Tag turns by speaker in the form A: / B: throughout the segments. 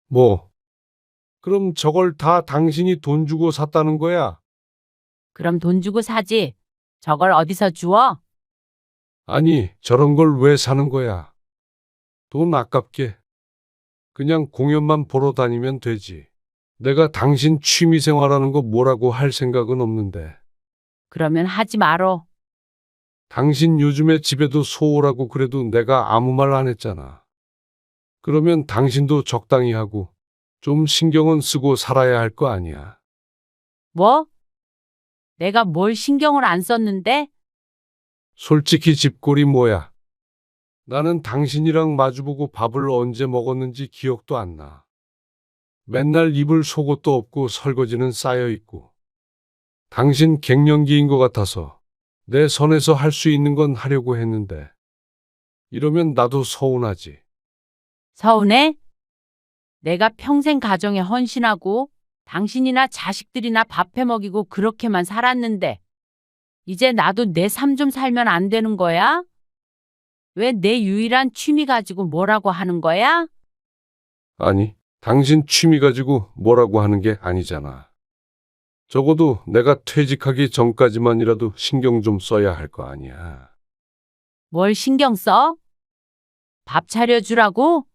A: 뭐, 그럼 저걸 다 당신이 돈 주고 샀다는 거야?
B: 그럼 돈 주고 사지. 저걸 어디서 주워?
A: 아니, 저런 걸 왜 사는 거야? 돈 아깝게. 그냥 공연만 보러 다니면 되지. 내가 당신 취미 생활하는 거 뭐라고 할 생각은 없는데.
B: 그러면 하지 말어.
A: 당신 요즘에 집에도 소홀하고 그래도 내가 아무 말 안 했잖아. 그러면 당신도 적당히 하고 좀 신경은 쓰고 살아야 할 거 아니야.
B: 뭐? 내가 뭘 신경을 안 썼는데?
A: 솔직히 집골이 뭐야? 나는 당신이랑 마주보고 밥을 언제 먹었는지 기억도 안 나. 맨날 입을 속옷도 없고 설거지는 쌓여 있고. 당신 갱년기인 것 같아서 내 선에서 할 수 있는 건 하려고 했는데. 이러면 나도 서운하지.
B: 서운해? 내가 평생 가정에 헌신하고 당신이나 자식들이나 밥해 먹이고 그렇게만 살았는데 이제 나도 내 삶 좀 살면 안 되는 거야? 왜 내 유일한 취미 가지고 뭐라고 하는 거야?
A: 아니, 당신 취미 가지고 뭐라고 하는 게 아니잖아. 적어도 내가 퇴직하기 전까지만이라도 신경 좀 써야 할 거 아니야.
B: 뭘 신경 써? 밥 차려주라고?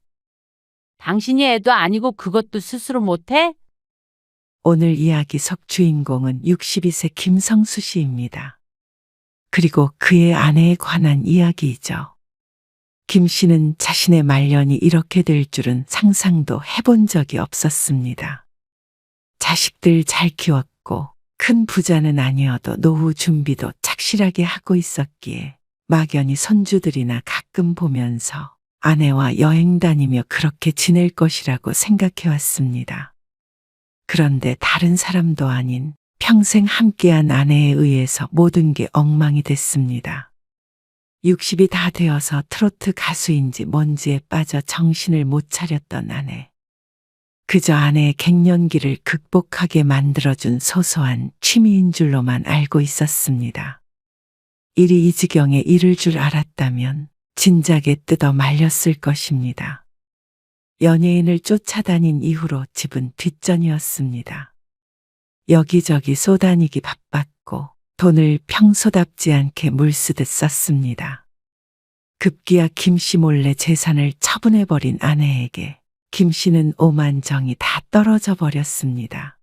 B: 당신이 애도 아니고 그것도 스스로 못해?
C: 오늘 이야기 속 주인공은 62세 김성수 씨입니다. 그리고 그의 아내에 관한 이야기이죠. 김 씨는 자신의 말년이 이렇게 될 줄은 상상도 해본 적이 없었습니다. 자식들 잘 키웠고 큰 부자는 아니어도 노후 준비도 착실하게 하고 있었기에 막연히 손주들이나 가끔 보면서 아내와 여행 다니며 그렇게 지낼 것이라고 생각해왔습니다. 그런데 다른 사람도 아닌 평생 함께한 아내에 의해서 모든 게 엉망이 됐습니다. 60이 다 되어서 트로트 가수인지 뭔지에 빠져 정신을 못 차렸던 아내. 그저 아내의 갱년기를 극복하게 만들어준 소소한 취미인 줄로만 알고 있었습니다. 일이 이 지경에 이를 줄 알았다면 진작에 뜯어 말렸을 것입니다. 연예인을 쫓아다닌 이후로 집은 뒷전이었습니다. 여기저기 쏘다니기 바빴고 돈을 평소답지 않게 물쓰듯 썼습니다. 급기야 김 씨 몰래 재산을 처분해버린 아내에게 김 씨는 오만정이 다 떨어져 버렸습니다.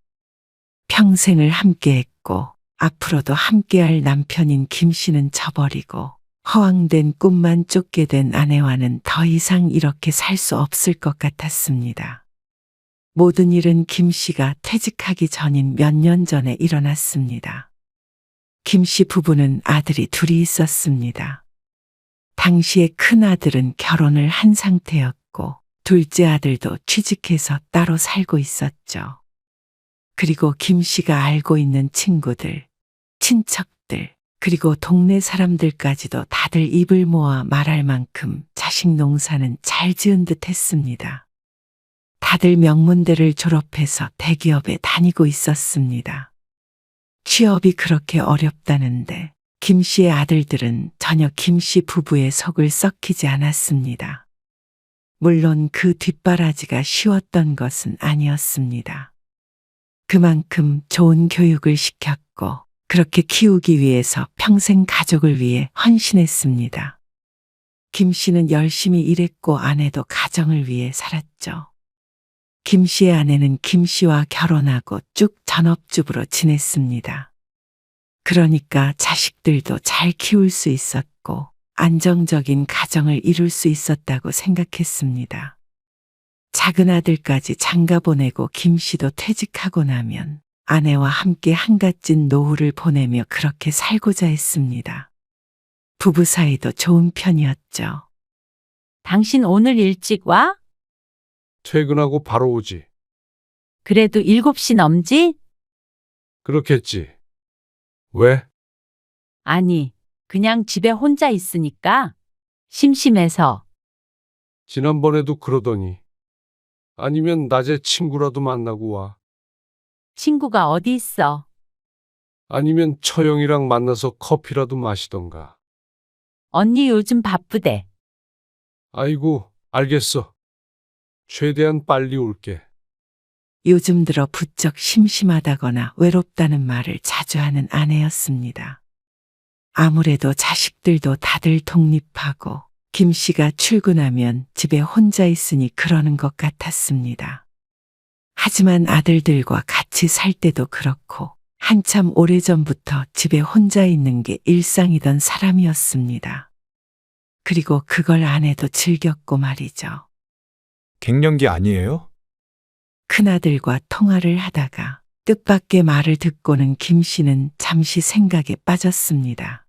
C: 평생을 함께했고 앞으로도 함께할 남편인 김 씨는 저버리고 허황된 꿈만 쫓게 된 아내와는 더 이상 이렇게 살 수 없을 것 같았습니다. 모든 일은 김 씨가 퇴직하기 전인 몇 년 전에 일어났습니다. 김 씨 부부는 아들이 둘이 있었습니다. 당시에 큰 아들은 결혼을 한 상태였고 둘째 아들도 취직해서 따로 살고 있었죠. 그리고 김 씨가 알고 있는 친구들, 친척들, 그리고 동네 사람들까지도 다들 입을 모아 말할 만큼 자식 농사는 잘 지은 듯 했습니다. 다들 명문대를 졸업해서 대기업에 다니고 있었습니다. 취업이 그렇게 어렵다는데 김 씨의 아들들은 전혀 김 씨 부부의 속을 썩히지 않았습니다. 물론 그 뒷바라지가 쉬웠던 것은 아니었습니다. 그만큼 좋은 교육을 시켰고 그렇게 키우기 위해서 평생 가족을 위해 헌신했습니다. 김 씨는 열심히 일했고 아내도 가정을 위해 살았죠. 김 씨의 아내는 김 씨와 결혼하고 쭉 전업주부로 지냈습니다. 그러니까 자식들도 잘 키울 수 있었고 안정적인 가정을 이룰 수 있었다고 생각했습니다. 작은 아들까지 장가 보내고 김 씨도 퇴직하고 나면 아내와 함께 한갓진 노후를 보내며 그렇게 살고자 했습니다. 부부 사이도 좋은 편이었죠.
B: 당신 오늘 일찍 와?
A: 퇴근하고 바로 오지.
B: 그래도 7시 넘지?
A: 그렇겠지. 왜?
B: 아니, 그냥 집에 혼자 있으니까 심심해서.
A: 지난번에도 그러더니. 아니면 낮에 친구라도 만나고 와.
B: 친구가 어디 있어?
A: 아니면 처형이랑 만나서 커피라도 마시던가.
B: 언니 요즘 바쁘대.
A: 아이고, 알겠어. 최대한 빨리 올게.
C: 요즘 들어 부쩍 심심하다거나 외롭다는 말을 자주 하는 아내였습니다. 아무래도 자식들도 다들 독립하고 김 씨가 출근하면 집에 혼자 있으니 그러는 것 같았습니다. 하지만 아들들과 같이 살 때도 그렇고 한참 오래전부터 집에 혼자 있는 게 일상이던 사람이었습니다. 그리고 그걸 아내도 즐겼고 말이죠.
D: 갱년기 아니에요?
C: 큰아들과 통화를 하다가 뜻밖의 말을 듣고는 김 씨는 잠시 생각에 빠졌습니다.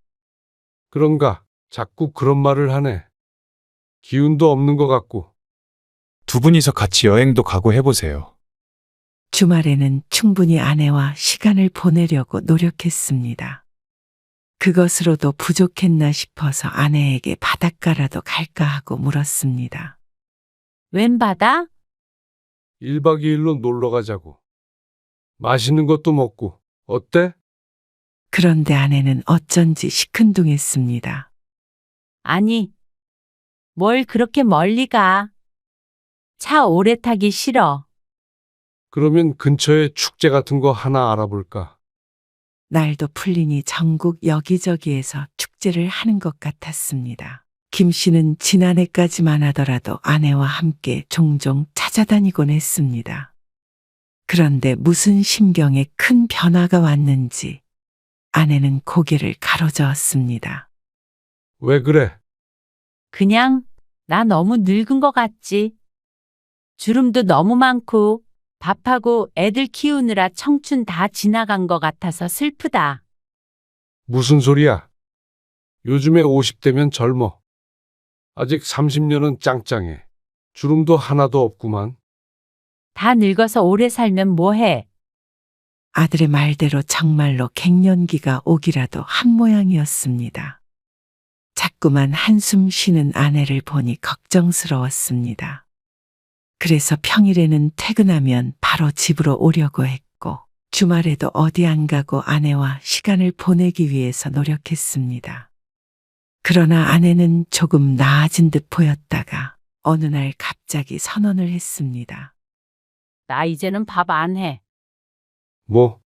A: 그런가? 자꾸 그런 말을 하네. 기운도 없는 것 같고.
D: 두 분이서 같이 여행도 가고 해보세요.
C: 주말에는 충분히 아내와 시간을 보내려고 노력했습니다. 그것으로도 부족했나 싶어서 아내에게 바닷가라도 갈까 하고 물었습니다.
B: 웬 바다?
A: 1박 2일로 놀러 가자고. 맛있는 것도 먹고. 어때?
C: 그런데 아내는 어쩐지 시큰둥했습니다.
B: 아니, 뭘 그렇게 멀리 가? 차 오래 타기 싫어.
A: 그러면 근처에 축제 같은 거 하나 알아볼까?
C: 날도 풀리니 전국 여기저기에서 축제를 하는 것 같았습니다. 김 씨는 지난해까지만 하더라도 아내와 함께 종종 찾아다니곤 했습니다. 그런데 무슨 심경에 큰 변화가 왔는지 아내는 고개를 가로저었습니다.
A: 왜 그래?
B: 그냥 나 너무 늙은 것 같지? 주름도 너무 많고 밥하고 애들 키우느라 청춘 다 지나간 것 같아서 슬프다.
A: 무슨 소리야? 요즘에 50대면 젊어. 아직 30년은 짱짱해. 주름도 하나도 없구만.
B: 다 늙어서 오래 살면 뭐해?
C: 아들의 말대로 정말로 갱년기가 오기라도 한 모양이었습니다. 자꾸만 한숨 쉬는 아내를 보니 걱정스러웠습니다. 그래서 평일에는 퇴근하면 바로 집으로 오려고 했고 주말에도 어디 안 가고 아내와 시간을 보내기 위해서 노력했습니다. 그러나 아내는 조금 나아진 듯 보였다가 어느 날 갑자기 선언을 했습니다.
B: 나 이제는 밥 안 해.
A: 뭐?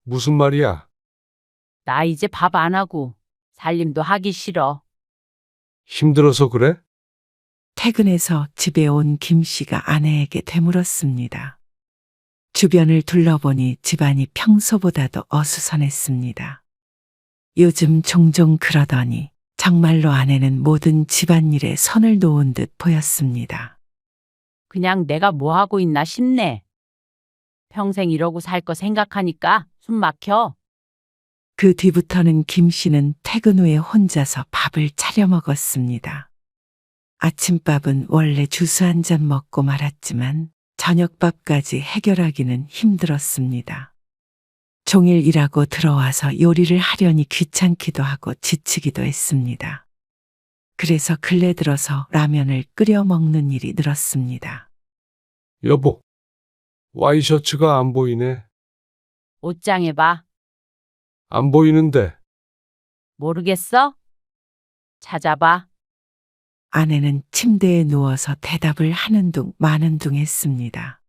A: 무슨 말이야?
B: 나 이제 밥 안 하고 살림도 하기 싫어.
A: 힘들어서 그래?
C: 퇴근해서 집에 온 김 씨가 아내에게 되물었습니다. 주변을 둘러보니 집안이 평소보다도 어수선했습니다. 요즘 종종 그러더니 정말로 아내는 모든 집안일에 손을 놓은 듯 보였습니다.
B: 그냥 내가 뭐 하고 있나 싶네. 평생 이러고 살 거 생각하니까 숨 막혀.
C: 그 뒤부터는 김 씨는 퇴근 후에 혼자서 밥을 차려 먹었습니다. 아침밥은 원래 주스 한 잔 먹고 말았지만 저녁밥까지 해결하기는 힘들었습니다. 종일 일하고 들어와서 요리를 하려니 귀찮기도 하고 지치기도 했습니다. 그래서 근래 들어서 라면을 끓여 먹는 일이 늘었습니다.
A: 여보, 와이셔츠가 안 보이네.
B: 옷장에 봐.
A: 안 보이는데.
B: 모르겠어? 찾아봐.
C: 아내는 침대에 누워서 대답을 하는 둥 마는 둥 했습니다.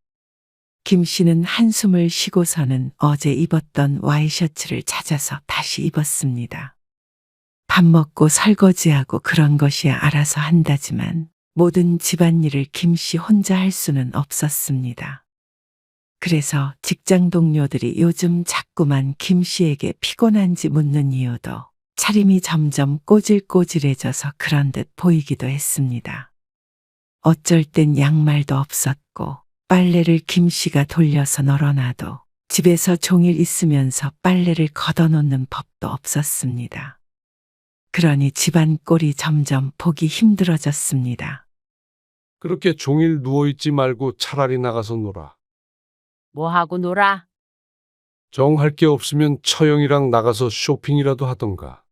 C: 김 씨는 한숨을 쉬고서는 어제 입었던 와이셔츠를 찾아서 다시 입었습니다. 밥 먹고 설거지하고 그런 것이야 알아서 한다지만 모든 집안일을 김 씨 혼자 할 수는 없었습니다. 그래서 직장 동료들이 요즘 자꾸만 김 씨에게 피곤한지 묻는 이유도 차림이 점점 꼬질꼬질해져서 그런 듯 보이기도 했습니다. 어쩔 땐 양말도 없었고 빨래를 김 씨가 돌려서 널어놔도 집에서 종일 있으면서 빨래를 걷어놓는 법도 없었습니다. 그러니 집안 꼴이 점점 보기 힘들어졌습니다.
A: 그렇게 종일 누워있지 말고 차라리 나가서 놀아.
B: 뭐 하고 놀아?
A: 정할 게 없으면 처형이랑 나가서 쇼핑이라도 하던가.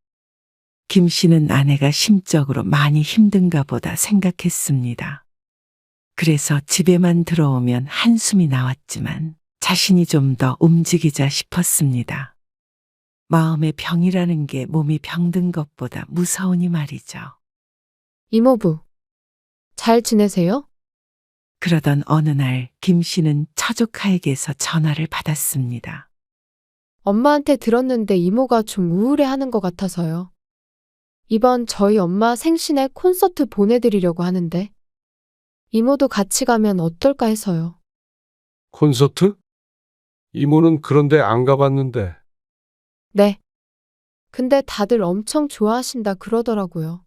C: 김 씨는 아내가 심적으로 많이 힘든가 보다 생각했습니다. 그래서 집에만 들어오면 한숨이 나왔지만 자신이 좀 더 움직이자 싶었습니다. 마음의 병이라는 게 몸이 병든 것보다 무서우니 말이죠.
E: 이모부, 잘 지내세요?
C: 그러던 어느 날 김 씨는 처조카에게서 전화를 받았습니다.
E: 엄마한테 들었는데 이모가 좀 우울해하는 것 같아서요. 이번 저희 엄마 생신에 콘서트 보내드리려고 하는데 이모도 같이 가면 어떨까 해서요.
A: 콘서트? 이모는 그런데 안 가봤는데.
E: 네. 근데 다들 엄청 좋아하신다 그러더라고요.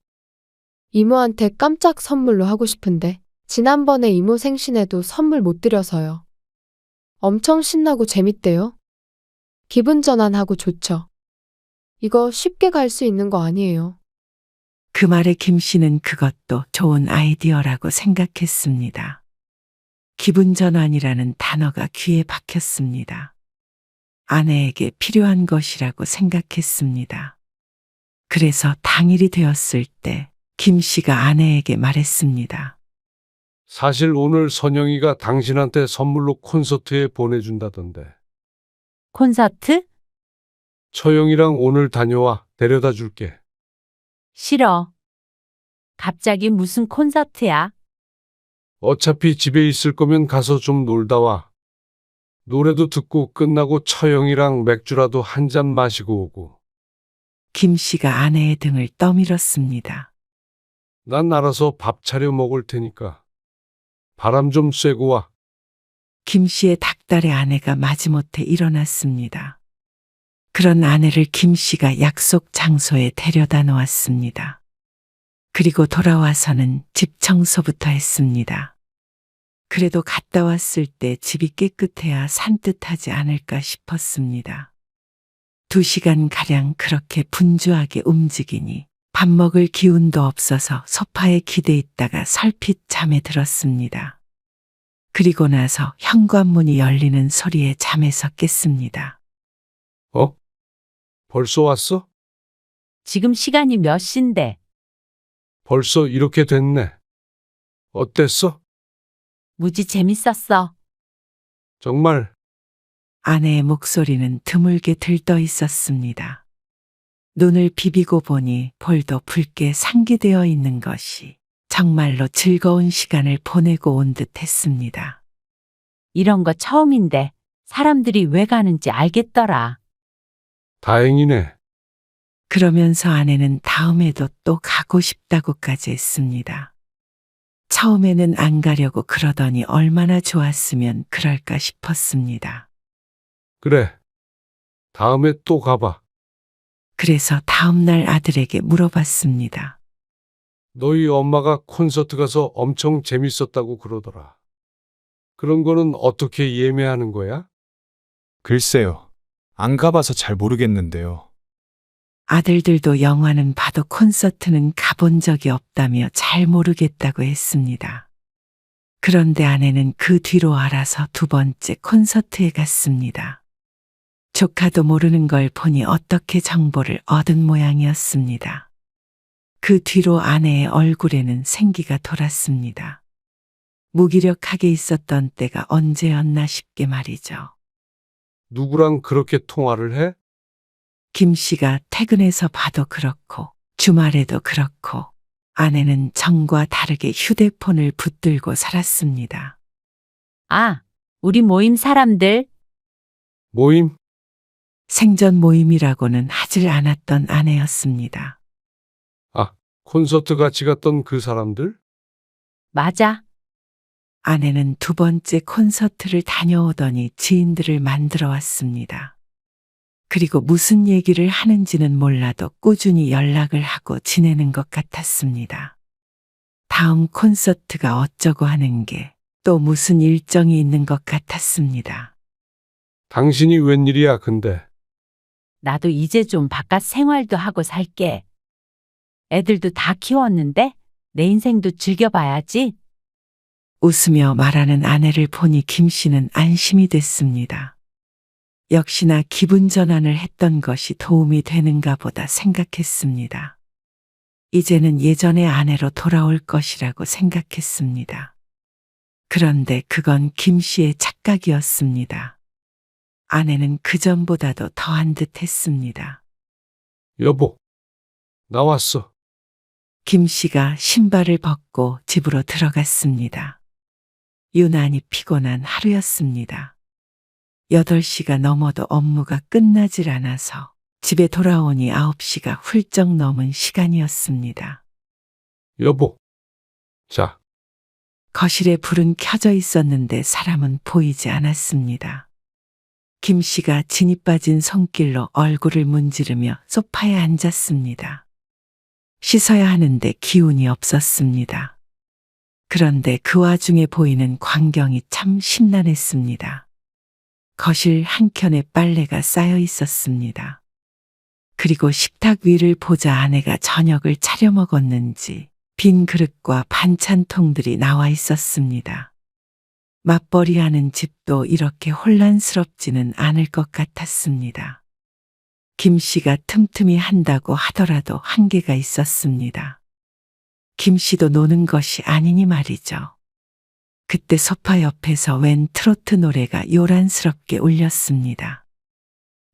E: 이모한테 깜짝 선물로 하고 싶은데 지난번에 이모 생신에도 선물 못 드려서요. 엄청 신나고 재밌대요. 기분 전환하고 좋죠. 이거 쉽게 갈 수 있는 거 아니에요.
C: 그 말에 김 씨는 그것도 좋은 아이디어라고 생각했습니다. 기분 전환이라는 단어가 귀에 박혔습니다. 아내에게 필요한 것이라고 생각했습니다. 그래서 당일이 되었을 때 김 씨가 아내에게 말했습니다.
A: 사실 오늘 선영이가 당신한테 선물로 콘서트에 보내준다던데.
B: 콘서트?
A: 처영이랑 오늘 다녀와. 데려다 줄게.
B: 싫어. 갑자기 무슨 콘서트야?
A: 어차피 집에 있을 거면 가서 좀 놀다 와. 노래도 듣고 끝나고 처영이랑 맥주라도 한 잔 마시고 오고.
C: 김 씨가 아내의 등을 떠밀었습니다.
A: 난 알아서 밥 차려 먹을 테니까. 바람 좀 쐬고 와.
C: 김 씨의 닭달의 아내가 마지못해 일어났습니다. 그런 아내를 김 씨가 약속 장소에 데려다 놓았습니다. 그리고 돌아와서는 집 청소부터 했습니다. 그래도 갔다 왔을 때 집이 깨끗해야 산뜻하지 않을까 싶었습니다. 2시간가량 그렇게 분주하게 움직이니 밥 먹을 기운도 없어서 소파에 기대 있다가 설핏 잠에 들었습니다. 그리고 나서 현관문이 열리는 소리에 잠에서 깼습니다.
A: 어? 벌써 왔어?
B: 지금 시간이 몇 시인데?
A: 벌써 이렇게 됐네. 어땠어?
B: 무지 재밌었어.
A: 정말
C: 아내의 목소리는 드물게 들떠 있었습니다. 눈을 비비고 보니 볼도 붉게 상기되어 있는 것이 정말로 즐거운 시간을 보내고 온 듯 했습니다.
B: 이런 거 처음인데 사람들이 왜 가는지 알겠더라.
A: 다행이네.
C: 그러면서 아내는 다음에도 또 가고 싶다고까지 했습니다. 처음에는 안 가려고 그러더니 얼마나 좋았으면 그럴까 싶었습니다.
A: 그래. 다음에 또 가봐.
C: 그래서 다음날 아들에게 물어봤습니다.
A: 너희 엄마가 콘서트 가서 엄청 재밌었다고 그러더라. 그런 거는 어떻게 예매하는 거야?
D: 글쎄요. 안 가봐서 잘 모르겠는데요.
C: 아들들도 영화는 봐도 콘서트는 가본 적이 없다며 잘 모르겠다고 했습니다. 그런데 아내는 그 뒤로 알아서 2번째 콘서트에 갔습니다. 조카도 모르는 걸 보니 어떻게 정보를 얻은 모양이었습니다. 그 뒤로 아내의 얼굴에는 생기가 돌았습니다. 무기력하게 있었던 때가 언제였나 싶게 말이죠.
A: 누구랑 그렇게 통화를 해?
C: 김 씨가 퇴근해서 봐도 그렇고 주말에도 그렇고 아내는 전과 다르게 휴대폰을 붙들고 살았습니다.
B: 아, 우리 모임 사람들.
A: 모임?
C: 생전 모임이라고는 하질 않았던 아내였습니다.
A: 아, 콘서트 같이 갔던 그 사람들?
B: 맞아.
C: 아내는 2번째 콘서트를 다녀오더니 지인들을 만들어 왔습니다. 그리고 무슨 얘기를 하는지는 몰라도 꾸준히 연락을 하고 지내는 것 같았습니다. 다음 콘서트가 어쩌고 하는 게 또 무슨 일정이 있는 것 같았습니다.
A: 당신이 웬일이야, 근데.
B: 나도 이제 좀 바깥 생활도 하고 살게. 애들도 다 키웠는데 내 인생도 즐겨봐야지.
C: 웃으며 말하는 아내를 보니 김 씨는 안심이 됐습니다. 역시나 기분 전환을 했던 것이 도움이 되는가 보다 생각했습니다. 이제는 예전의 아내로 돌아올 것이라고 생각했습니다. 그런데 그건 김 씨의 착각이었습니다. 아내는 그전보다도 더한 듯 했습니다.
A: 여보, 나왔어.
C: 김 씨가 신발을 벗고 집으로 들어갔습니다. 유난히 피곤한 하루였습니다. 8시가 넘어도 업무가 끝나질 않아서 집에 돌아오니 9시가 훌쩍 넘은 시간이었습니다.
A: 여보. 자,
C: 거실에 불은 켜져 있었는데 사람은 보이지 않았습니다. 김 씨가 진이 빠진 손길로 얼굴을 문지르며 소파에 앉았습니다. 씻어야 하는데 기운이 없었습니다. 그런데 그 와중에 보이는 광경이 참 심란했습니다. 거실 한켠에 빨래가 쌓여 있었습니다. 그리고 식탁 위를 보자 아내가 저녁을 차려 먹었는지 빈 그릇과 반찬통들이 나와 있었습니다. 맞벌이하는 집도 이렇게 혼란스럽지는 않을 것 같았습니다. 김 씨가 틈틈이 한다고 하더라도 한계가 있었습니다. 김 씨도 노는 것이 아니니 말이죠. 그때 소파 옆에서 웬 트로트 노래가 요란스럽게 울렸습니다.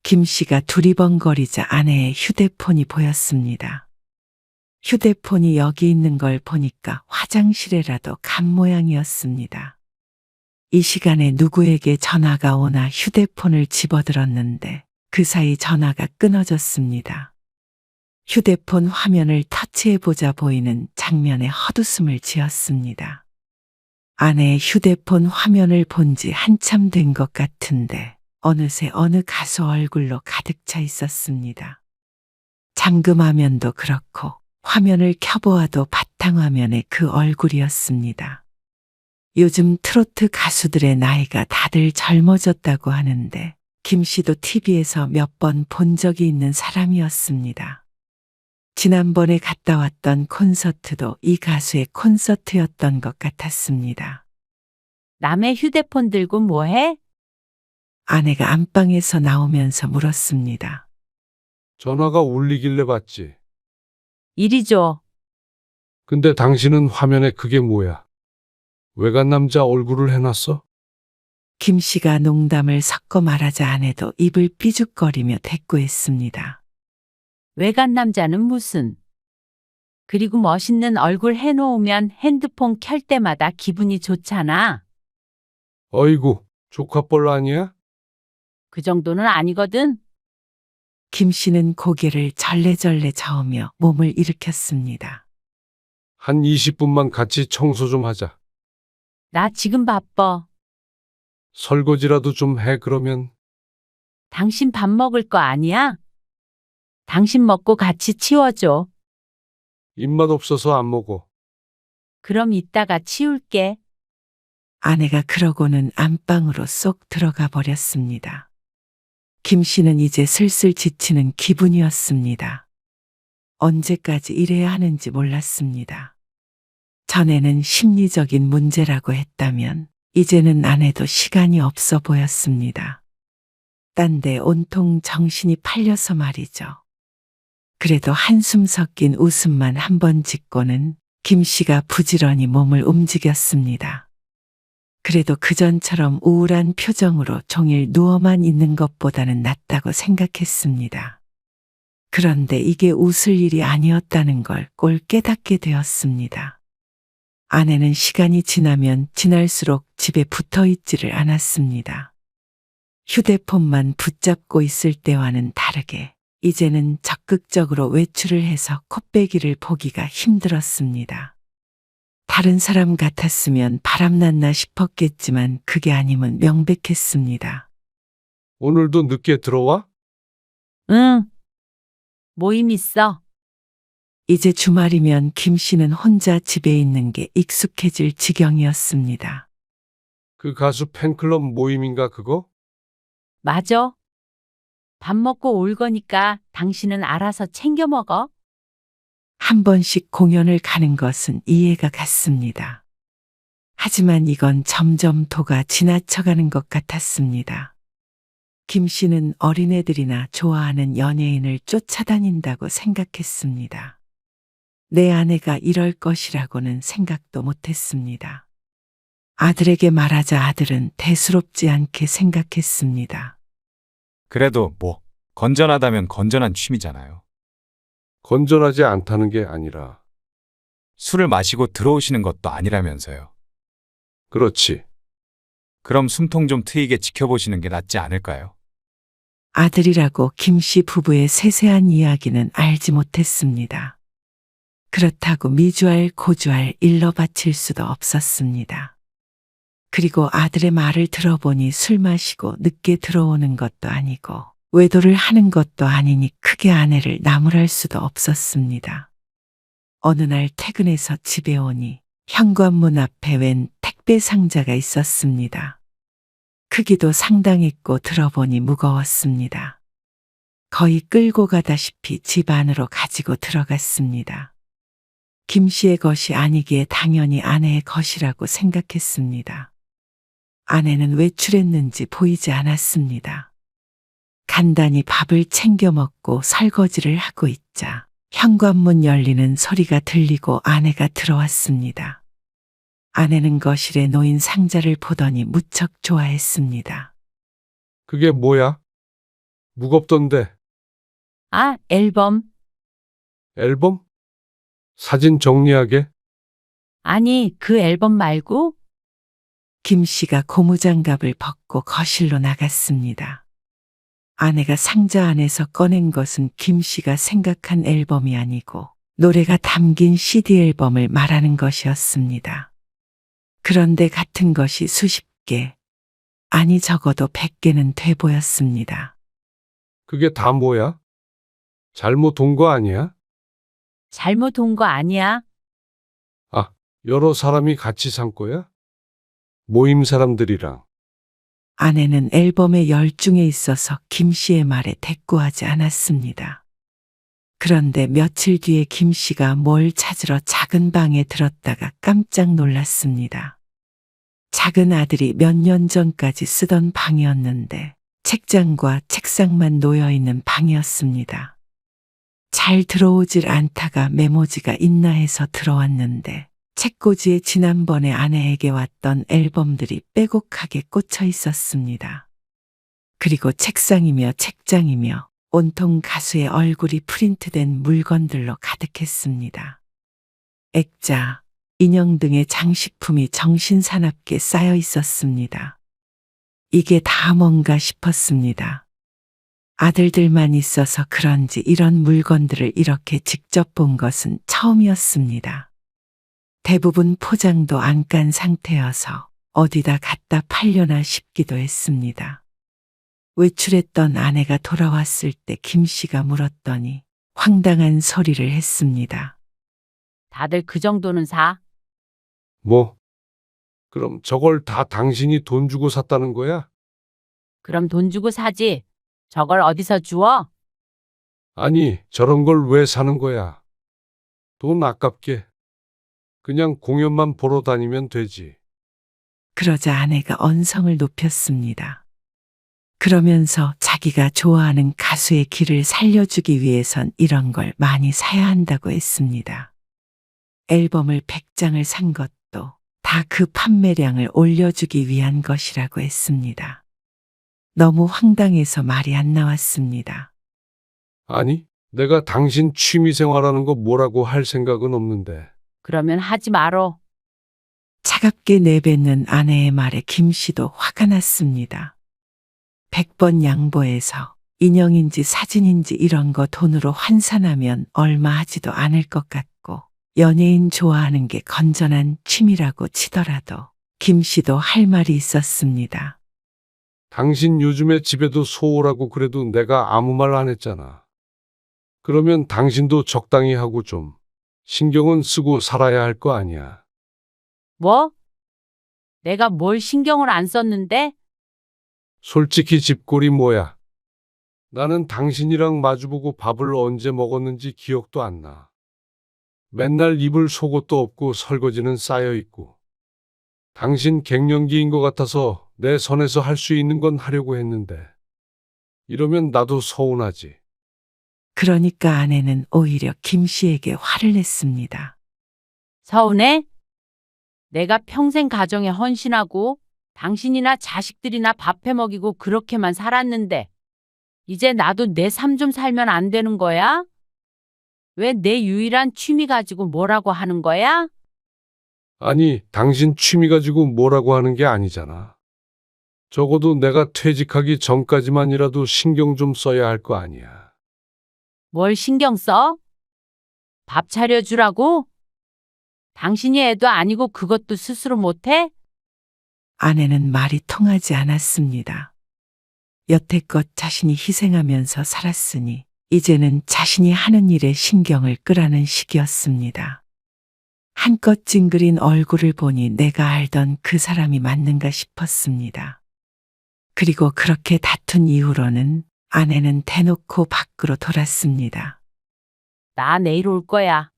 C: 김 씨가 두리번거리자 아내의 휴대폰이 보였습니다. 휴대폰이 여기 있는 걸 보니까 화장실에라도 간 모양이었습니다. 이 시간에 누구에게 전화가 오나 휴대폰을 집어들었는데 그 사이 전화가 끊어졌습니다. 휴대폰 화면을 터치해보자 보이는 장면에 헛웃음을 지었습니다. 아내의 휴대폰 화면을 본 지 한참 된 것 같은데 어느새 어느 가수 얼굴로 가득 차 있었습니다. 잠금화면도 그렇고 화면을 켜보아도 바탕화면에 그 얼굴이었습니다. 요즘 트로트 가수들의 나이가 다들 젊어졌다고 하는데 김 씨도 TV에서 몇 번 본 적이 있는 사람이었습니다. 지난번에 갔다 왔던 콘서트도 이 가수의 콘서트였던 것 같았습니다.
B: 남의 휴대폰 들고 뭐해?
C: 아내가 안방에서 나오면서 물었습니다.
A: 전화가 울리길래 봤지.
B: 이리 줘.
A: 근데 당신은 화면에 그게 뭐야? 외간 남자 얼굴을 해놨어?
C: 김 씨가 농담을 섞어 말하자 아내도 입을 삐죽거리며 대꾸했습니다.
B: 외간 남자는 무슨? 그리고 멋있는 얼굴 해놓으면 핸드폰 켤 때마다 기분이 좋잖아.
A: 어이구, 조카뻘 아니야?
B: 그 정도는 아니거든.
C: 김 씨는 고개를 절레절레 저으며 몸을 일으켰습니다.
A: 한 20분만 같이 청소 좀 하자.
B: 나 지금 바빠.
A: 설거지라도 좀 해, 그러면.
B: 당신 밥 먹을 거 아니야? 당신 먹고 같이 치워줘.
A: 입맛 없어서 안 먹어.
B: 그럼 이따가 치울게.
C: 아내가 그러고는 안방으로 쏙 들어가 버렸습니다. 김 씨는 이제 슬슬 지치는 기분이었습니다. 언제까지 이래야 하는지 몰랐습니다. 전에는 심리적인 문제라고 했다면 이제는 아내도 시간이 없어 보였습니다. 딴데 온통 정신이 팔려서 말이죠. 그래도 한숨 섞인 웃음만 한 번 짓고는 김 씨가 부지런히 몸을 움직였습니다. 그래도 그전처럼 우울한 표정으로 종일 누워만 있는 것보다는 낫다고 생각했습니다. 그런데 이게 웃을 일이 아니었다는 걸 꼴 깨닫게 되었습니다. 아내는 시간이 지나면 지날수록 집에 붙어 있지를 않았습니다. 휴대폰만 붙잡고 있을 때와는 다르게 이제는 적극적으로 외출을 해서 콧배기를 보기가 힘들었습니다. 다른 사람 같았으면 바람났나 싶었겠지만 그게 아님은 명백했습니다.
A: 오늘도 늦게 들어와?
B: 응. 모임 있어.
C: 이제 주말이면 김 씨는 혼자 집에 있는 게 익숙해질 지경이었습니다.
A: 그 가수 팬클럽 모임인가 그거?
B: 맞아. 밥 먹고 올 거니까 당신은 알아서 챙겨 먹어.
C: 한 번씩 공연을 가는 것은 이해가 갔습니다. 하지만 이건 점점 도가 지나쳐가는 것 같았습니다. 김 씨는 어린애들이나 좋아하는 연예인을 쫓아다닌다고 생각했습니다. 내 아내가 이럴 것이라고는 생각도 못했습니다. 아들에게 말하자 아들은 대수롭지 않게 생각했습니다.
D: 그래도 뭐 건전하다면 건전한 취미잖아요.
A: 건전하지 않다는 게 아니라.
D: 술을 마시고 들어오시는 것도 아니라면서요.
A: 그렇지.
D: 그럼 숨통 좀 트이게 지켜보시는 게 낫지 않을까요?
C: 아들이라고 김 씨 부부의 세세한 이야기는 알지 못했습니다. 그렇다고 미주알 고주알 일러 바칠 수도 없었습니다. 그리고 아들의 말을 들어보니 술 마시고 늦게 들어오는 것도 아니고 외도를 하는 것도 아니니 크게 아내를 나무랄 수도 없었습니다. 어느 날 퇴근해서 집에 오니 현관문 앞에 웬 택배 상자가 있었습니다. 크기도 상당했고 들어보니 무거웠습니다. 거의 끌고 가다시피 집 안으로 가지고 들어갔습니다. 김 씨의 것이 아니기에 당연히 아내의 것이라고 생각했습니다. 아내는 외출했는지 보이지 않았습니다. 간단히 밥을 챙겨 먹고 설거지를 하고 있자 현관문 열리는 소리가 들리고 아내가 들어왔습니다. 아내는 거실에 놓인 상자를 보더니 무척 좋아했습니다.
A: 그게 뭐야? 무겁던데.
B: 아, 앨범.
A: 앨범? 사진 정리하게?
B: 아니, 그 앨범 말고?
C: 김 씨가 고무장갑을 벗고 거실로 나갔습니다. 아내가 상자 안에서 꺼낸 것은 김 씨가 생각한 앨범이 아니고 노래가 담긴 CD 앨범을 말하는 것이었습니다. 그런데 같은 것이 수십 개, 아니 적어도 100개는 돼 보였습니다.
A: 그게 다 뭐야? 잘못 온 거 아니야?
B: 잘못 온 거 아니야?
A: 아, 여러 사람이 같이 산 거야? 모임 사람들이랑.
C: 아내는 앨범에 열중해 있어서 김 씨의 말에 대꾸하지 않았습니다. 그런데 며칠 뒤에 김 씨가 뭘 찾으러 작은 방에 들었다가 깜짝 놀랐습니다. 작은 아들이 몇 년 전까지 쓰던 방이었는데 책장과 책상만 놓여 있는 방이었습니다. 잘 들어오질 않다가 메모지가 있나 해서 들어왔는데 책꽂이에 지난번에 아내에게 왔던 앨범들이 빼곡하게 꽂혀 있었습니다. 그리고 책상이며 책장이며 온통 가수의 얼굴이 프린트된 물건들로 가득했습니다. 액자, 인형 등의 장식품이 정신사납게 쌓여 있었습니다. 이게 다 뭔가 싶었습니다. 아들들만 있어서 그런지 이런 물건들을 이렇게 직접 본 것은 처음이었습니다. 대부분 포장도 안 깐 상태여서 어디다 갖다 팔려나 싶기도 했습니다. 외출했던 아내가 돌아왔을 때 김 씨가 물었더니 황당한 소리를 했습니다.
B: 다들 그 정도는 사?
A: 뭐? 그럼 저걸 다 당신이 돈 주고 샀다는 거야?
B: 그럼 돈 주고 사지. 저걸 어디서 주워?
A: 아니, 저런 걸 왜 사는 거야? 돈 아깝게. 그냥 공연만 보러 다니면 되지.
C: 그러자 아내가 언성을 높였습니다. 그러면서 자기가 좋아하는 가수의 길을 살려주기 위해선 이런 걸 많이 사야 한다고 했습니다. 앨범을 100장을 산 것도 다 그 판매량을 올려주기 위한 것이라고 했습니다. 너무 황당해서 말이 안 나왔습니다.
A: 아니, 내가 당신 취미생활하는 거 뭐라고 할 생각은 없는데.
B: 그러면 하지 말어.
C: 차갑게 내뱉는 아내의 말에 김 씨도 화가 났습니다. 100번 양보해서 인형인지 사진인지 이런 거 돈으로 환산하면 얼마 하지도 않을 것 같고 연예인 좋아하는 게 건전한 취미라고 치더라도 김 씨도 할 말이 있었습니다.
A: 당신 요즘에 집에도 소홀하고 그래도 내가 아무 말 안 했잖아. 그러면 당신도 적당히 하고 좀 신경은 쓰고 살아야 할 거 아니야.
B: 뭐? 내가 뭘 신경을 안 썼는데?
A: 솔직히 집꼴이 뭐야? 나는 당신이랑 마주보고 밥을 언제 먹었는지 기억도 안 나. 맨날 입을 속옷도 없고 설거지는 쌓여 있고. 당신 갱년기인 것 같아서 내 선에서 할 수 있는 건 하려고 했는데. 이러면 나도 서운하지.
C: 그러니까 아내는 오히려 김 씨에게 화를 냈습니다.
B: 서운해? 내가 평생 가정에 헌신하고 당신이나 자식들이나 밥해 먹이고 그렇게만 살았는데 이제 나도 내 삶 좀 살면 안 되는 거야? 왜 내 유일한 취미 가지고 뭐라고 하는 거야?
A: 아니, 당신 취미 가지고 뭐라고 하는 게 아니잖아. 적어도 내가 퇴직하기 전까지만이라도 신경 좀 써야 할 거 아니야.
B: 뭘 신경 써? 밥 차려주라고? 당신이 애도 아니고 그것도 스스로 못해?
C: 아내는 말이 통하지 않았습니다. 여태껏 자신이 희생하면서 살았으니 이제는 자신이 하는 일에 신경을 끄라는 시기였습니다. 한껏 찡그린 얼굴을 보니 내가 알던 그 사람이 맞는가 싶었습니다. 그리고 그렇게 다툰 이후로는 아내는 대놓고 밖으로 돌았습니다.
B: 나 내일 올 거야.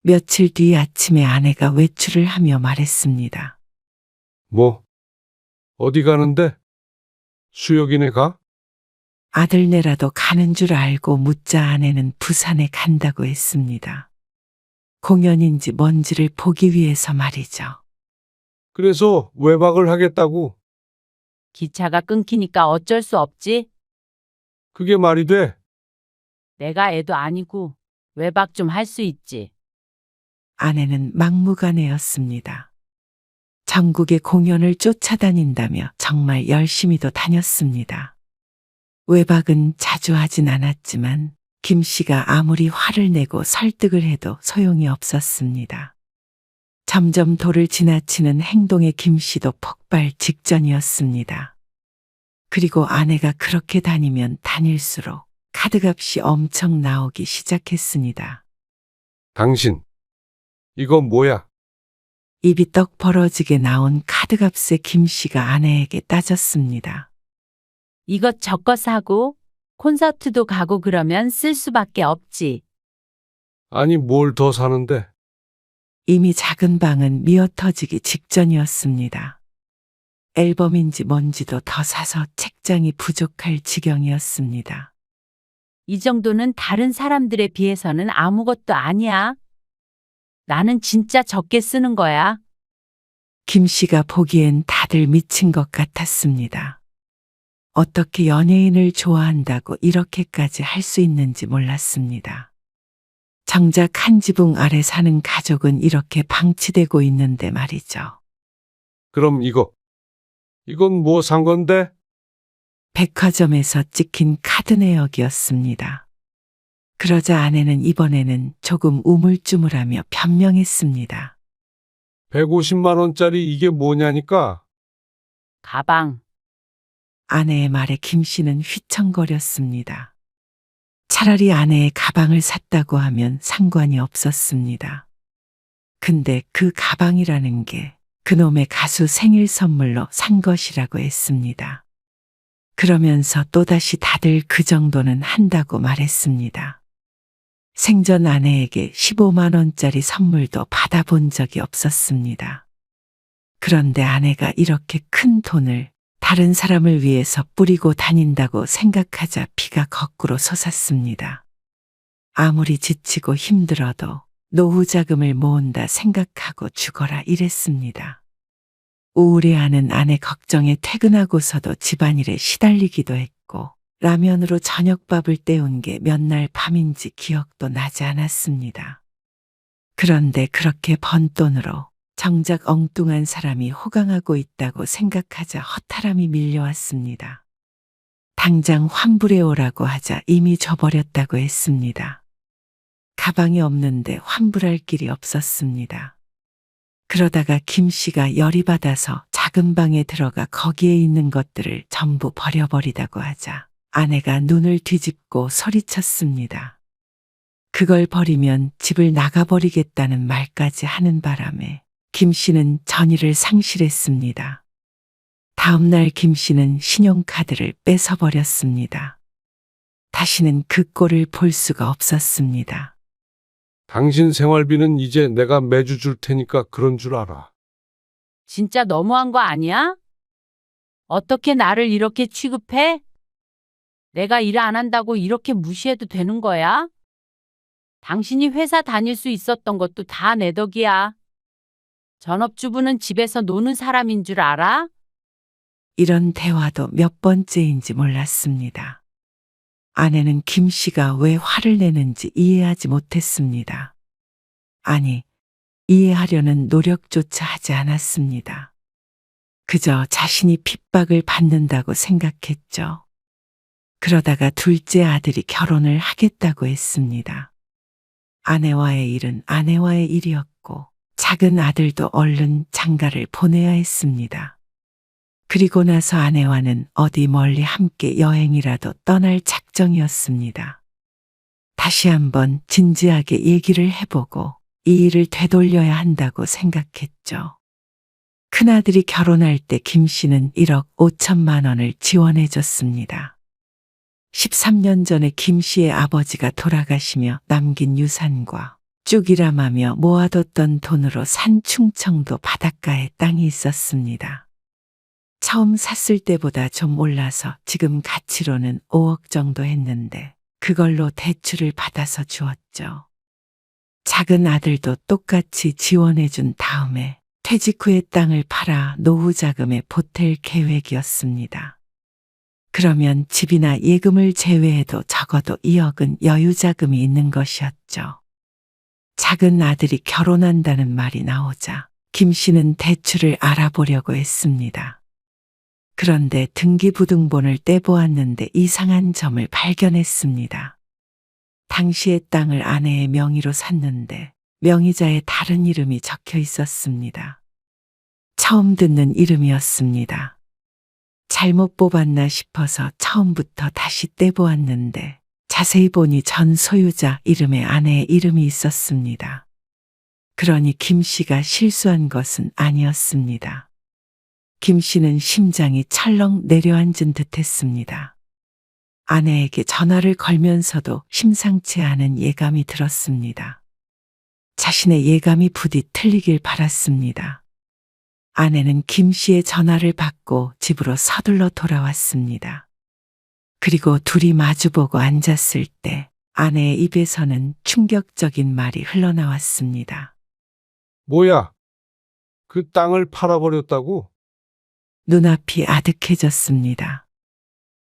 C: 며칠 뒤 아침에 아내가 외출을 하며 말했습니다.
A: 뭐? 어디 가는데? 수혁이네 가?
C: 아들네라도 가는 줄 알고 묻자 아내는 부산에 간다고 했습니다. 공연인지 뭔지를 보기 위해서 말이죠.
A: 그래서 외박을 하겠다고?
B: 기차가 끊기니까 어쩔 수 없지.
A: 그게 말이 돼?
B: 내가 애도 아니고 외박 좀 할 수 있지.
C: 아내는 막무가내였습니다. 전국의 공연을 쫓아다닌다며 정말 열심히도 다녔습니다. 외박은 자주 하진 않았지만 김 씨가 아무리 화를 내고 설득을 해도 소용이 없었습니다. 점점 도를 지나치는 행동에 김 씨도 폭발 직전이었습니다. 그리고 아내가 그렇게 다니면 다닐수록 카드값이 엄청 나오기 시작했습니다.
A: 당신, 이거 뭐야?
C: 입이 떡 벌어지게 나온 카드값에 김 씨가 아내에게 따졌습니다.
B: 이것저것 사고 콘서트도 가고 그러면 쓸 수밖에 없지.
A: 아니, 뭘 더 사는데?
C: 이미 작은 방은 미어터지기 직전이었습니다. 앨범인지 뭔지도 더 사서 책장이 부족할 지경이었습니다.
B: 이 정도는 다른 사람들에 비해서는 아무것도 아니야. 나는 진짜 적게 쓰는 거야.
C: 김 씨가 보기엔 다들 미친 것 같았습니다. 어떻게 연예인을 좋아한다고 이렇게까지 할 수 있는지 몰랐습니다. 정작 한 지붕 아래 사는 가족은 이렇게 방치되고 있는데 말이죠.
A: 그럼 이건 뭐 산 건데?
C: 백화점에서 찍힌 카드 내역이었습니다. 그러자 아내는 이번에는 조금 우물쭈물하며 변명했습니다.
A: 150만 원짜리 이게 뭐냐니까?
B: 가방.
C: 아내의 말에 김 씨는 휘청거렸습니다. 차라리 아내의 가방을 샀다고 하면 상관이 없었습니다. 근데 그 가방이라는 게 그놈의 가수 생일 선물로 산 것이라고 했습니다. 그러면서 또다시 다들 그 정도는 한다고 말했습니다. 생전 아내에게 15만 원짜리 선물도 받아본 적이 없었습니다. 그런데 아내가 이렇게 큰 돈을 다른 사람을 위해서 뿌리고 다닌다고 생각하자 피가 거꾸로 솟았습니다. 아무리 지치고 힘들어도 노후 자금을 모은다 생각하고 죽어라 이랬습니다. 우울해하는 아내 걱정에 퇴근하고서도 집안일에 시달리기도 했고 라면으로 저녁밥을 때운 게 몇 날 밤인지 기억도 나지 않았습니다. 그런데 그렇게 번 돈으로 정작 엉뚱한 사람이 호강하고 있다고 생각하자 허탈함이 밀려왔습니다. 당장 환불해 오라고 하자 이미 줘버렸다고 했습니다. 가방이 없는데 환불할 길이 없었습니다. 그러다가 김 씨가 열이 받아서 작은 방에 들어가 거기에 있는 것들을 전부 버려버리다고 하자 아내가 눈을 뒤집고 소리쳤습니다. 그걸 버리면 집을 나가버리겠다는 말까지 하는 바람에 김 씨는 전의를 상실했습니다. 다음 날 김 씨는 신용카드를 뺏어버렸습니다. 다시는 그 꼴을 볼 수가 없었습니다.
A: 당신 생활비는 이제 내가 매주 줄 테니까 그런 줄 알아.
B: 진짜 너무한 거 아니야? 어떻게 나를 이렇게 취급해? 내가 일 안 한다고 이렇게 무시해도 되는 거야? 당신이 회사 다닐 수 있었던 것도 다 내 덕이야. 전업주부는 집에서 노는 사람인 줄 알아?
C: 이런 대화도 몇 번째인지 몰랐습니다. 아내는 김 씨가 왜 화를 내는지 이해하지 못했습니다. 아니, 이해하려는 노력조차 하지 않았습니다. 그저 자신이 핍박을 받는다고 생각했죠. 그러다가 둘째 아들이 결혼을 하겠다고 했습니다. 아내와의 일은 아내와의 일이었고 작은 아들도 얼른 장가를 보내야 했습니다. 그리고 나서 아내와는 어디 멀리 함께 여행이라도 떠날 작정이었습니다. 다시 한번 진지하게 얘기를 해보고 이 일을 되돌려야 한다고 생각했죠. 큰아들이 결혼할 때 김 씨는 1억 5천만 원을 지원해 줬습니다. 13년 전에 김 씨의 아버지가 돌아가시며 남긴 유산과 쭉 일함하며 모아뒀던 돈으로 산 충청도 바닷가에 땅이 있었습니다. 처음 샀을 때보다 좀 올라서 지금 가치로는 5억 정도 했는데 그걸로 대출을 받아서 주었죠. 작은 아들도 똑같이 지원해 준 다음에 퇴직 후에 땅을 팔아 노후 자금에 보탤 계획이었습니다. 그러면 집이나 예금을 제외해도 적어도 2억은 여유 자금이 있는 것이었죠. 작은 아들이 결혼한다는 말이 나오자 김 씨는 대출을 알아보려고 했습니다. 그런데 등기부등본을 떼보았는데 이상한 점을 발견했습니다. 당시의 땅을 아내의 명의로 샀는데 명의자에 다른 이름이 적혀 있었습니다. 처음 듣는 이름이었습니다. 잘못 뽑았나 싶어서 처음부터 다시 떼보았는데 자세히 보니 전 소유자 이름에 아내의 이름이 있었습니다. 그러니 김 씨가 실수한 것은 아니었습니다. 김 씨는 심장이 철렁 내려앉은 듯 했습니다. 아내에게 전화를 걸면서도 심상치 않은 예감이 들었습니다. 자신의 예감이 부디 틀리길 바랐습니다. 아내는 김 씨의 전화를 받고 집으로 서둘러 돌아왔습니다. 그리고 둘이 마주보고 앉았을 때 아내의 입에서는 충격적인 말이 흘러나왔습니다.
A: 뭐야? 그 땅을 팔아버렸다고?
C: 눈앞이 아득해졌습니다.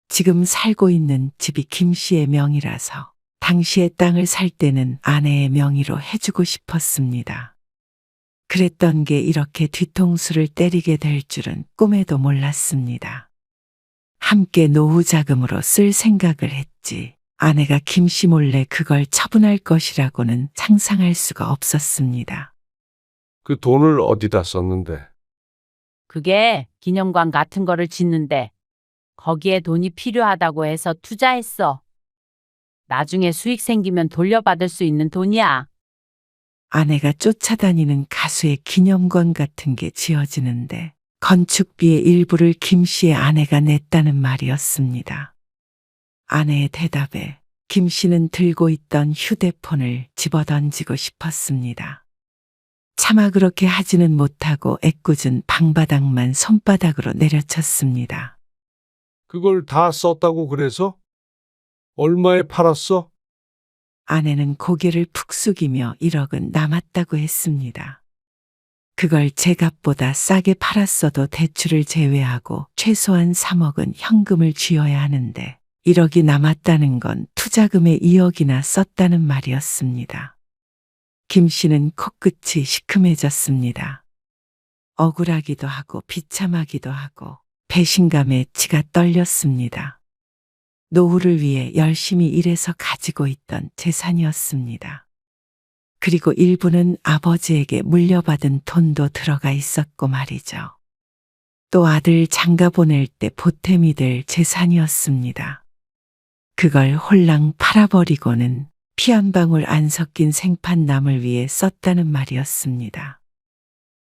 C: 지금 살고 있는 집이 김 씨의 명의라서 당시의 땅을 살 때는 아내의 명의로 해주고 싶었습니다. 그랬던 게 이렇게 뒤통수를 때리게 될 줄은 꿈에도 몰랐습니다. 함께 노후 자금으로 쓸 생각을 했지 아내가 김 씨 몰래 그걸 처분할 것이라고는 상상할 수가 없었습니다.
A: 그 돈을 어디다 썼는데?
B: 그게 기념관 같은 거를 짓는데 거기에 돈이 필요하다고 해서 투자했어. 나중에 수익 생기면 돌려받을 수 있는 돈이야.
C: 아내가 쫓아다니는 가수의 기념관 같은 게 지어지는데 건축비의 일부를 김 씨의 아내가 냈다는 말이었습니다. 아내의 대답에 김 씨는 들고 있던 휴대폰을 집어던지고 싶었습니다. 차마 그렇게 하지는 못하고 애꿎은 방바닥만 손바닥으로 내려쳤습니다.
A: 그걸 다 썼다고 그래서? 얼마에 팔았어?
C: 아내는 고개를 푹 숙이며 1억은 남았다고 했습니다. 그걸 제 값보다 싸게 팔았어도 대출을 제외하고 최소한 3억은 현금을 쥐어야 하는데 1억이 남았다는 건 투자금에 2억이나 썼다는 말이었습니다. 김 씨는 코끝이 시큼해졌습니다. 억울하기도 하고 비참하기도 하고 배신감에 치가 떨렸습니다. 노후를 위해 열심히 일해서 가지고 있던 재산이었습니다. 그리고 일부는 아버지에게 물려받은 돈도 들어가 있었고 말이죠. 또 아들 장가 보낼 때 보탬이 될 재산이었습니다. 그걸 홀랑 팔아버리고는 피 한 방울 안 섞인 생판남을 위해 썼다는 말이었습니다.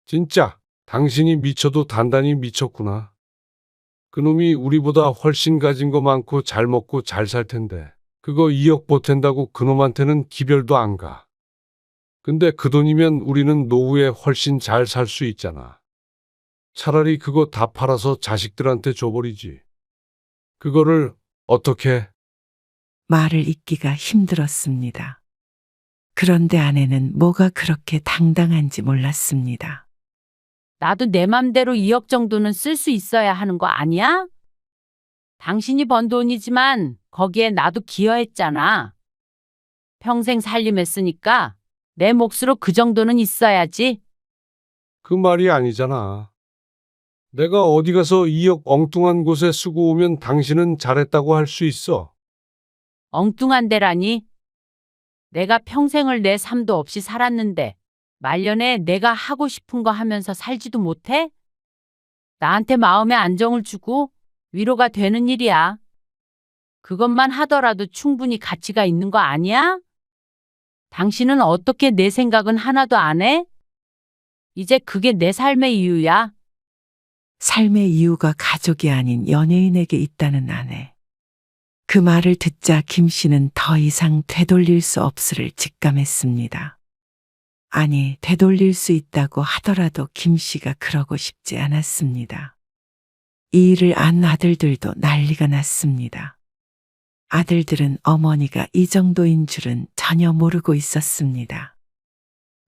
A: 진짜 당신이 미쳐도 단단히 미쳤구나. 그놈이 우리보다 훨씬 가진 거 많고 잘 먹고 잘 살 텐데 그거 2억 보탠다고 그놈한테는 기별도 안 가. 근데 그 돈이면 우리는 노후에 훨씬 잘 살 수 있잖아. 차라리 그거 다 팔아서 자식들한테 줘버리지. 그거를 어떻게?
C: 말을 잇기가 힘들었습니다. 그런데 아내는 뭐가 그렇게 당당한지 몰랐습니다.
B: 나도 내 맘대로 2억 정도는 쓸 수 있어야 하는 거 아니야? 당신이 번 돈이지만 거기에 나도 기여했잖아. 평생 살림했으니까 내 몫으로 그 정도는 있어야지.
A: 그 말이 아니잖아. 내가 어디 가서 2억 엉뚱한 곳에 쓰고 오면 당신은 잘했다고 할 수 있어.
B: 엉뚱한 데라니? 내가 평생을 내 삶도 없이 살았는데 말년에 내가 하고 싶은 거 하면서 살지도 못해? 나한테 마음의 안정을 주고 위로가 되는 일이야. 그것만 하더라도 충분히 가치가 있는 거 아니야? 당신은 어떻게 내 생각은 하나도 안 해? 이제 그게 내 삶의 이유야.
C: 삶의 이유가 가족이 아닌 연예인에게 있다는 아내. 그 말을 듣자 김 씨는 더 이상 되돌릴 수 없음을 직감했습니다. 아니, 되돌릴 수 있다고 하더라도 김 씨가 그러고 싶지 않았습니다. 이 일을 안 아들들도 난리가 났습니다. 아들들은 어머니가 이 정도인 줄은 전혀 모르고 있었습니다.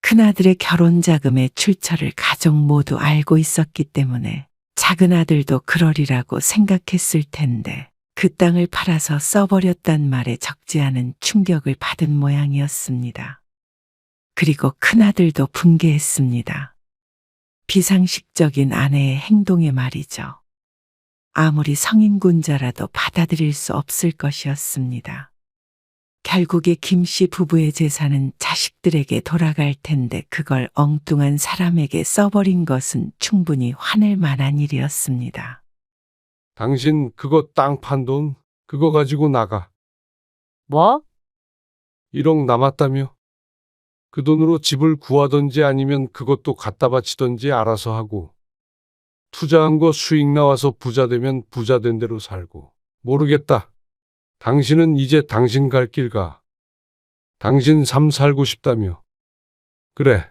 C: 큰아들의 결혼 자금의 출처를 가족 모두 알고 있었기 때문에 작은 아들도 그러리라고 생각했을 텐데 그 땅을 팔아서 써버렸단 말에 적지 않은 충격을 받은 모양이었습니다. 그리고 큰아들도 분개했습니다. 비상식적인 아내의 행동에 말이죠. 아무리 성인군자라도 받아들일 수 없을 것이었습니다. 결국에 김 씨 부부의 재산은 자식들에게 돌아갈 텐데 그걸 엉뚱한 사람에게 써버린 것은 충분히 화낼 만한 일이었습니다.
A: 당신 그거 땅 판 돈, 그거 가지고 나가.
B: 뭐?
A: 1억 남았다며? 그 돈으로 집을 구하던지 아니면 그것도 갖다 바치던지 알아서 하고. 투자한 거 수익 나와서 부자 되면 부자 된 대로 살고. 모르겠다. 당신은 이제 당신 갈 길 가. 당신 삶 살고 싶다며. 그래.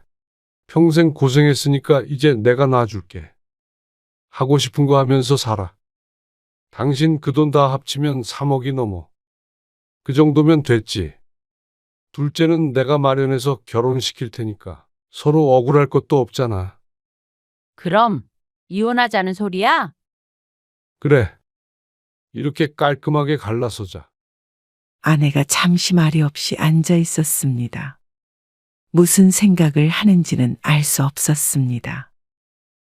A: 평생 고생했으니까 이제 내가 놔줄게. 하고 싶은 거 하면서 살아. 당신 그 돈 다 합치면 3억이 넘어. 그 정도면 됐지. 둘째는 내가 마련해서 결혼시킬 테니까 서로 억울할 것도 없잖아.
B: 그럼 이혼하자는 소리야?
A: 그래. 이렇게 깔끔하게 갈라서자.
C: 아내가 잠시 말이 없이 앉아 있었습니다. 무슨 생각을 하는지는 알 수 없었습니다.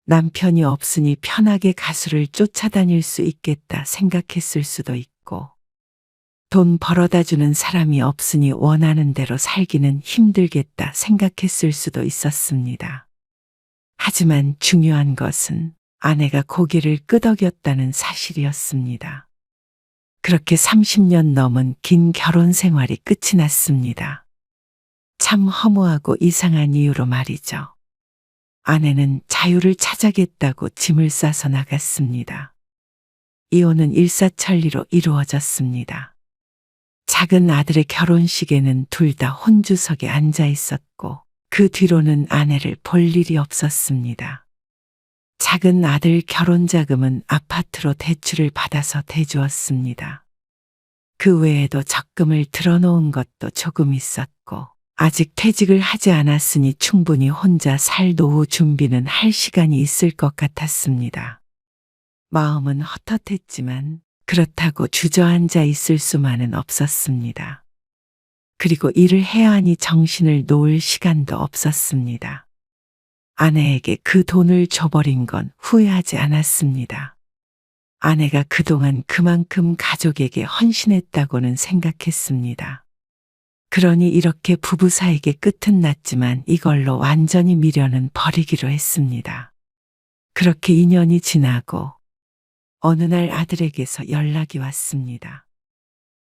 C: 남편이 없으니 편하게 가수를 쫓아다닐 수 있겠다 생각했을 수도 있고, 돈 벌어다 주는 사람이 없으니 원하는 대로 살기는 힘들겠다 생각했을 수도 있었습니다. 하지만 중요한 것은 아내가 고개를 끄덕였다는 사실이었습니다. 그렇게 30년 넘은 긴 결혼 생활이 끝이 났습니다. 참 허무하고 이상한 이유로 말이죠. 아내는 자유를 찾아겠다고 짐을 싸서 나갔습니다. 이혼은 일사천리로 이루어졌습니다. 작은 아들의 결혼식에는 둘 다 혼주석에 앉아 있었고 그 뒤로는 아내를 볼 일이 없었습니다. 작은 아들 결혼 자금은 아파트로 대출을 받아서 대주었습니다. 그 외에도 적금을 들어놓은 것도 조금 있었고 아직 퇴직을 하지 않았으니 충분히 혼자 살 노후 준비는 할 시간이 있을 것 같았습니다. 마음은 헛헛했지만 그렇다고 주저앉아 있을 수만은 없었습니다. 그리고 일을 해야 하니 정신을 놓을 시간도 없었습니다. 아내에게 그 돈을 줘버린 건 후회하지 않았습니다. 아내가 그동안 그만큼 가족에게 헌신했다고는 생각했습니다. 그러니 이렇게 부부 사이의 끝은 났지만 이걸로 완전히 미련은 버리기로 했습니다. 그렇게 2년이 지나고 어느 날 아들에게서 연락이 왔습니다.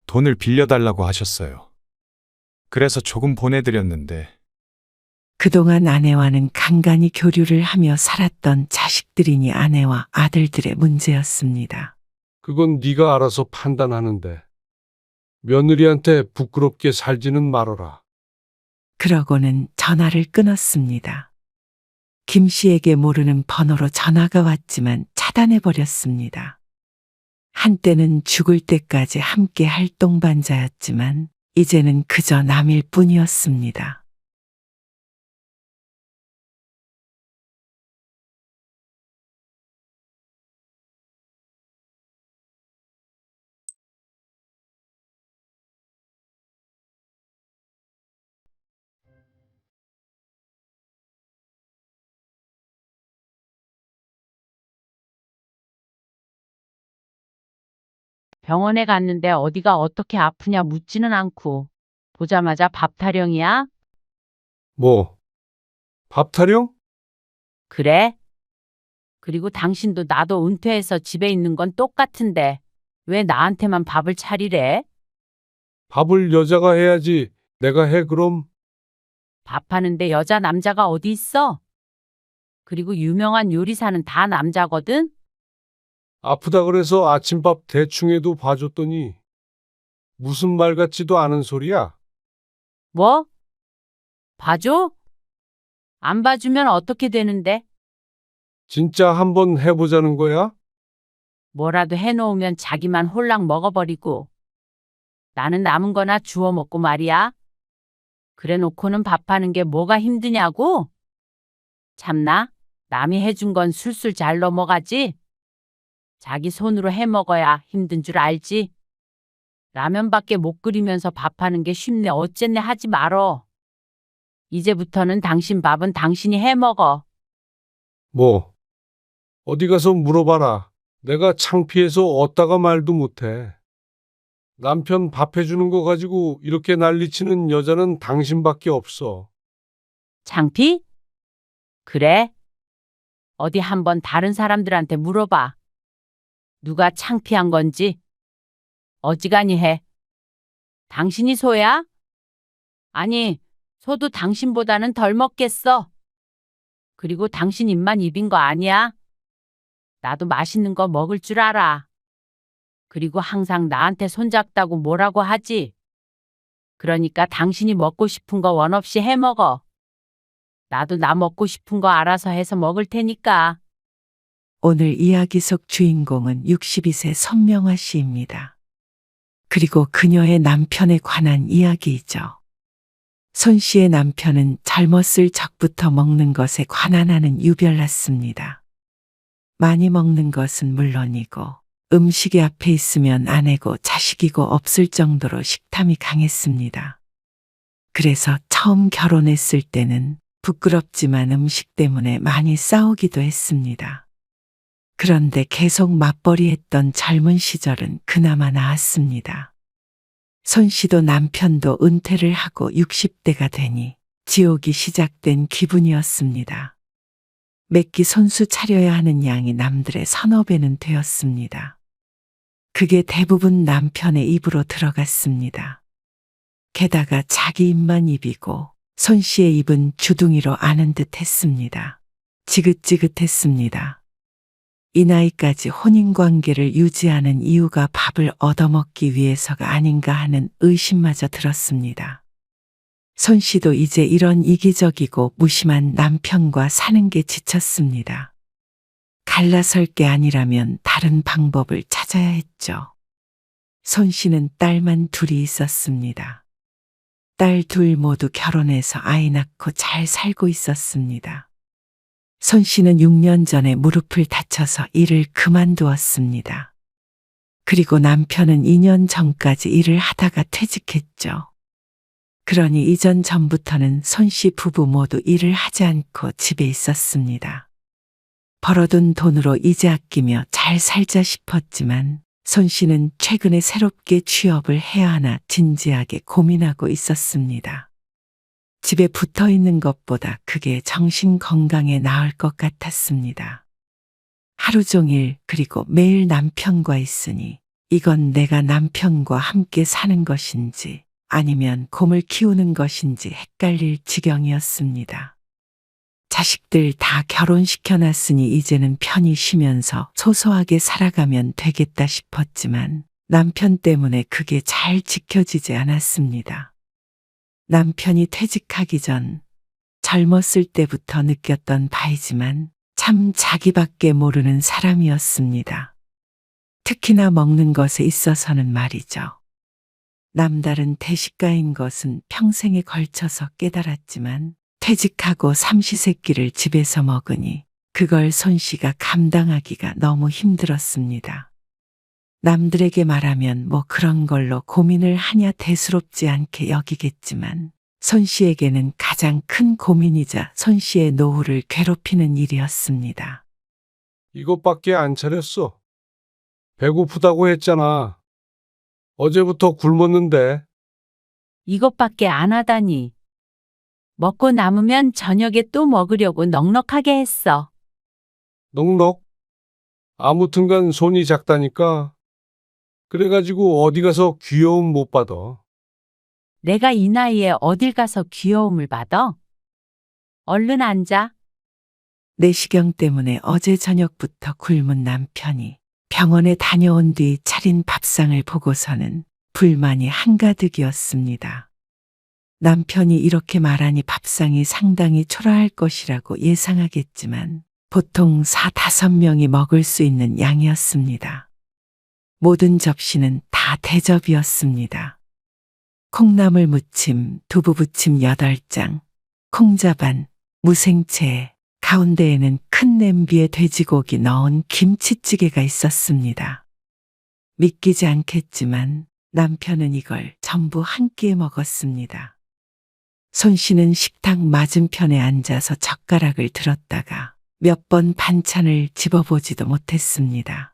D: 돈을 빌려달라고 하셨어요. 그래서 조금 보내드렸는데
C: 그동안 아내와는 간간히 교류를 하며 살았던 자식들이니 아내와 아들들의 문제였습니다.
A: 그건 네가 알아서 판단하는데. 며느리한테 부끄럽게 살지는 말어라.
C: 그러고는 전화를 끊었습니다. 김 씨에게 모르는 번호로 전화가 왔지만 차단해버렸습니다. 한때는 죽을 때까지 함께 할 동반자였지만 이제는 그저 남일 뿐이었습니다.
B: 병원에 갔는데 어디가 어떻게 아프냐 묻지는 않고 보자마자 밥 타령이야?
A: 뭐, 밥 타령?
B: 그래? 그리고 당신도 나도 은퇴해서 집에 있는 건 똑같은데 왜 나한테만 밥을 차리래?
A: 밥을 여자가 해야지. 내가 해, 그럼.
B: 밥하는데 여자 남자가 어디 있어? 그리고 유명한 요리사는 다 남자거든?
A: 아프다 그래서 아침밥 대충 해도 봐줬더니 무슨 말 같지도 않은 소리야.
B: 뭐? 봐줘? 안 봐주면 어떻게 되는데?
A: 진짜 한번 해보자는 거야?
B: 뭐라도 해놓으면 자기만 홀랑 먹어버리고 나는 남은 거나 주워 먹고 말이야. 그래 놓고는 밥하는 게 뭐가 힘드냐고? 참나, 남이 해준 건 술술 잘 넘어가지? 자기 손으로 해 먹어야 힘든 줄 알지? 라면밖에 못 끓이면서 밥하는 게 쉽네 어쨌네 하지 말어. 이제부터는 당신 밥은 당신이 해 먹어.
A: 뭐, 어디 가서 물어봐라. 내가 창피해서 어디다가 말도 못해. 남편 밥 해주는 거 가지고 이렇게 난리치는 여자는 당신밖에 없어.
B: 창피? 그래? 어디 한번 다른 사람들한테 물어봐. 누가 창피한 건지. 어지간히 해. 당신이 소야? 아니, 소도 당신보다는 덜 먹겠어. 그리고 당신 입만 입인 거 아니야? 나도 맛있는 거 먹을 줄 알아. 그리고 항상 나한테 손잡다고 뭐라고 하지. 그러니까 당신이 먹고 싶은 거 원 없이 해 먹어. 나도 나 먹고 싶은 거 알아서 해서 먹을 테니까.
C: 오늘 이야기 속 주인공은 62세 선명아 씨입니다. 그리고 그녀의 남편에 관한 이야기이죠. 손 씨의 남편은 젊었을 적부터 먹는 것에 관한하는 유별났습니다. 많이 먹는 것은 물론이고 음식이 앞에 있으면 아내고 자식이고 없을 정도로 식탐이 강했습니다. 그래서 처음 결혼했을 때는 부끄럽지만 음식 때문에 많이 싸우기도 했습니다. 그런데 계속 맞벌이했던 젊은 시절은 그나마 나았습니다. 손 씨도 남편도 은퇴를 하고 60대가 되니 지옥이 시작된 기분이었습니다. 매끼 손수 차려야 하는 양이 남들의 서너 배는 되었습니다. 그게 대부분 남편의 입으로 들어갔습니다. 게다가 자기 입만 입이고 손 씨의 입은 주둥이로 아는 듯 했습니다. 지긋지긋했습니다. 이 나이까지 혼인관계를 유지하는 이유가 밥을 얻어먹기 위해서가 아닌가 하는 의심마저 들었습니다. 손 씨도 이제 이런 이기적이고 무심한 남편과 사는 게 지쳤습니다. 갈라설 게 아니라면 다른 방법을 찾아야 했죠. 손 씨는 딸만 둘이 있었습니다. 딸 둘 모두 결혼해서 아이 낳고 잘 살고 있었습니다. 손 씨는 6년 전에 무릎을 다쳐서 일을 그만두었습니다. 그리고 남편은 2년 전까지 일을 하다가 퇴직했죠. 그러니 이전 전부터는 손 씨 부부 모두 일을 하지 않고 집에 있었습니다. 벌어둔 돈으로 이제 아끼며 잘 살자 싶었지만 손 씨는 최근에 새롭게 취업을 해야 하나 진지하게 고민하고 있었습니다. 집에 붙어 있는 것보다 그게 정신 건강에 나을 것 같았습니다. 하루 종일 그리고 매일 남편과 있으니 이건 내가 남편과 함께 사는 것인지 아니면 곰을 키우는 것인지 헷갈릴 지경이었습니다. 자식들 다 결혼시켜놨으니 이제는 편히 쉬면서 소소하게 살아가면 되겠다 싶었지만 남편 때문에 그게 잘 지켜지지 않았습니다. 남편이 퇴직하기 전 젊었을 때부터 느꼈던 바이지만 참 자기밖에 모르는 사람이었습니다. 특히나 먹는 것에 있어서는 말이죠. 남다른 대식가인 것은 평생에 걸쳐서 깨달았지만 퇴직하고 삼시세끼를 집에서 먹으니 그걸 손 씨가 감당하기가 너무 힘들었습니다. 남들에게 말하면 뭐 그런 걸로 고민을 하냐 대수롭지 않게 여기겠지만 손 씨에게는 가장 큰 고민이자 손 씨의 노후를 괴롭히는 일이었습니다.
A: 이것밖에 안 차렸어. 배고프다고 했잖아. 어제부터 굶었는데.
B: 이것밖에 안 하다니. 먹고 남으면 저녁에 또 먹으려고 넉넉하게 했어.
A: 넉넉. 아무튼간 손이 작다니까. 그래가지고 어디 가서 귀여움 못 받아.
B: 내가 이 나이에 어딜 가서 귀여움을 받아? 얼른 앉아.
C: 내시경 때문에 어제 저녁부터 굶은 남편이 병원에 다녀온 뒤 차린 밥상을 보고서는 불만이 한가득이었습니다. 남편이 이렇게 말하니 밥상이 상당히 초라할 것이라고 예상하겠지만 보통 4~5명이 먹을 수 있는 양이었습니다. 모든 접시는 다 대접이었습니다. 콩나물 무침, 두부 부침 8장, 콩자반, 무생채, 가운데에는 큰 냄비에 돼지고기 넣은 김치찌개가 있었습니다. 믿기지 않겠지만 남편은 이걸 전부 한 끼에 먹었습니다. 손 씨는 식탁 맞은편에 앉아서 젓가락을 들었다가 몇 번 반찬을 집어보지도 못했습니다.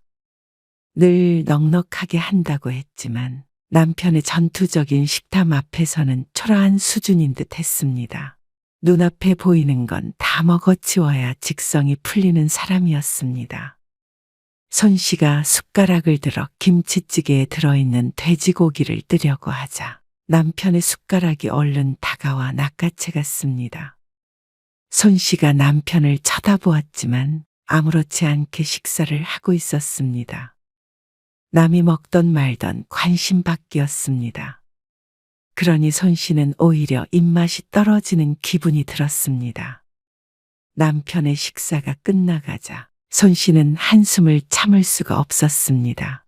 C: 늘 넉넉하게 한다고 했지만 남편의 전투적인 식탐 앞에서는 초라한 수준인 듯 했습니다. 눈앞에 보이는 건 다 먹어치워야 직성이 풀리는 사람이었습니다. 손 씨가 숟가락을 들어 김치찌개에 들어있는 돼지고기를 뜨려고 하자 남편의 숟가락이 얼른 다가와 낚아채갔습니다. 손 씨가 남편을 쳐다보았지만 아무렇지 않게 식사를 하고 있었습니다. 남이 먹던 말던 관심 밖이었습니다. 그러니 손 씨는 오히려 입맛이 떨어지는 기분이 들었습니다. 남편의 식사가 끝나가자 손 씨는 한숨을 참을 수가 없었습니다.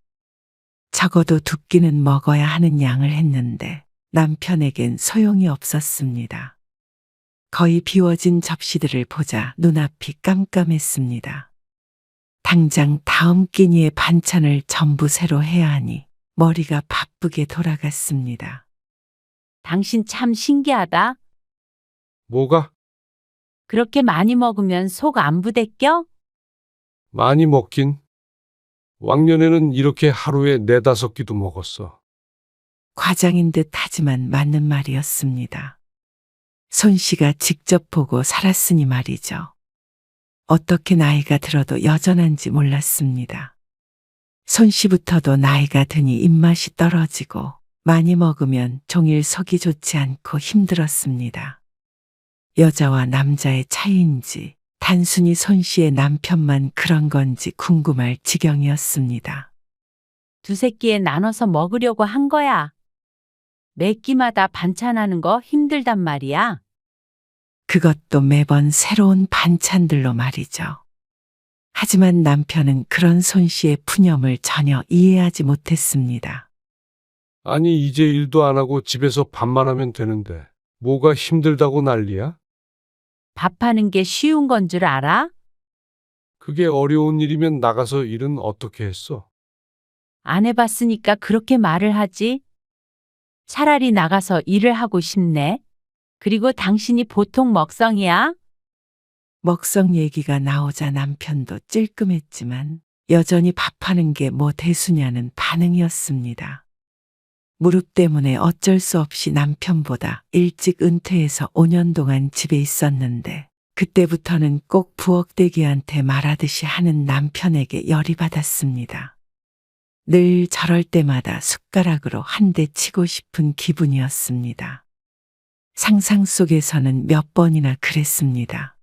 C: 적어도 2끼는 먹어야 하는 양을 했는데 남편에겐 소용이 없었습니다. 거의 비워진 접시들을 보자 눈앞이 깜깜했습니다. 당장 다음 끼니의 반찬을 전부 새로 해야 하니 머리가 바쁘게 돌아갔습니다.
B: 당신 참 신기하다.
A: 뭐가?
B: 그렇게 많이 먹으면 속 안 부대껴?
A: 많이 먹긴. 왕년에는 이렇게 하루에 4~5끼도 먹었어.
C: 과장인 듯 하지만 맞는 말이었습니다. 손 씨가 직접 보고 살았으니 말이죠. 어떻게 나이가 들어도 여전한지 몰랐습니다. 손 씨부터도 나이가 드니 입맛이 떨어지고 많이 먹으면 종일 속이 좋지 않고 힘들었습니다. 여자와 남자의 차이인지 단순히 손 씨의 남편만 그런 건지 궁금할 지경이었습니다.
B: 2~3끼에 나눠서 먹으려고 한 거야. 매 끼마다 반찬하는 거 힘들단 말이야.
C: 그것도 매번 새로운 반찬들로 말이죠. 하지만 남편은 그런 손 씨의 푸념을 전혀 이해하지 못했습니다.
A: 아니, 이제 일도 안 하고 집에서 밥만 하면 되는데 뭐가 힘들다고 난리야?
B: 밥하는 게 쉬운 건 줄 알아?
A: 그게 어려운 일이면 나가서 일은 어떻게 했어?
B: 안 해봤으니까 그렇게 말을 하지. 차라리 나가서 일을 하고 싶네. 그리고 당신이 보통 먹성이야?
C: 먹성 얘기가 나오자 남편도 찔끔했지만 여전히 밥하는 게 뭐 대수냐는 반응이었습니다. 무릎 때문에 어쩔 수 없이 남편보다 일찍 은퇴해서 5년 동안 집에 있었는데 그때부터는 꼭 부엌대기한테 말하듯이 하는 남편에게 열이 받았습니다. 늘 저럴 때마다 숟가락으로 한 대 치고 싶은 기분이었습니다. 상상 속에서는 몇 번이나 그랬습니다.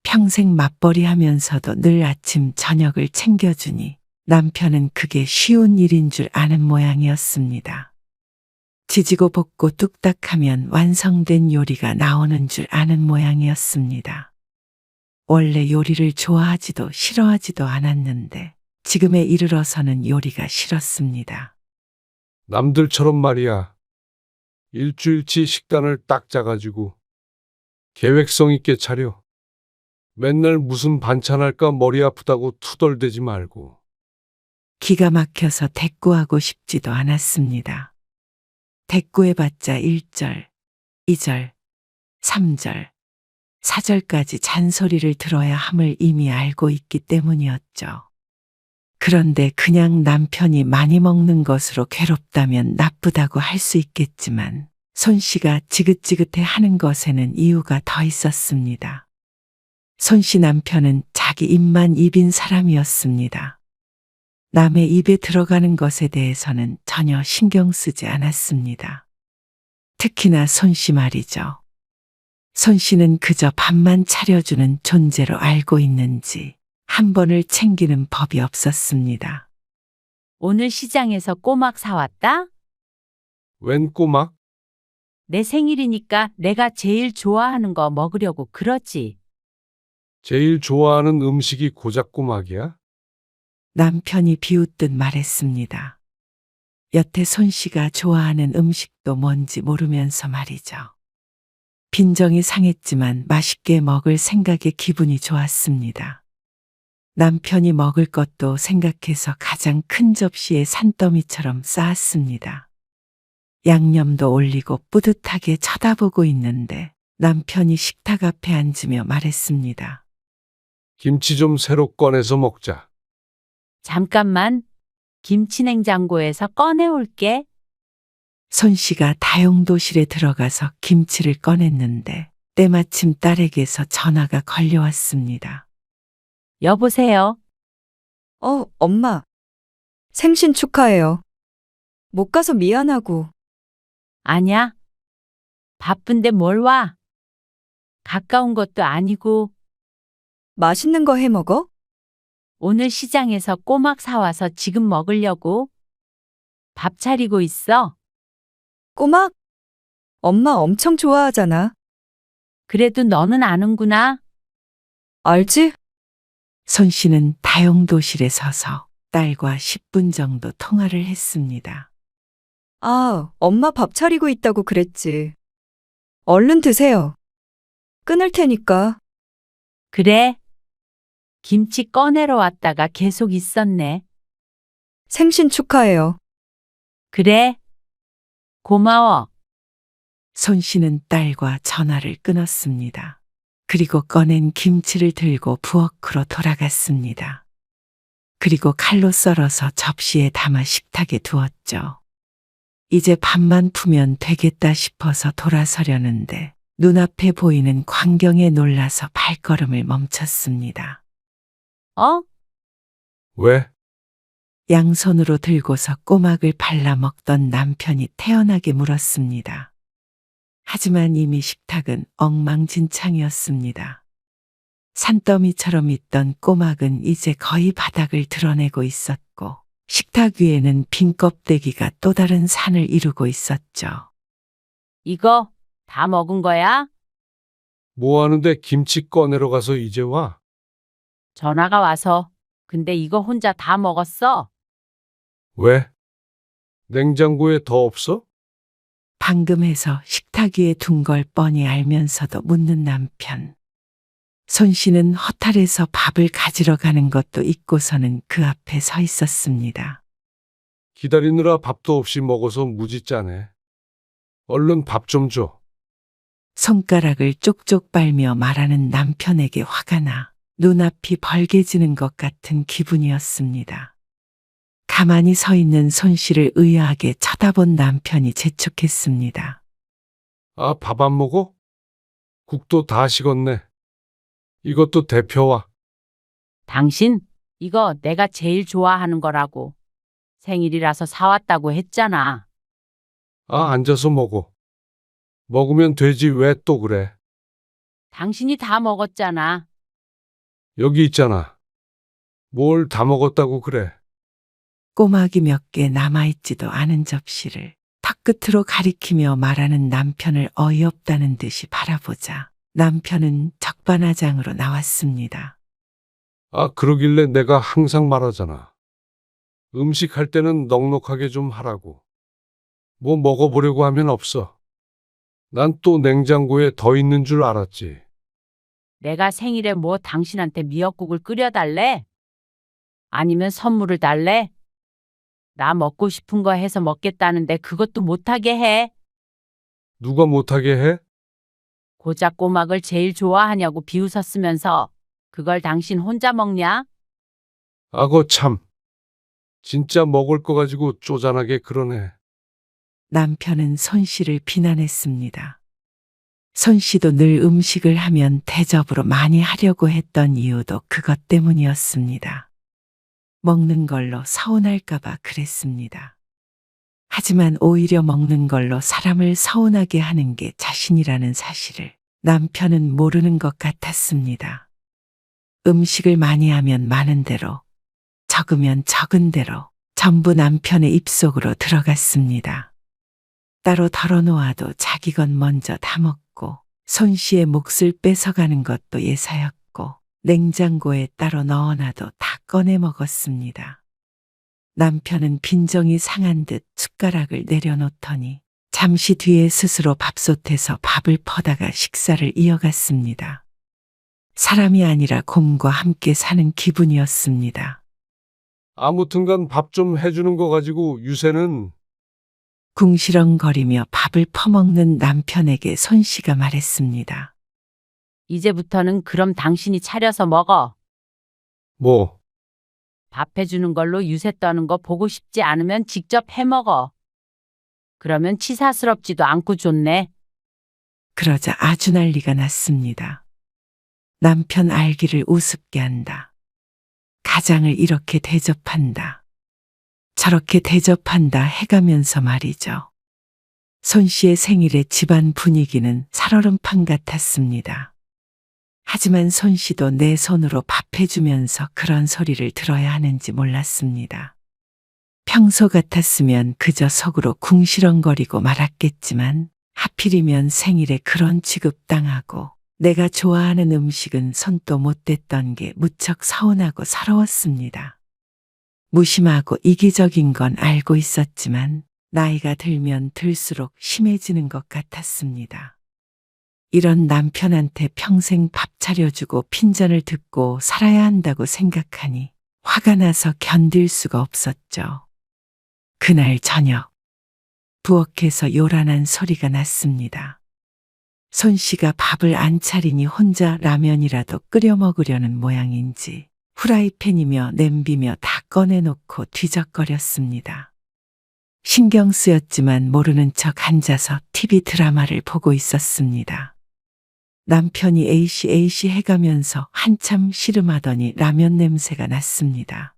C: 평생 맞벌이 하면서도 늘 아침 저녁을 챙겨주니 남편은 그게 쉬운 일인 줄 아는 모양이었습니다. 지지고 볶고 뚝딱 하면 완성된 요리가 나오는 줄 아는 모양이었습니다. 원래 요리를 좋아하지도 싫어하지도 않았는데 지금에 이르러서는 요리가 싫었습니다.
A: 남들처럼 말이야. 일주일치 식단을 딱 짜가지고 계획성 있게 차려. 맨날 무슨 반찬 할까 머리 아프다고 투덜대지 말고.
C: 기가 막혀서 대꾸하고 싶지도 않았습니다. 대꾸해봤자 1절, 2절, 3절, 4절까지 잔소리를 들어야 함을 이미 알고 있기 때문이었죠. 그런데 그냥 남편이 많이 먹는 것으로 괴롭다면 나쁘다고 할 수 있겠지만 손 씨가 지긋지긋해 하는 것에는 이유가 더 있었습니다. 손 씨 남편은 자기 입만 입인 사람이었습니다. 남의 입에 들어가는 것에 대해서는 전혀 신경 쓰지 않았습니다. 특히나 손 씨 말이죠. 손 씨는 그저 밥만 차려주는 존재로 알고 있는지 한 번을 챙기는 법이 없었습니다.
B: 오늘 시장에서 꼬막 사왔다?
A: 웬 꼬막?
B: 내 생일이니까 내가 제일 좋아하는 거 먹으려고 그러지.
A: 제일 좋아하는 음식이 고작 꼬막이야?
C: 남편이 비웃듯 말했습니다. 여태 손 씨가 좋아하는 음식도 뭔지 모르면서 말이죠. 빈정이 상했지만 맛있게 먹을 생각에 기분이 좋았습니다. 남편이 먹을 것도 생각해서 가장 큰 접시에 산더미처럼 쌓았습니다. 양념도 올리고 뿌듯하게 쳐다보고 있는데 남편이 식탁 앞에 앉으며 말했습니다.
A: 김치 좀 새로 꺼내서 먹자.
B: 잠깐만. 김치 냉장고에서 꺼내올게.
C: 손 씨가 다용도실에 들어가서 김치를 꺼냈는데 때마침 딸에게서 전화가 걸려왔습니다.
B: 여보세요.
F: 엄마. 생신 축하해요. 못 가서 미안하고.
B: 아냐? 바쁜데 뭘 와? 가까운 것도 아니고
F: 맛있는 거 해 먹어?
B: 오늘 시장에서 꼬막 사와서 지금 먹으려고 밥 차리고 있어.
F: 꼬막? 엄마 엄청 좋아하잖아.
B: 그래도 너는 아는구나.
F: 알지?
C: 손 씨는 다용도실에 서서 딸과 10분 정도 통화를 했습니다.
F: 아, 엄마 밥 차리고 있다고 그랬지. 얼른 드세요. 끊을 테니까.
B: 그래. 김치 꺼내러 왔다가 계속 있었네.
F: 생신 축하해요.
B: 그래. 고마워.
C: 손 씨는 딸과 전화를 끊었습니다. 그리고 꺼낸 김치를 들고 부엌으로 돌아갔습니다. 그리고 칼로 썰어서 접시에 담아 식탁에 두었죠. 이제 밥만 푸면 되겠다 싶어서 돌아서려는데 눈앞에 보이는 광경에 놀라서 발걸음을 멈췄습니다.
B: 어?
A: 왜?
C: 양손으로 들고서 꼬막을 발라 먹던 남편이 태연하게 물었습니다. 하지만 이미 식탁은 엉망진창이었습니다. 산더미처럼 있던 꼬막은 이제 거의 바닥을 드러내고 있었고 식탁 위에는 빈 껍데기가 또 다른 산을 이루고 있었죠.
B: 이거 다 먹은 거야?
A: 뭐 하는데 김치 꺼내러 가서 이제 와?
B: 전화가 와서. 근데 이거 혼자 다 먹었어.
A: 왜? 냉장고에 더 없어?
C: 방금 해서 식탁 위에 둔 걸 뻔히 알면서도 묻는 남편. 손 씨는 허탈해서 밥을 가지러 가는 것도 잊고서는 그 앞에 서 있었습니다.
A: 기다리느라 밥도 없이 먹어서 무지 짜네. 얼른 밥 좀 줘.
C: 손가락을 쪽쪽 빨며 말하는 남편에게 화가 나 눈앞이 벌개지는 것 같은 기분이었습니다. 가만히 서 있는 손 씨를 의아하게 쳐다본 남편이 재촉했습니다.
A: 아, 밥 안 먹어? 국도 다 식었네. 이것도 대표와.
B: 당신, 이거 내가 제일 좋아하는 거라고. 생일이라서 사왔다고 했잖아.
A: 아, 앉아서 먹어. 먹으면 되지 왜 또 그래?
B: 당신이 다 먹었잖아.
A: 여기 있잖아. 뭘 다 먹었다고 그래?
C: 꼬막이 몇 개 남아있지도 않은 접시를 턱끝으로 가리키며 말하는 남편을 어이없다는 듯이 바라보자 남편은 적반하장으로 나왔습니다.
A: 아, 그러길래 내가 항상 말하잖아. 음식 할 때는 넉넉하게 좀 하라고. 뭐 먹어보려고 하면 없어. 난 또 냉장고에 더 있는 줄 알았지.
B: 내가 생일에 뭐 당신한테 미역국을 끓여달래? 아니면 선물을 달래? 나 먹고 싶은 거 해서 먹겠다는데 그것도 못하게 해.
A: 누가 못하게 해?
B: 고작 꼬막을 제일 좋아하냐고 비웃었으면서 그걸 당신 혼자 먹냐?
A: 아거 참. 진짜 먹을 거 가지고 쪼잔하게 그러네.
C: 남편은 손 씨를 비난했습니다. 손 씨도 늘 음식을 하면 대접으로 많이 하려고 했던 이유도 그것 때문이었습니다. 먹는 걸로 서운할까봐 그랬습니다. 하지만 오히려 먹는 걸로 사람을 서운하게 하는 게 자신이라는 사실을 남편은 모르는 것 같았습니다. 음식을 많이 하면 많은 대로, 적으면 적은 대로 전부 남편의 입속으로 들어갔습니다. 따로 덜어놓아도 자기 건 먼저 다 먹고 손 씨의 몫을 뺏어가는 것도 예사였고 냉장고에 따로 넣어놔도 다 꺼내 먹었습니다. 남편은 빈정이 상한 듯 숟가락을 내려놓더니 잠시 뒤에 스스로 밥솥에서 밥을 퍼다가 식사를 이어갔습니다. 사람이 아니라 곰과 함께 사는 기분이었습니다.
A: 아무튼간 밥 좀 해주는 거 가지고 유세는
C: 궁시렁거리며 밥을 퍼먹는 남편에게 손 씨가 말했습니다.
B: 이제부터는 그럼 당신이 차려서 먹어.
A: 뭐
B: 밥 해주는 걸로 유세 떠는 거 보고 싶지 않으면 직접 해 먹어. 그러면 치사스럽지도 않고 좋네.
C: 그러자 아주 난리가 났습니다. 남편 알기를 우습게 한다. 가장을 이렇게 대접한다. 저렇게 대접한다 해가면서 말이죠. 손 씨의 생일에 집안 분위기는 살얼음판 같았습니다. 하지만 손 씨도 내 손으로 밥 해주면서 그런 소리를 들어야 하는지 몰랐습니다. 평소 같았으면 그저 속으로 궁시렁거리고 말았겠지만 하필이면 생일에 그런 취급당하고 내가 좋아하는 음식은 손도 못 댔던 게 무척 서운하고 서러웠습니다. 무심하고 이기적인 건 알고 있었지만 나이가 들면 들수록 심해지는 것 같았습니다. 이런 남편한테 평생 밥 차려주고 핀잔을 듣고 살아야 한다고 생각하니 화가 나서 견딜 수가 없었죠. 그날 저녁 부엌에서 요란한 소리가 났습니다. 손 씨가 밥을 안 차리니 혼자 라면이라도 끓여 먹으려는 모양인지 후라이팬이며 냄비며 다 꺼내놓고 뒤적거렸습니다. 신경 쓰였지만 모르는 척 앉아서 TV 드라마를 보고 있었습니다. 남편이 에이씨 해가면서 한참 씨름하더니 라면 냄새가 났습니다.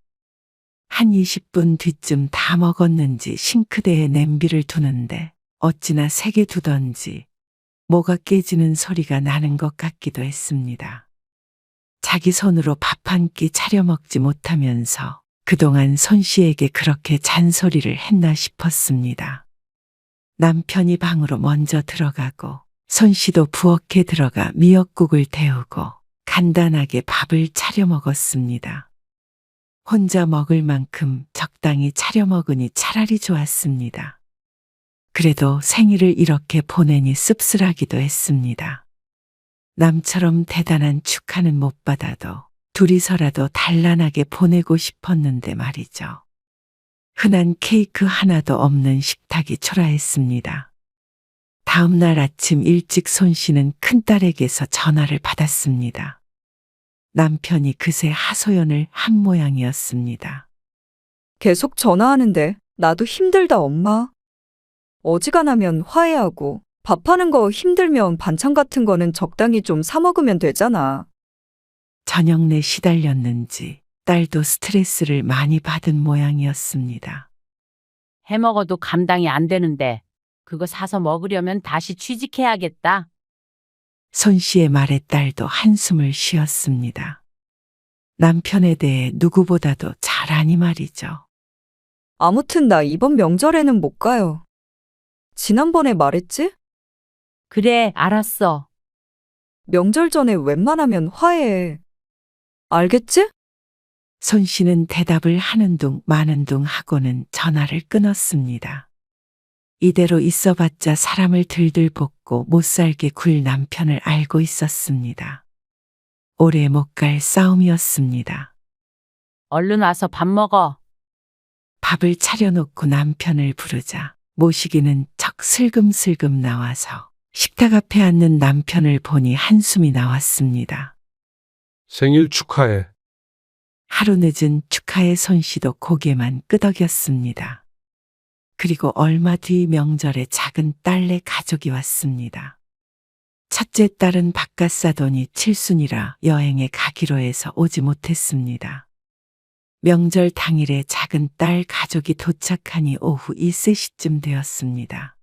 C: 한 20분 뒤쯤 다 먹었는지 싱크대에 냄비를 두는데 어찌나 세게 두던지 뭐가 깨지는 소리가 나는 것 같기도 했습니다. 자기 손으로 밥 한 끼 차려 먹지 못하면서 그동안 손 씨에게 그렇게 잔소리를 했나 싶었습니다. 남편이 방으로 먼저 들어가고 손 씨도 부엌에 들어가 미역국을 데우고 간단하게 밥을 차려 먹었습니다. 혼자 먹을 만큼 적당히 차려 먹으니 차라리 좋았습니다. 그래도 생일을 이렇게 보내니 씁쓸하기도 했습니다. 남처럼 대단한 축하는 못 받아도 둘이서라도 단란하게 보내고 싶었는데 말이죠. 흔한 케이크 하나도 없는 식탁이 초라했습니다. 다음 날 아침 일찍 손 씨는 큰딸에게서 전화를 받았습니다. 남편이 그새 하소연을 한 모양이었습니다.
F: 계속 전화하는데 나도 힘들다, 엄마. 어지간하면 화해하고 밥하는 거 힘들면 반찬 같은 거는 적당히 좀 사 먹으면 되잖아.
C: 저녁 내 시달렸는지 딸도 스트레스를 많이 받은 모양이었습니다.
B: 해 먹어도 감당이 안 되는데 그거 사서 먹으려면 다시 취직해야겠다.
C: 손 씨의 말에 딸도 한숨을 쉬었습니다. 남편에 대해 누구보다도 잘 아니 말이죠.
F: 아무튼 나 이번 명절에는 못 가요. 지난번에 말했지?
B: 그래, 알았어.
F: 명절 전에 웬만하면 화해해. 알겠지?
C: 손 씨는 대답을 하는 둥 마는 둥 하고는 전화를 끊었습니다. 이대로 있어봤자 사람을 들들 볶고 못살게 굴 남편을 알고 있었습니다. 오래 못 갈 싸움이었습니다.
B: 얼른 와서 밥 먹어.
C: 밥을 차려놓고 남편을 부르자 모시기는 척 슬금슬금 나와서 식탁 앞에 앉는 남편을 보니 한숨이 나왔습니다.
A: 생일 축하해.
C: 하루 늦은 축하의 손씨도 고개만 끄덕였습니다. 그리고 얼마 뒤 명절에 작은 딸네 가족이 왔습니다. 첫째 딸은 바깥 사돈이 칠순이라 여행에 가기로 해서 오지 못했습니다. 명절 당일에 작은 딸 가족이 도착하니 오후 2~3시쯤 되었습니다.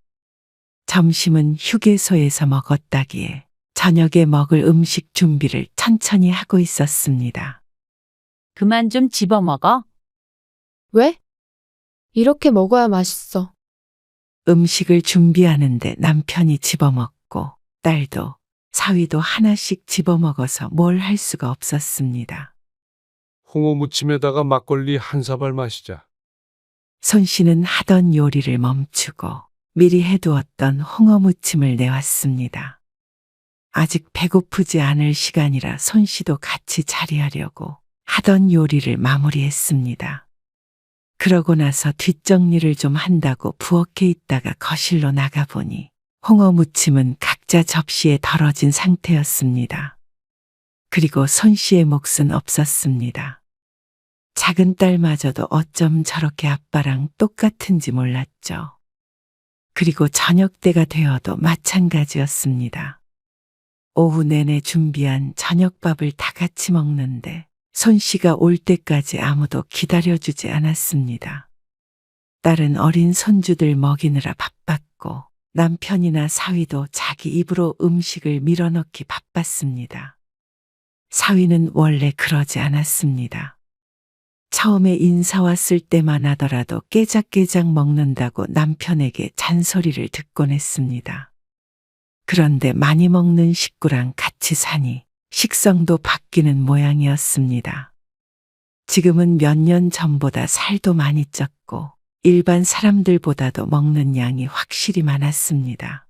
C: 점심은 휴게소에서 먹었다기에 저녁에 먹을 음식 준비를 천천히 하고 있었습니다.
B: 그만 좀 집어먹어.
E: 왜? 이렇게 먹어야 맛있어.
C: 음식을 준비하는데 남편이 집어먹고 딸도 사위도 하나씩 집어먹어서 뭘 할 수가 없었습니다.
A: 홍어 무침에다가 막걸리 한 사발 마시자.
C: 손씨는 하던 요리를 멈추고 미리 해두었던 홍어 무침을 내왔습니다. 아직 배고프지 않을 시간이라 손씨도 같이 자리하려고 하던 요리를 마무리했습니다. 그러고 나서 뒷정리를 좀 한다고 부엌에 있다가 거실로 나가보니 홍어 무침은 각자 접시에 덜어진 상태였습니다. 그리고 손씨의 몫은 없었습니다. 작은 딸마저도 어쩜 저렇게 아빠랑 똑같은지 몰랐죠. 그리고 저녁 때가 되어도 마찬가지였습니다. 오후 내내 준비한 저녁밥을 다 같이 먹는데 손씨가 올 때까지 아무도 기다려주지 않았습니다. 딸은 어린 손주들 먹이느라 바빴고 남편이나 사위도 자기 입으로 음식을 밀어넣기 바빴습니다. 사위는 원래 그러지 않았습니다. 처음에 인사 왔을 때만 하더라도 깨작깨작 먹는다고 남편에게 잔소리를 듣곤 했습니다. 그런데 많이 먹는 식구랑 같이 사니 식성도 바뀌는 모양이었습니다. 지금은 몇 년 전보다 살도 많이 쪘고 일반 사람들보다도 먹는 양이 확실히 많았습니다.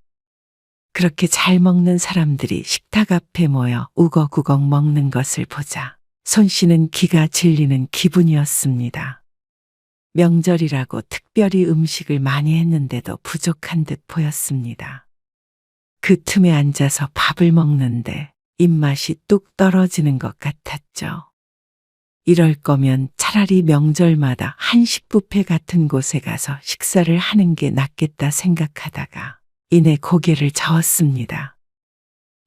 C: 그렇게 잘 먹는 사람들이 식탁 앞에 모여 우거구걱 먹는 것을 보자 손씨는 기가 질리는 기분이었습니다. 명절이라고 특별히 음식을 많이 했는데도 부족한 듯 보였습니다. 그 틈에 앉아서 밥을 먹는데 입맛이 뚝 떨어지는 것 같았죠. 이럴 거면 차라리 명절마다 한식 뷔페 같은 곳에 가서 식사를 하는 게 낫겠다 생각하다가 이내 고개를 저었습니다.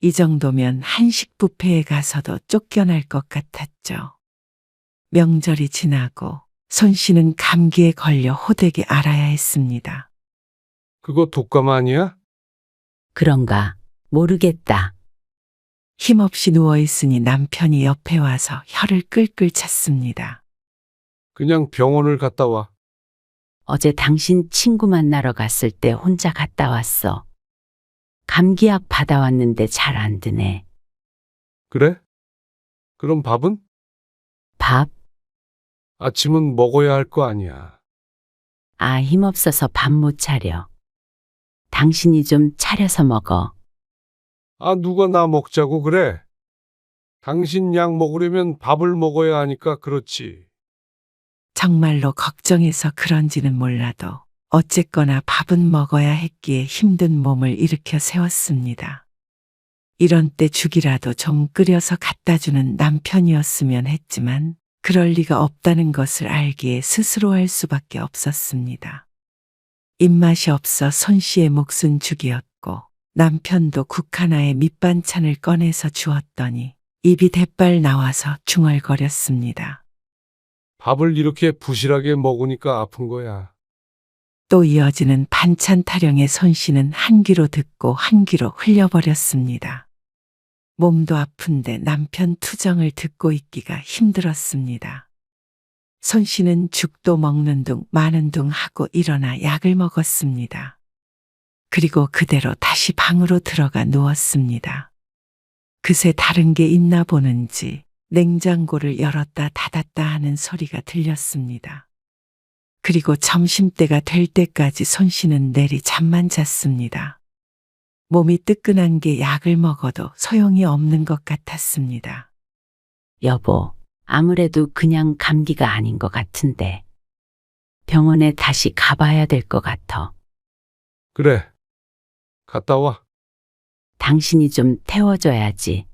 C: 이 정도면 한식 뷔페에 가서도 쫓겨날 것 같았죠. 명절이 지나고 손씨는 감기에 걸려 호되게 앓아야 했습니다.
A: 그거 독감 아니야?
B: 그런가 모르겠다.
C: 힘없이 누워있으니 남편이 옆에 와서 혀를 끌끌 찼습니다.
A: 그냥 병원을 갔다 와.
B: 어제 당신 친구 만나러 갔을 때 혼자 갔다 왔어. 감기약 받아왔는데 잘 안 드네.
A: 그래? 그럼 밥은?
B: 밥?
A: 아침은 먹어야 할 거 아니야.
B: 아, 힘없어서 밥 못 차려. 당신이 좀 차려서 먹어.
A: 아, 누가 나 먹자고 그래? 당신 약 먹으려면 밥을 먹어야 하니까 그렇지.
C: 정말로 걱정해서 그런지는 몰라도 어쨌거나 밥은 먹어야 했기에 힘든 몸을 일으켜 세웠습니다. 이런 때 죽이라도 좀 끓여서 갖다 주는 남편이었으면 했지만 그럴 리가 없다는 것을 알기에 스스로 할 수밖에 없었습니다. 입맛이 없어 손씨의 몫은 죽이었고 남편도 국 하나에 밑반찬을 꺼내서 주었더니 입이 대빨 나와서 중얼거렸습니다.
A: 밥을 이렇게 부실하게 먹으니까 아픈 거야.
C: 또 이어지는 반찬 타령의 손씨는 한 귀로 듣고 한 귀로 흘려버렸습니다. 몸도 아픈데 남편 투정을 듣고 있기가 힘들었습니다. 손씨는 죽도 먹는 둥 마는 둥 하고 일어나 약을 먹었습니다. 그리고 그대로 다시 방으로 들어가 누웠습니다. 그새 다른 게 있나 보는지 냉장고를 열었다 닫았다 하는 소리가 들렸습니다. 그리고 점심때가 될 때까지 손씨는 내리 잠만 잤습니다. 몸이 뜨끈한 게 약을 먹어도 소용이 없는 것 같았습니다.
B: 여보, 아무래도 그냥 감기가 아닌 것 같은데. 병원에 다시 가봐야 될 것 같아.
A: 그래. 갔다 와.
B: 당신이 좀 태워줘야지.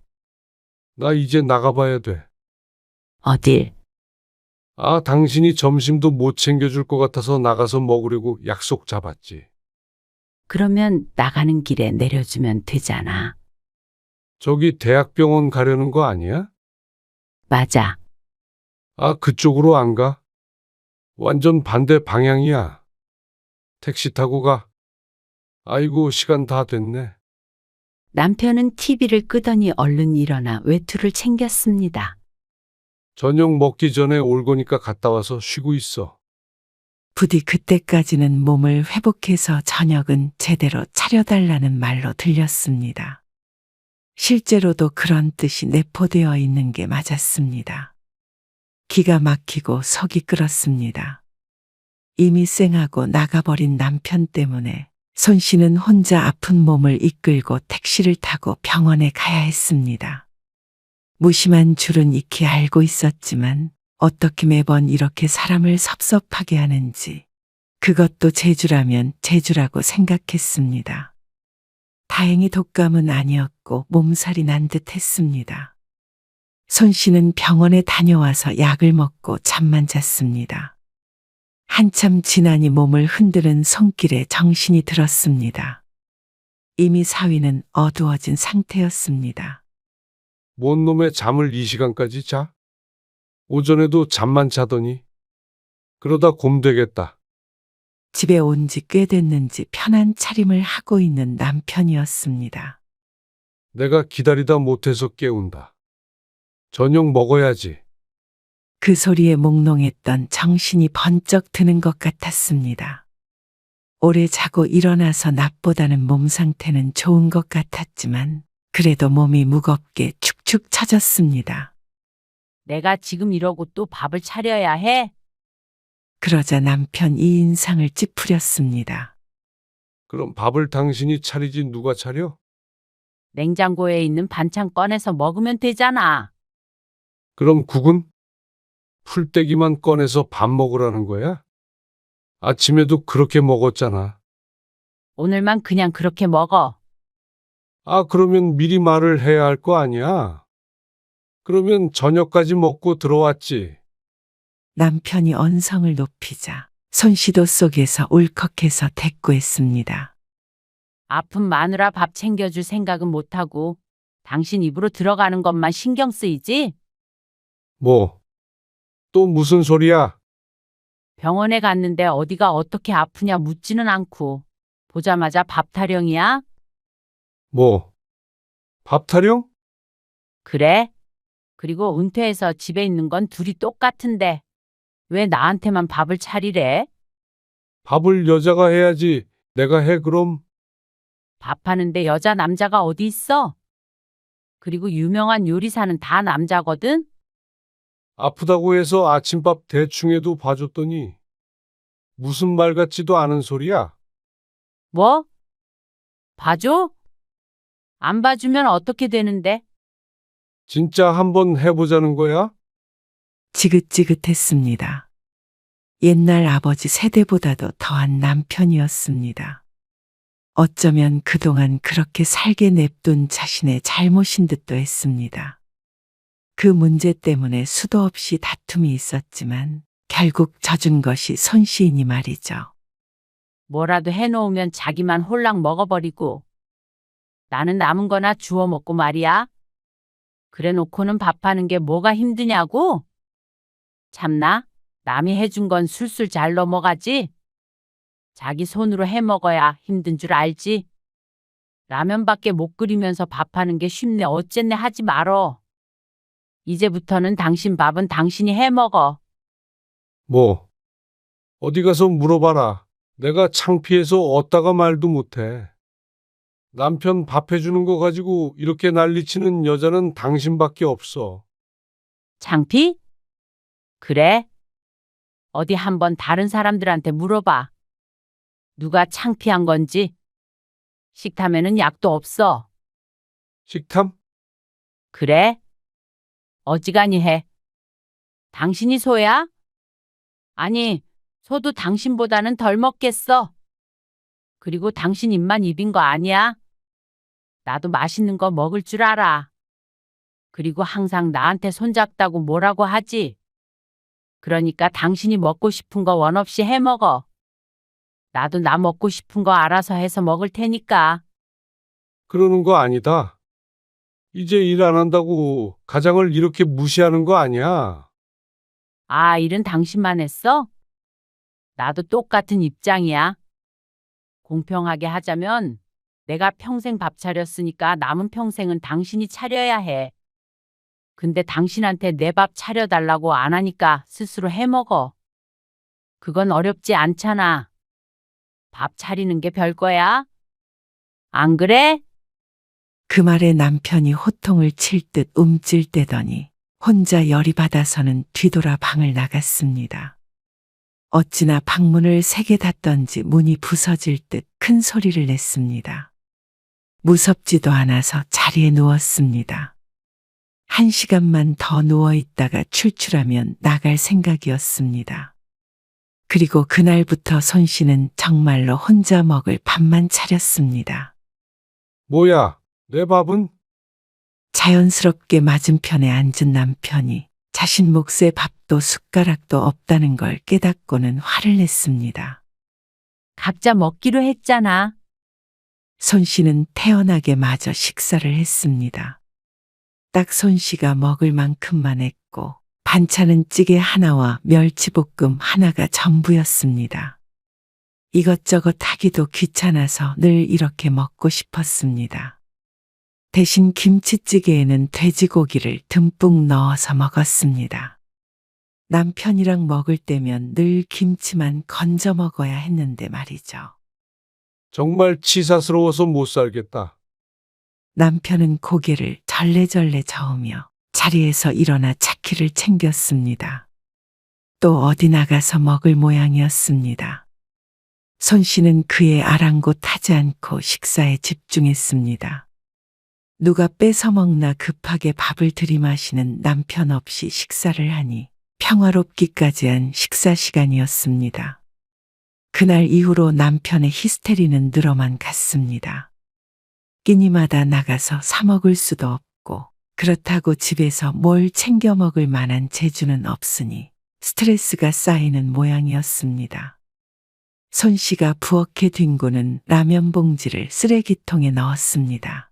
A: 나 이제 나가봐야 돼.
B: 어딜?
A: 아, 당신이 점심도 못 챙겨줄 것 같아서 나가서 먹으려고 약속 잡았지.
B: 그러면 나가는 길에 내려주면 되잖아.
A: 저기 대학병원 가려는 거 아니야?
B: 맞아.
A: 아, 그쪽으로 안 가? 완전 반대 방향이야. 택시 타고 가. 아이고, 시간 다 됐네.
B: 남편은 TV를 끄더니 얼른 일어나 외투를 챙겼습니다.
A: 저녁 먹기 전에 올 거니까 갔다 와서 쉬고 있어.
C: 부디 그때까지는 몸을 회복해서 저녁은 제대로 차려달라는 말로 들렸습니다. 실제로도 그런 뜻이 내포되어 있는 게 맞았습니다. 기가 막히고 속이 끓었습니다. 이미 쌩하고 나가버린 남편 때문에 손 씨는 혼자 아픈 몸을 이끌고 택시를 타고 병원에 가야 했습니다. 무심한 줄은 익히 알고 있었지만 어떻게 매번 이렇게 사람을 섭섭하게 하는지 그것도 제주라면 제주라고 생각했습니다. 다행히 독감은 아니었고 몸살이 난 듯 했습니다. 손 씨는 병원에 다녀와서 약을 먹고 잠만 잤습니다. 한참 지나니 몸을 흔드는 손길에 정신이 들었습니다. 이미 사위는 어두워진 상태였습니다.
A: 뭔 놈의 잠을 이 시간까지 자? 오전에도 잠만 자더니. 그러다 곰 되겠다.
C: 집에 온 지 꽤 됐는지 편한 차림을 하고 있는 남편이었습니다.
A: 내가 기다리다 못해서 깨운다. 저녁 먹어야지.
C: 그 소리에 몽롱했던 정신이 번쩍 드는 것 같았습니다. 오래 자고 일어나서 낮보다는 몸 상태는 좋은 것 같았지만 그래도 몸이 무겁게 축축 처졌습니다.
B: 내가 지금 이러고 또 밥을 차려야 해?
C: 그러자 남편 이 인상을 찌푸렸습니다.
A: 그럼 밥을 당신이 차리지 누가 차려?
B: 냉장고에 있는 반찬 꺼내서 먹으면 되잖아.
A: 그럼 국은? 풀떼기만 꺼내서 밥 먹으라는 거야? 아침에도 그렇게 먹었잖아.
B: 오늘만 그냥 그렇게 먹어.
A: 아, 그러면 미리 말을 해야 할 거 아니야? 그러면 저녁까지 먹고 들어왔지.
C: 남편이 언성을 높이자 손시도 속에서 울컥해서 대꾸했습니다.
B: 아픈 마누라 밥 챙겨줄 생각은 못하고 당신 입으로 들어가는 것만 신경 쓰이지?
A: 뭐? 또 무슨 소리야?
B: 병원에 갔는데 어디가 어떻게 아프냐 묻지는 않고 보자마자 밥 타령이야?
A: 뭐? 밥 타령?
B: 그래? 그리고 은퇴해서 집에 있는 건 둘이 똑같은데 왜 나한테만 밥을 차리래?
A: 밥을 여자가 해야지. 내가 해, 그럼?
B: 밥하는데 여자 남자가 어디 있어? 그리고 유명한 요리사는 다 남자거든?
A: 아프다고 해서 아침밥 대충 해도 봐줬더니 무슨 말 같지도 않은 소리야?
B: 뭐? 봐줘? 안 봐주면 어떻게 되는데?
A: 진짜 한번 해보자는 거야?
C: 지긋지긋했습니다. 옛날 아버지 세대보다도 더한 남편이었습니다. 어쩌면 그동안 그렇게 살게 냅둔 자신의 잘못인 듯도 했습니다. 그 문제 때문에 수도 없이 다툼이 있었지만 결국 져준 것이 손씨이니 말이죠.
B: 뭐라도 해놓으면 자기만 홀랑 먹어버리고 나는 남은 거나 주워 먹고 말이야. 그래 놓고는 밥하는 게 뭐가 힘드냐고? 참나, 남이 해준 건 술술 잘 넘어가지? 자기 손으로 해 먹어야 힘든 줄 알지? 라면밖에 못 끓이면서 밥하는 게 쉽네 어쨌네 하지 말어. 이제부터는 당신 밥은 당신이 해 먹어.
A: 뭐? 어디 가서 물어봐라. 내가 창피해서 어디다가 말도 못해. 남편 밥 해주는 거 가지고 이렇게 난리치는 여자는 당신밖에 없어.
B: 창피? 그래? 어디 한번 다른 사람들한테 물어봐. 누가 창피한 건지. 식탐에는 약도 없어.
A: 식탐?
B: 그래? 어지간히 해. 당신이 소야? 아니, 소도 당신보다는 덜 먹겠어. 그리고 당신 입만 입인 거 아니야? 나도 맛있는 거 먹을 줄 알아. 그리고 항상 나한테 손잡다고 뭐라고 하지? 그러니까 당신이 먹고 싶은 거 원 없이 해 먹어. 나도 나 먹고 싶은 거 알아서 해서 먹을 테니까.
A: 그러는 거 아니다. 이제 일 안 한다고 가장을 이렇게 무시하는 거 아니야.
B: 아, 일은 당신만 했어? 나도 똑같은 입장이야. 공평하게 하자면 내가 평생 밥 차렸으니까 남은 평생은 당신이 차려야 해. 근데 당신한테 내 밥 차려달라고 안 하니까 스스로 해 먹어. 그건 어렵지 않잖아. 밥 차리는 게 별거야? 안 그래?
C: 그 말에 남편이 호통을 칠 듯 움찔대더니 혼자 열이 받아서는 뒤돌아 방을 나갔습니다. 어찌나 방문을 세게 닫던지 문이 부서질 듯 큰 소리를 냈습니다. 무섭지도 않아서 자리에 누웠습니다. 1시간만 더 누워있다가 출출하면 나갈 생각이었습니다. 그리고 그날부터 손 씨는 정말로 혼자 먹을 밥만 차렸습니다.
A: 뭐야, 내 밥은?
C: 자연스럽게 맞은편에 앉은 남편이 자신 몫의 밥도 숟가락도 없다는 걸 깨닫고는 화를 냈습니다.
B: 각자 먹기로 했잖아.
C: 손 씨는 태연하게 마저 식사를 했습니다. 딱 손 씨가 먹을 만큼만 했고 반찬은 찌개 하나와 멸치볶음 하나가 전부였습니다. 이것저것 하기도 귀찮아서 늘 이렇게 먹고 싶었습니다. 대신 김치찌개에는 돼지고기를 듬뿍 넣어서 먹었습니다. 남편이랑 먹을 때면 늘 김치만 건져 먹어야 했는데 말이죠.
A: 정말 치사스러워서 못 살겠다.
C: 남편은 고개를 절레절레 저으며 자리에서 일어나 차키를 챙겼습니다. 또 어디 나가서 먹을 모양이었습니다. 손 씨는 그의 아랑곳하지 않고 식사에 집중했습니다. 누가 뺏어 먹나 급하게 밥을 들이마시는 남편 없이 식사를 하니 평화롭기까지 한 식사 시간이었습니다. 그날 이후로 남편의 히스테리는 늘어만 갔습니다. 끼니마다 나가서 사 먹을 수도 없고 그렇다고 집에서 뭘 챙겨 먹을 만한 재주는 없으니 스트레스가 쌓이는 모양이었습니다. 손 씨가 부엌에 뒹구는 라면 봉지를 쓰레기통에 넣었습니다.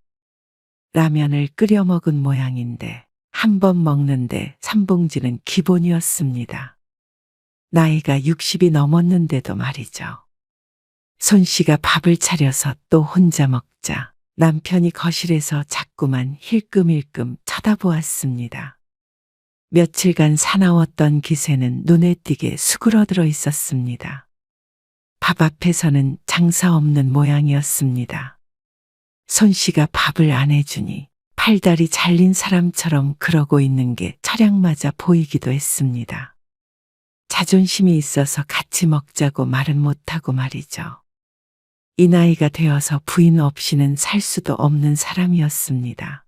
C: 라면을 끓여 먹은 모양인데 한 번 먹는데 3봉지는 기본이었습니다. 나이가 60이 넘었는데도 말이죠. 손 씨가 밥을 차려서 또 혼자 먹자 남편이 거실에서 자꾸만 힐끔힐끔 쳐다보았습니다. 며칠간 사나웠던 기세는 눈에 띄게 수그러들어 있었습니다. 밥 앞에서는 장사 없는 모양이었습니다. 손 씨가 밥을 안 해주니 팔다리 잘린 사람처럼 그러고 있는 게 철양맞아 보이기도 했습니다. 자존심이 있어서 같이 먹자고 말은 못하고 말이죠. 이 나이가 되어서 부인 없이는 살 수도 없는 사람이었습니다.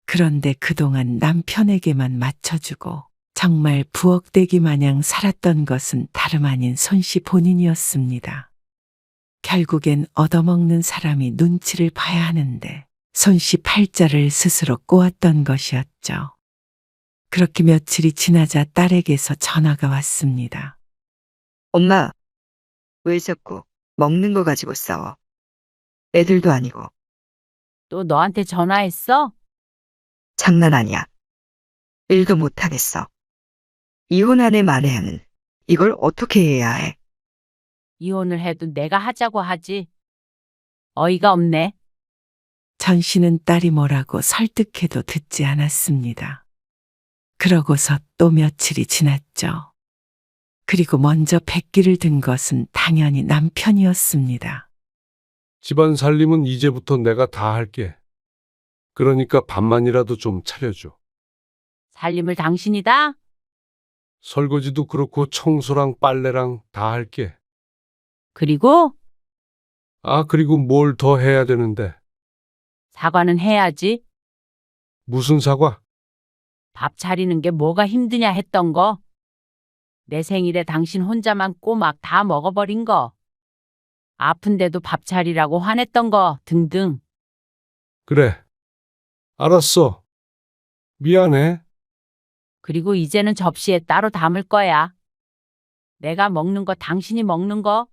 C: 그런데 그동안 남편에게만 맞춰주고 정말 부엌대기 마냥 살았던 것은 다름 아닌 손 씨 본인이었습니다. 결국엔 얻어먹는 사람이 눈치를 봐야 하는데 손 씨 팔자를 스스로 꼬았던 것이었죠. 그렇게 며칠이 지나자 딸에게서 전화가 왔습니다.
G: 엄마, 왜 자꾸 먹는 거 가지고 싸워? 애들도 아니고
B: 또 너한테 전화했어?
G: 장난 아니야. 일도 못 하겠어. 이혼한 애 만회하는 이걸 어떻게 해야 해?
B: 이혼을 해도 내가 하자고 하지. 어이가 없네.
C: 전 씨는 딸이 뭐라고 설득해도 듣지 않았습니다. 그러고서 또 며칠이 지났죠. 그리고 먼저 백기를 든 것은 당연히 남편이었습니다.
A: 집안 살림은 이제부터 내가 다 할게. 그러니까 밥만이라도 좀 차려줘.
B: 살림을 당신이다?
A: 설거지도 그렇고 청소랑 빨래랑 다 할게.
B: 그리고
A: 아, 그리고 뭘 더 해야 되는데.
B: 사과는 해야지.
A: 무슨 사과?
B: 밥 차리는 게 뭐가 힘드냐 했던 거. 내 생일에 당신 혼자만 꼬막 다 먹어버린 거. 아픈데도 밥 차리라고 화냈던 거 등등.
A: 그래. 알았어. 미안해.
B: 그리고 이제는 접시에 따로 담을 거야. 내가 먹는 거, 당신이 먹는 거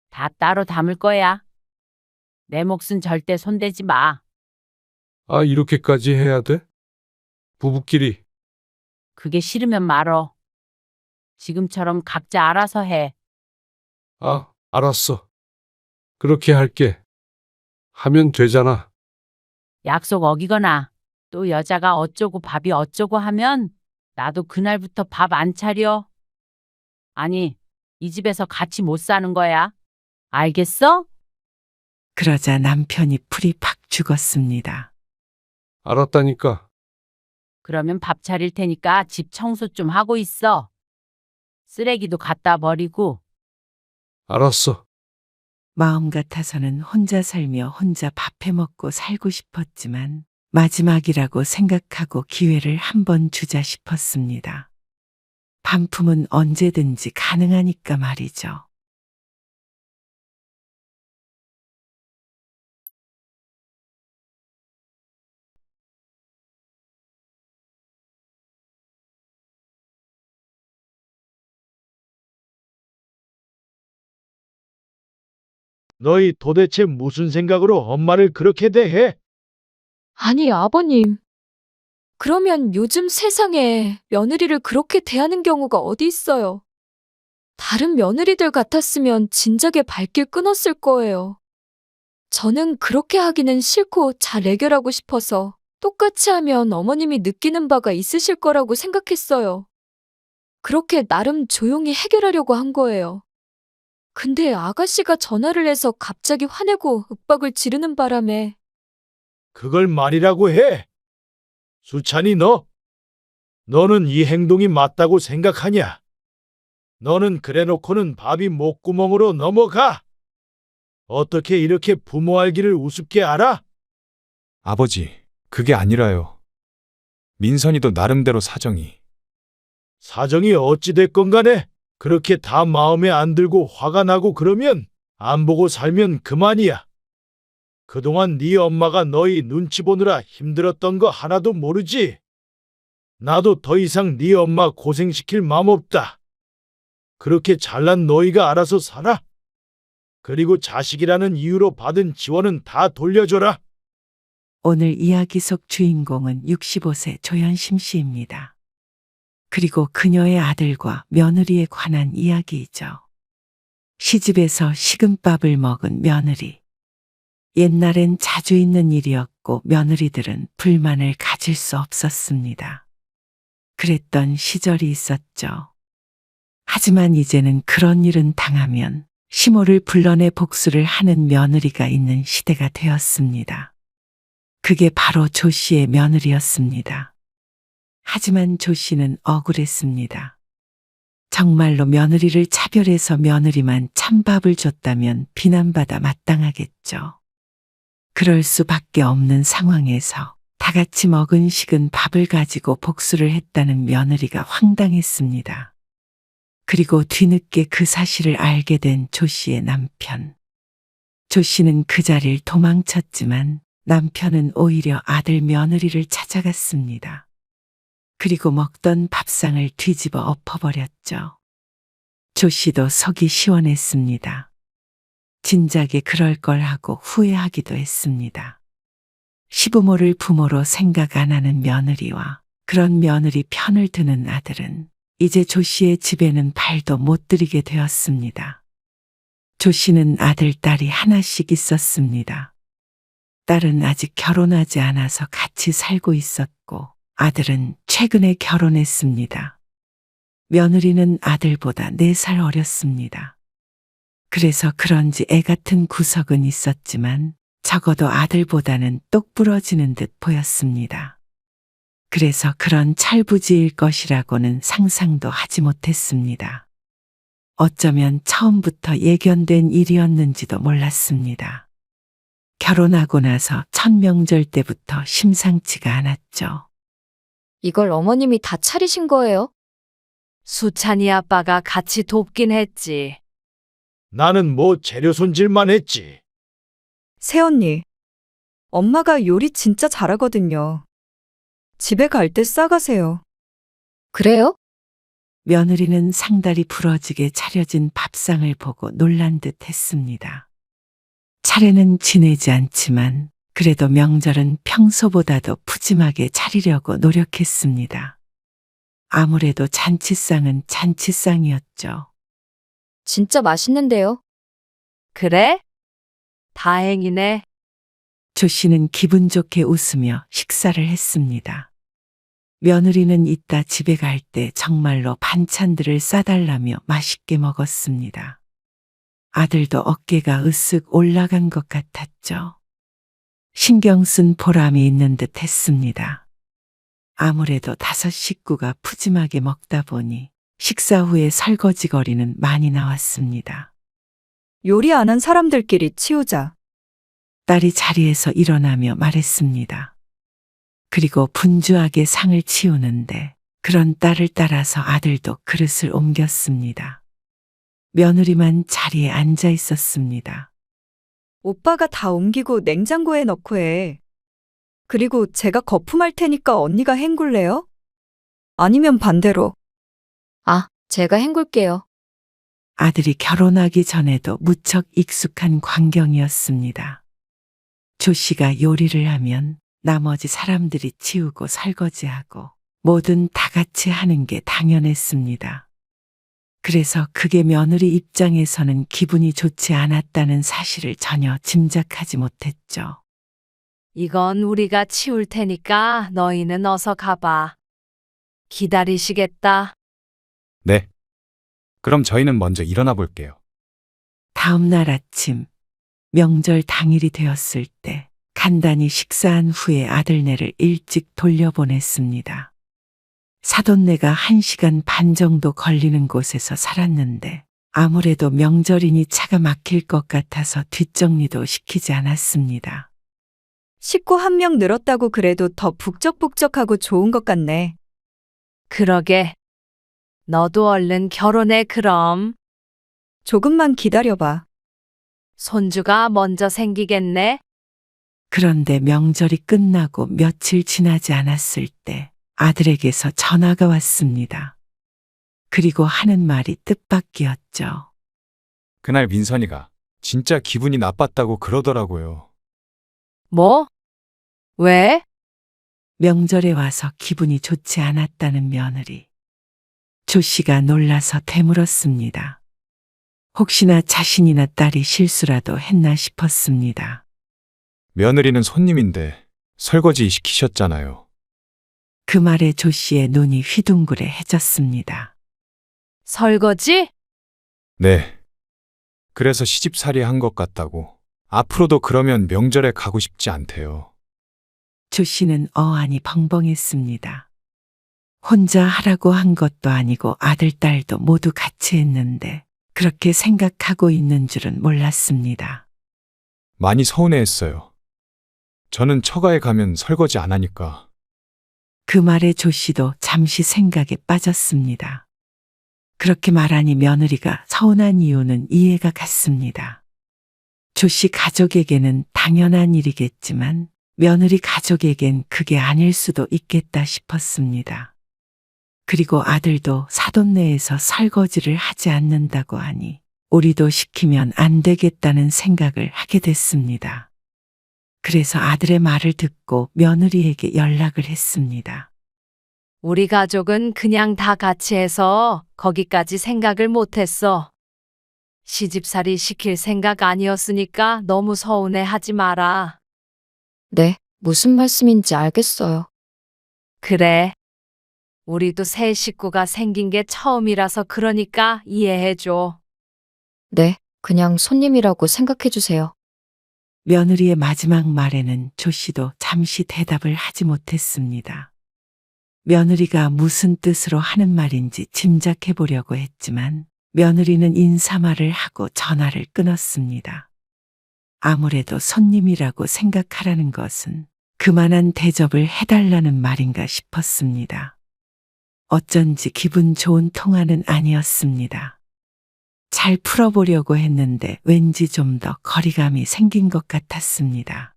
B: 다 따로 담을 거야. 내 몫은 절대 손대지 마.
A: 아, 이렇게까지 해야 돼? 부부끼리.
B: 그게 싫으면 말어. 지금처럼 각자 알아서 해.
A: 아, 알았어. 그렇게 할게. 하면 되잖아.
B: 약속 어기거나 또 여자가 어쩌고 밥이 어쩌고 하면 나도 그날부터 밥 안 차려. 아니, 이 집에서 같이 못 사는 거야. 알겠어?
C: 그러자 남편이 풀이 팍 죽었습니다.
A: 알았다니까.
B: 그러면 밥 차릴 테니까 집 청소 좀 하고 있어. 쓰레기도 갖다 버리고.
A: 알았어.
C: 마음 같아서는 혼자 살며 혼자 밥해 먹고 살고 싶었지만 마지막이라고 생각하고 기회를 한번 주자 싶었습니다. 반품은 언제든지 가능하니까 말이죠.
H: 너희 도대체 무슨 생각으로 엄마를 그렇게 대해?
I: 아니, 아버님. 그러면 요즘 세상에 며느리를 그렇게 대하는 경우가 어디 있어요? 다른 며느리들 같았으면 진작에 발길 끊었을 거예요. 저는 그렇게 하기는 싫고 잘 애결하고 싶어서 똑같이 하면 어머님이 느끼는 바가 있으실 거라고 생각했어요. 그렇게 나름 조용히 해결하려고 한 거예요. 근데 아가씨가 전화를 해서 갑자기 화내고 윽박을 지르는 바람에
H: 그걸 말이라고 해? 수찬이 너는 이 행동이 맞다고 생각하냐? 너는 그래놓고는 밥이 목구멍으로 넘어가. 어떻게 이렇게 부모 알기를 우습게 알아?
D: 아버지, 그게 아니라요. 민선이도 나름대로 사정이.
H: 사정이 어찌됐건 간에 그렇게 다 마음에 안 들고 화가 나고 그러면 안 보고 살면 그만이야. 그동안 네 엄마가 너희 눈치 보느라 힘들었던 거 하나도 모르지? 나도 더 이상 네 엄마 고생시킬 맘 없다. 그렇게 잘난 너희가 알아서 살아. 그리고 자식이라는 이유로 받은 지원은 다 돌려줘라.
C: 오늘 이야기 속 주인공은 65세 조현심 씨입니다. 그리고 그녀의 아들과 며느리에 관한 이야기이죠. 시집에서 식은밥을 먹은 며느리. 옛날엔 자주 있는 일이었고 며느리들은 불만을 가질 수 없었습니다. 그랬던 시절이 있었죠. 하지만 이제는 그런 일은 당하면 시모를 불러내 복수를 하는 며느리가 있는 시대가 되었습니다. 그게 바로 조 씨의 며느리였습니다. 하지만 조 씨는 억울했습니다. 정말로 며느리를 차별해서 며느리만 찬밥을 줬다면 비난받아 마땅하겠죠. 그럴 수밖에 없는 상황에서 다 같이 먹은 식은 밥을 가지고 복수를 했다는 며느리가 황당했습니다. 그리고 뒤늦게 그 사실을 알게 된 조 씨의 남편. 조 씨는 그 자리를 도망쳤지만 남편은 오히려 아들 며느리를 찾아갔습니다. 그리고 먹던 밥상을 뒤집어 엎어버렸죠. 조 씨도 속이 시원했습니다. 진작에 그럴 걸 하고 후회하기도 했습니다. 시부모를 부모로 생각 안 하는 며느리와 그런 며느리 편을 드는 아들은 이제 조 씨의 집에는 발도 못 들이게 되었습니다. 조 씨는 아들, 딸이 하나씩 있었습니다. 딸은 아직 결혼하지 않아서 같이 살고 있었고 아들은 최근에 결혼했습니다. 며느리는 아들보다 4살 어렸습니다. 그래서 그런지 애 같은 구석은 있었지만 적어도 아들보다는 똑부러지는 듯 보였습니다. 그래서 그런 철부지일 것이라고는 상상도 하지 못했습니다. 어쩌면 처음부터 예견된 일이었는지도 몰랐습니다. 결혼하고 나서 첫 명절 때부터 심상치가 않았죠.
I: 이걸 어머님이 다 차리신 거예요?
B: 수찬이 아빠가 같이 돕긴 했지.
H: 나는 뭐 재료 손질만 했지.
F: 새언니, 엄마가 요리 진짜 잘하거든요. 집에 갈 때 싸가세요.
I: 그래요?
C: 며느리는 상다리 부러지게 차려진 밥상을 보고 놀란 듯 했습니다. 차례는 지내지 않지만 그래도 명절은 평소보다도 푸짐하게 차리려고 노력했습니다. 아무래도 잔치상은 잔치상이었죠.
I: 진짜 맛있는데요.
B: 그래? 다행이네.
C: 조 씨는 기분 좋게 웃으며 식사를 했습니다. 며느리는 이따 집에 갈 때 정말로 반찬들을 싸달라며 맛있게 먹었습니다. 아들도 어깨가 으쓱 올라간 것 같았죠. 신경 쓴 보람이 있는 듯 했습니다. 아무래도 5 식구가 푸짐하게 먹다 보니 식사 후에 설거지거리는 많이 나왔습니다.
F: 요리 안 한 사람들끼리 치우자.
C: 딸이 자리에서 일어나며 말했습니다. 그리고 분주하게 상을 치우는데 그런 딸을 따라서 아들도 그릇을 옮겼습니다. 며느리만 자리에 앉아 있었습니다.
F: 오빠가 다 옮기고 냉장고에 넣고 해. 그리고 제가 거품할 테니까 언니가 헹굴래요? 아니면 반대로.
I: 아, 제가 헹굴게요.
C: 아들이 결혼하기 전에도 무척 익숙한 광경이었습니다. 조 씨가 요리를 하면 나머지 사람들이 치우고 설거지하고 뭐든 다 같이 하는 게 당연했습니다. 그래서 그게 며느리 입장에서는 기분이 좋지 않았다는 사실을 전혀 짐작하지 못했죠.
B: 이건 우리가 치울 테니까 너희는 어서 가봐. 기다리시겠다.
D: 네. 그럼 저희는 먼저 일어나 볼게요.
C: 다음 날 아침, 명절 당일이 되었을 때 간단히 식사한 후에 아들네를 일찍 돌려보냈습니다. 사돈네가 1시간 반 정도 걸리는 곳에서 살았는데 아무래도 명절이니 차가 막힐 것 같아서 뒷정리도 시키지 않았습니다.
F: 식구 1명 늘었다고 그래도 더 북적북적하고 좋은 것 같네.
B: 그러게. 너도 얼른 결혼해 그럼.
F: 조금만 기다려봐.
B: 손주가 먼저 생기겠네.
C: 그런데 명절이 끝나고 며칠 지나지 않았을 때 아들에게서 전화가 왔습니다. 그리고 하는 말이 뜻밖이었죠.
D: 그날 민선이가 진짜 기분이 나빴다고 그러더라고요.
B: 뭐? 왜?
C: 명절에 와서 기분이 좋지 않았다는 며느리. 조 씨가 놀라서 되물었습니다. 혹시나 자신이나 딸이 실수라도 했나 싶었습니다.
D: 며느리는 손님인데 설거지 시키셨잖아요.
C: 그 말에 조 씨의 눈이 휘둥그레해졌습니다.
B: 설거지?
D: 네. 그래서 시집살이 한 것 같다고. 앞으로도 그러면 명절에 가고 싶지 않대요.
C: 조 씨는 어안이 벙벙했습니다. 혼자 하라고 한 것도 아니고 아들, 딸도 모두 같이 했는데 그렇게 생각하고 있는 줄은 몰랐습니다.
D: 많이 서운해했어요. 저는 처가에 가면 설거지 안 하니까.
C: 그 말에 조 씨도 잠시 생각에 빠졌습니다. 그렇게 말하니 며느리가 서운한 이유는 이해가 갔습니다. 조 씨 가족에게는 당연한 일이겠지만 며느리 가족에겐 그게 아닐 수도 있겠다 싶었습니다. 그리고 아들도 사돈네에서 설거지를 하지 않는다고 하니 우리도 시키면 안 되겠다는 생각을 하게 됐습니다. 그래서 아들의 말을 듣고 며느리에게 연락을 했습니다.
B: 우리 가족은 그냥 다 같이 해서 거기까지 생각을 못했어. 시집살이 시킬 생각 아니었으니까 너무 서운해 하지 마라.
I: 네, 무슨 말씀인지 알겠어요.
B: 그래. 우리도 새 식구가 생긴 게 처음이라서 그러니까 이해해줘.
I: 네, 그냥 손님이라고 생각해 주세요.
C: 며느리의 마지막 말에는 조 씨도 잠시 대답을 하지 못했습니다. 며느리가 무슨 뜻으로 하는 말인지 짐작해 보려고 했지만 며느리는 인사말을 하고 전화를 끊었습니다. 아무래도 손님이라고 생각하라는 것은 그만한 대접을 해달라는 말인가 싶었습니다. 어쩐지 기분 좋은 통화는 아니었습니다. 잘 풀어보려고 했는데 왠지 좀 더 거리감이 생긴 것 같았습니다.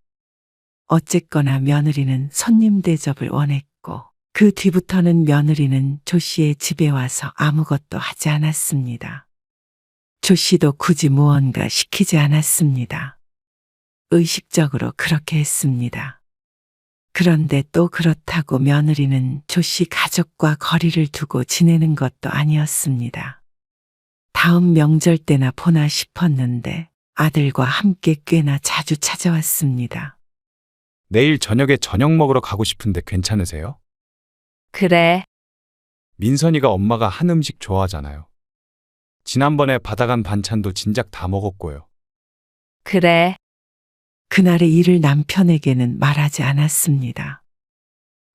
C: 어쨌거나 며느리는 손님 대접을 원했고 그 뒤부터는 며느리는 조 씨의 집에 와서 아무것도 하지 않았습니다. 조 씨도 굳이 무언가 시키지 않았습니다. 의식적으로 그렇게 했습니다. 그런데 또 그렇다고 며느리는 조 씨 가족과 거리를 두고 지내는 것도 아니었습니다. 다음 명절 때나 보나 싶었는데 아들과 함께 꽤나 자주 찾아왔습니다.
D: 내일 저녁에 저녁 먹으러 가고 싶은데 괜찮으세요?
B: 그래.
D: 민선이가 엄마가 한 음식 좋아하잖아요. 지난번에 받아간 반찬도 진작 다 먹었고요.
B: 그래.
C: 그날의 일을 남편에게는 말하지 않았습니다.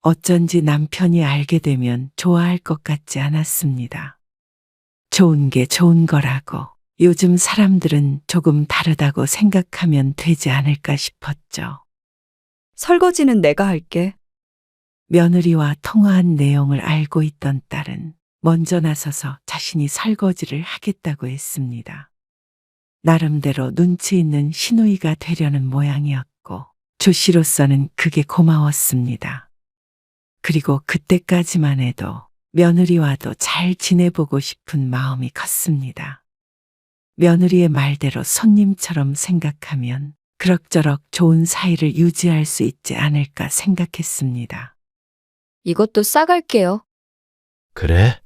C: 어쩐지 남편이 알게 되면 좋아할 것 같지 않았습니다. 좋은 게 좋은 거라고 요즘 사람들은 조금 다르다고 생각하면 되지 않을까 싶었죠.
F: 설거지는 내가 할게.
C: 며느리와 통화한 내용을 알고 있던 딸은 먼저 나서서 자신이 설거지를 하겠다고 했습니다. 나름대로 눈치 있는 시누이가 되려는 모양이었고 조 씨로서는 그게 고마웠습니다. 그리고 그때까지만 해도 며느리와도 잘 지내보고 싶은 마음이 컸습니다. 며느리의 말대로 손님처럼 생각하면 그럭저럭 좋은 사이를 유지할 수 있지 않을까 생각했습니다.
I: 이것도 싸갈게요.
H: 그래?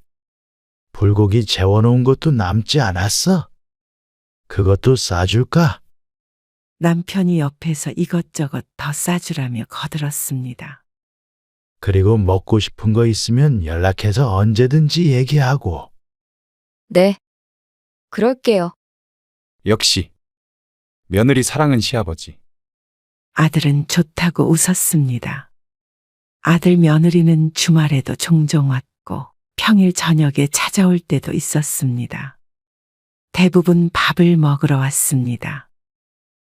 H: 불고기 재워놓은 것도 남지 않았어? 그것도 싸줄까?
C: 남편이 옆에서 이것저것 더 싸주라며 거들었습니다.
H: 그리고 먹고 싶은 거 있으면 연락해서 언제든지 얘기하고.
I: 네. 그럴게요.
D: 역시 며느리 사랑은 시아버지.
C: 아들은 좋다고 웃었습니다. 아들 며느리는 주말에도 종종 왔고 평일 저녁에 찾아올 때도 있었습니다. 대부분 밥을 먹으러 왔습니다.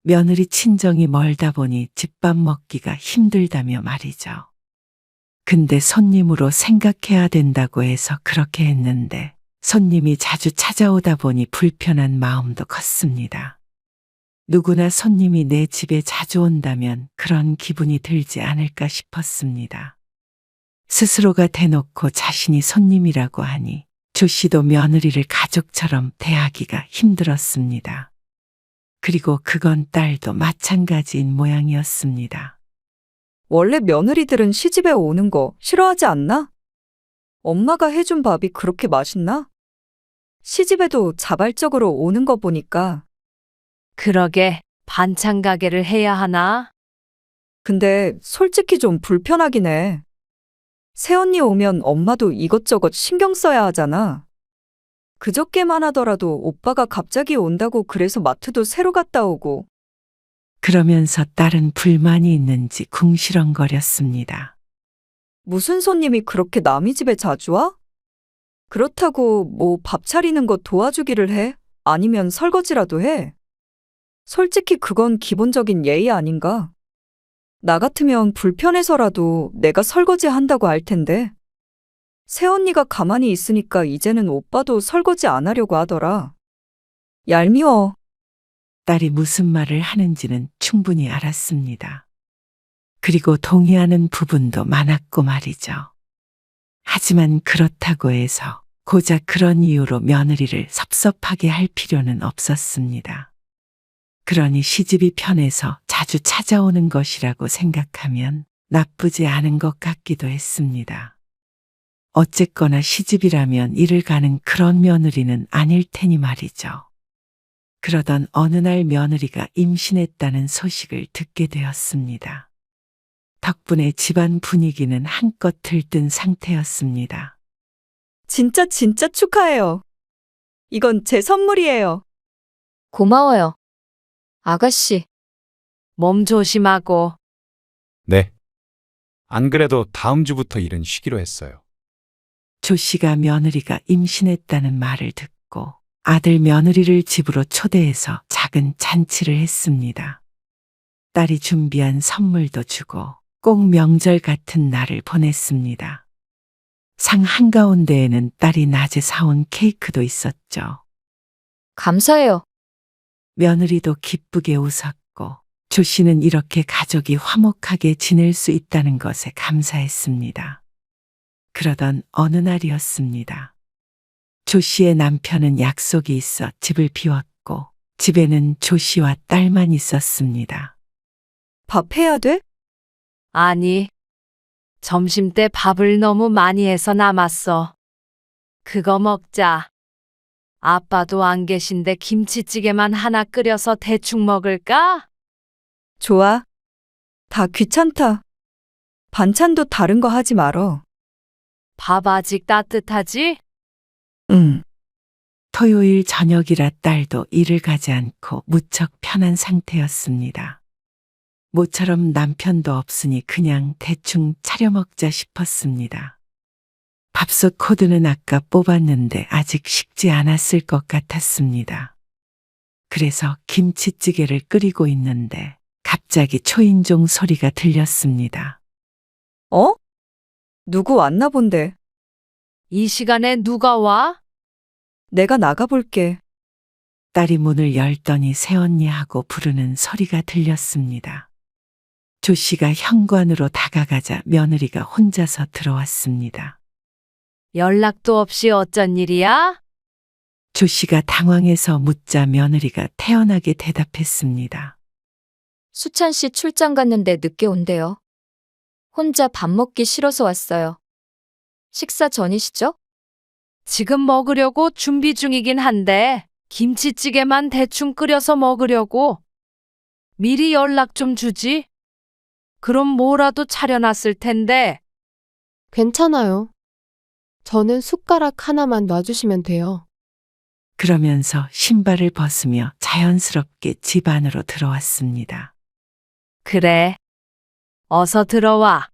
C: 며느리 친정이 멀다 보니 집밥 먹기가 힘들다며 말이죠. 근데 손님으로 생각해야 된다고 해서 그렇게 했는데 손님이 자주 찾아오다 보니 불편한 마음도 컸습니다. 누구나 손님이 내 집에 자주 온다면 그런 기분이 들지 않을까 싶었습니다. 스스로가 대놓고 자신이 손님이라고 하니 조 씨도 며느리를 가족처럼 대하기가 힘들었습니다. 그리고 그건 딸도 마찬가지인 모양이었습니다.
F: 원래 며느리들은 시집에 오는 거 싫어하지 않나? 엄마가 해준 밥이 그렇게 맛있나? 시집에도 자발적으로 오는 거 보니까.
B: 그러게 반찬 가게를 해야 하나?
F: 근데 솔직히 좀 불편하긴 해. 새언니 오면 엄마도 이것저것 신경 써야 하잖아. 그저께만 하더라도 오빠가 갑자기 온다고 그래서 마트도 새로 갔다 오고.
C: 그러면서 딸은 불만이 있는지 궁시렁거렸습니다.
F: 무슨 손님이 그렇게 남의 집에 자주 와? 그렇다고 뭐 밥 차리는 거 도와주기를 해? 아니면 설거지라도 해? 솔직히 그건 기본적인 예의 아닌가? 나 같으면 불편해서라도 내가 설거지 한다고 할 텐데. 새언니가 가만히 있으니까 이제는 오빠도 설거지 안 하려고 하더라. 얄미워.
C: 딸이 무슨 말을 하는지는 충분히 알았습니다. 그리고 동의하는 부분도 많았고 말이죠. 하지만 그렇다고 해서 고작 그런 이유로 며느리를 섭섭하게 할 필요는 없었습니다. 그러니 시집이 편해서 자주 찾아오는 것이라고 생각하면 나쁘지 않은 것 같기도 했습니다. 어쨌거나 시집이라면 일을 가는 그런 며느리는 아닐 테니 말이죠. 그러던 어느 날 며느리가 임신했다는 소식을 듣게 되었습니다. 덕분에 집안 분위기는 한껏 들뜬 상태였습니다.
F: 진짜 축하해요. 이건 제 선물이에요.
I: 고마워요. 아가씨.
B: 몸 조심하고.
D: 네. 안 그래도 다음 주부터 일은 쉬기로 했어요.
C: 조 씨가 며느리가 임신했다는 말을 듣고 아들 며느리를 집으로 초대해서 작은 잔치를 했습니다. 딸이 준비한 선물도 주고 꼭 명절 같은 날을 보냈습니다. 상 한가운데에는 딸이 낮에 사온 케이크도 있었죠.
I: 감사해요.
C: 며느리도 기쁘게 웃었고 조 씨는 이렇게 가족이 화목하게 지낼 수 있다는 것에 감사했습니다. 그러던 어느 날이었습니다. 조 씨의 남편은 약속이 있어 집을 비웠고 집에는 조 씨와 딸만 있었습니다.
F: 밥 해야 돼?
B: 아니, 점심때 밥을 너무 많이 해서 남았어. 그거 먹자. 아빠도 안 계신데 김치찌개만 하나 끓여서 대충 먹을까?
F: 좋아. 다 귀찮다. 반찬도 다른 거 하지 말어.
B: 밥 아직 따뜻하지?
F: 응.
C: 토요일 저녁이라 딸도 일을 가지 않고 무척 편한 상태였습니다. 모처럼 남편도 없으니 그냥 대충 차려 먹자 싶었습니다. 밥솥 코드는 아까 뽑았는데 아직 식지 않았을 것 같았습니다. 그래서 김치찌개를 끓이고 있는데 갑자기 초인종 소리가 들렸습니다.
F: 어? 누구 왔나 본데.
B: 이 시간에 누가 와?
F: 내가 나가볼게.
C: 딸이 문을 열더니 새언니 하고 부르는 소리가 들렸습니다. 조 씨가 현관으로 다가가자 며느리가 혼자서 들어왔습니다.
B: 연락도 없이 어쩐 일이야?
C: 조 씨가 당황해서 묻자 며느리가 태연하게 대답했습니다.
I: 수찬 씨 출장 갔는데 늦게 온대요. 혼자 밥 먹기 싫어서 왔어요. 식사 전이시죠?
B: 지금 먹으려고 준비 중이긴 한데 김치찌개만 대충 끓여서 먹으려고. 미리 연락 좀 주지. 그럼 뭐라도 차려놨을 텐데.
E: 괜찮아요. 저는 숟가락 하나만 놔주시면 돼요.
C: 그러면서 신발을 벗으며 자연스럽게 집 안으로 들어왔습니다.
B: 그래. 어서 들어와.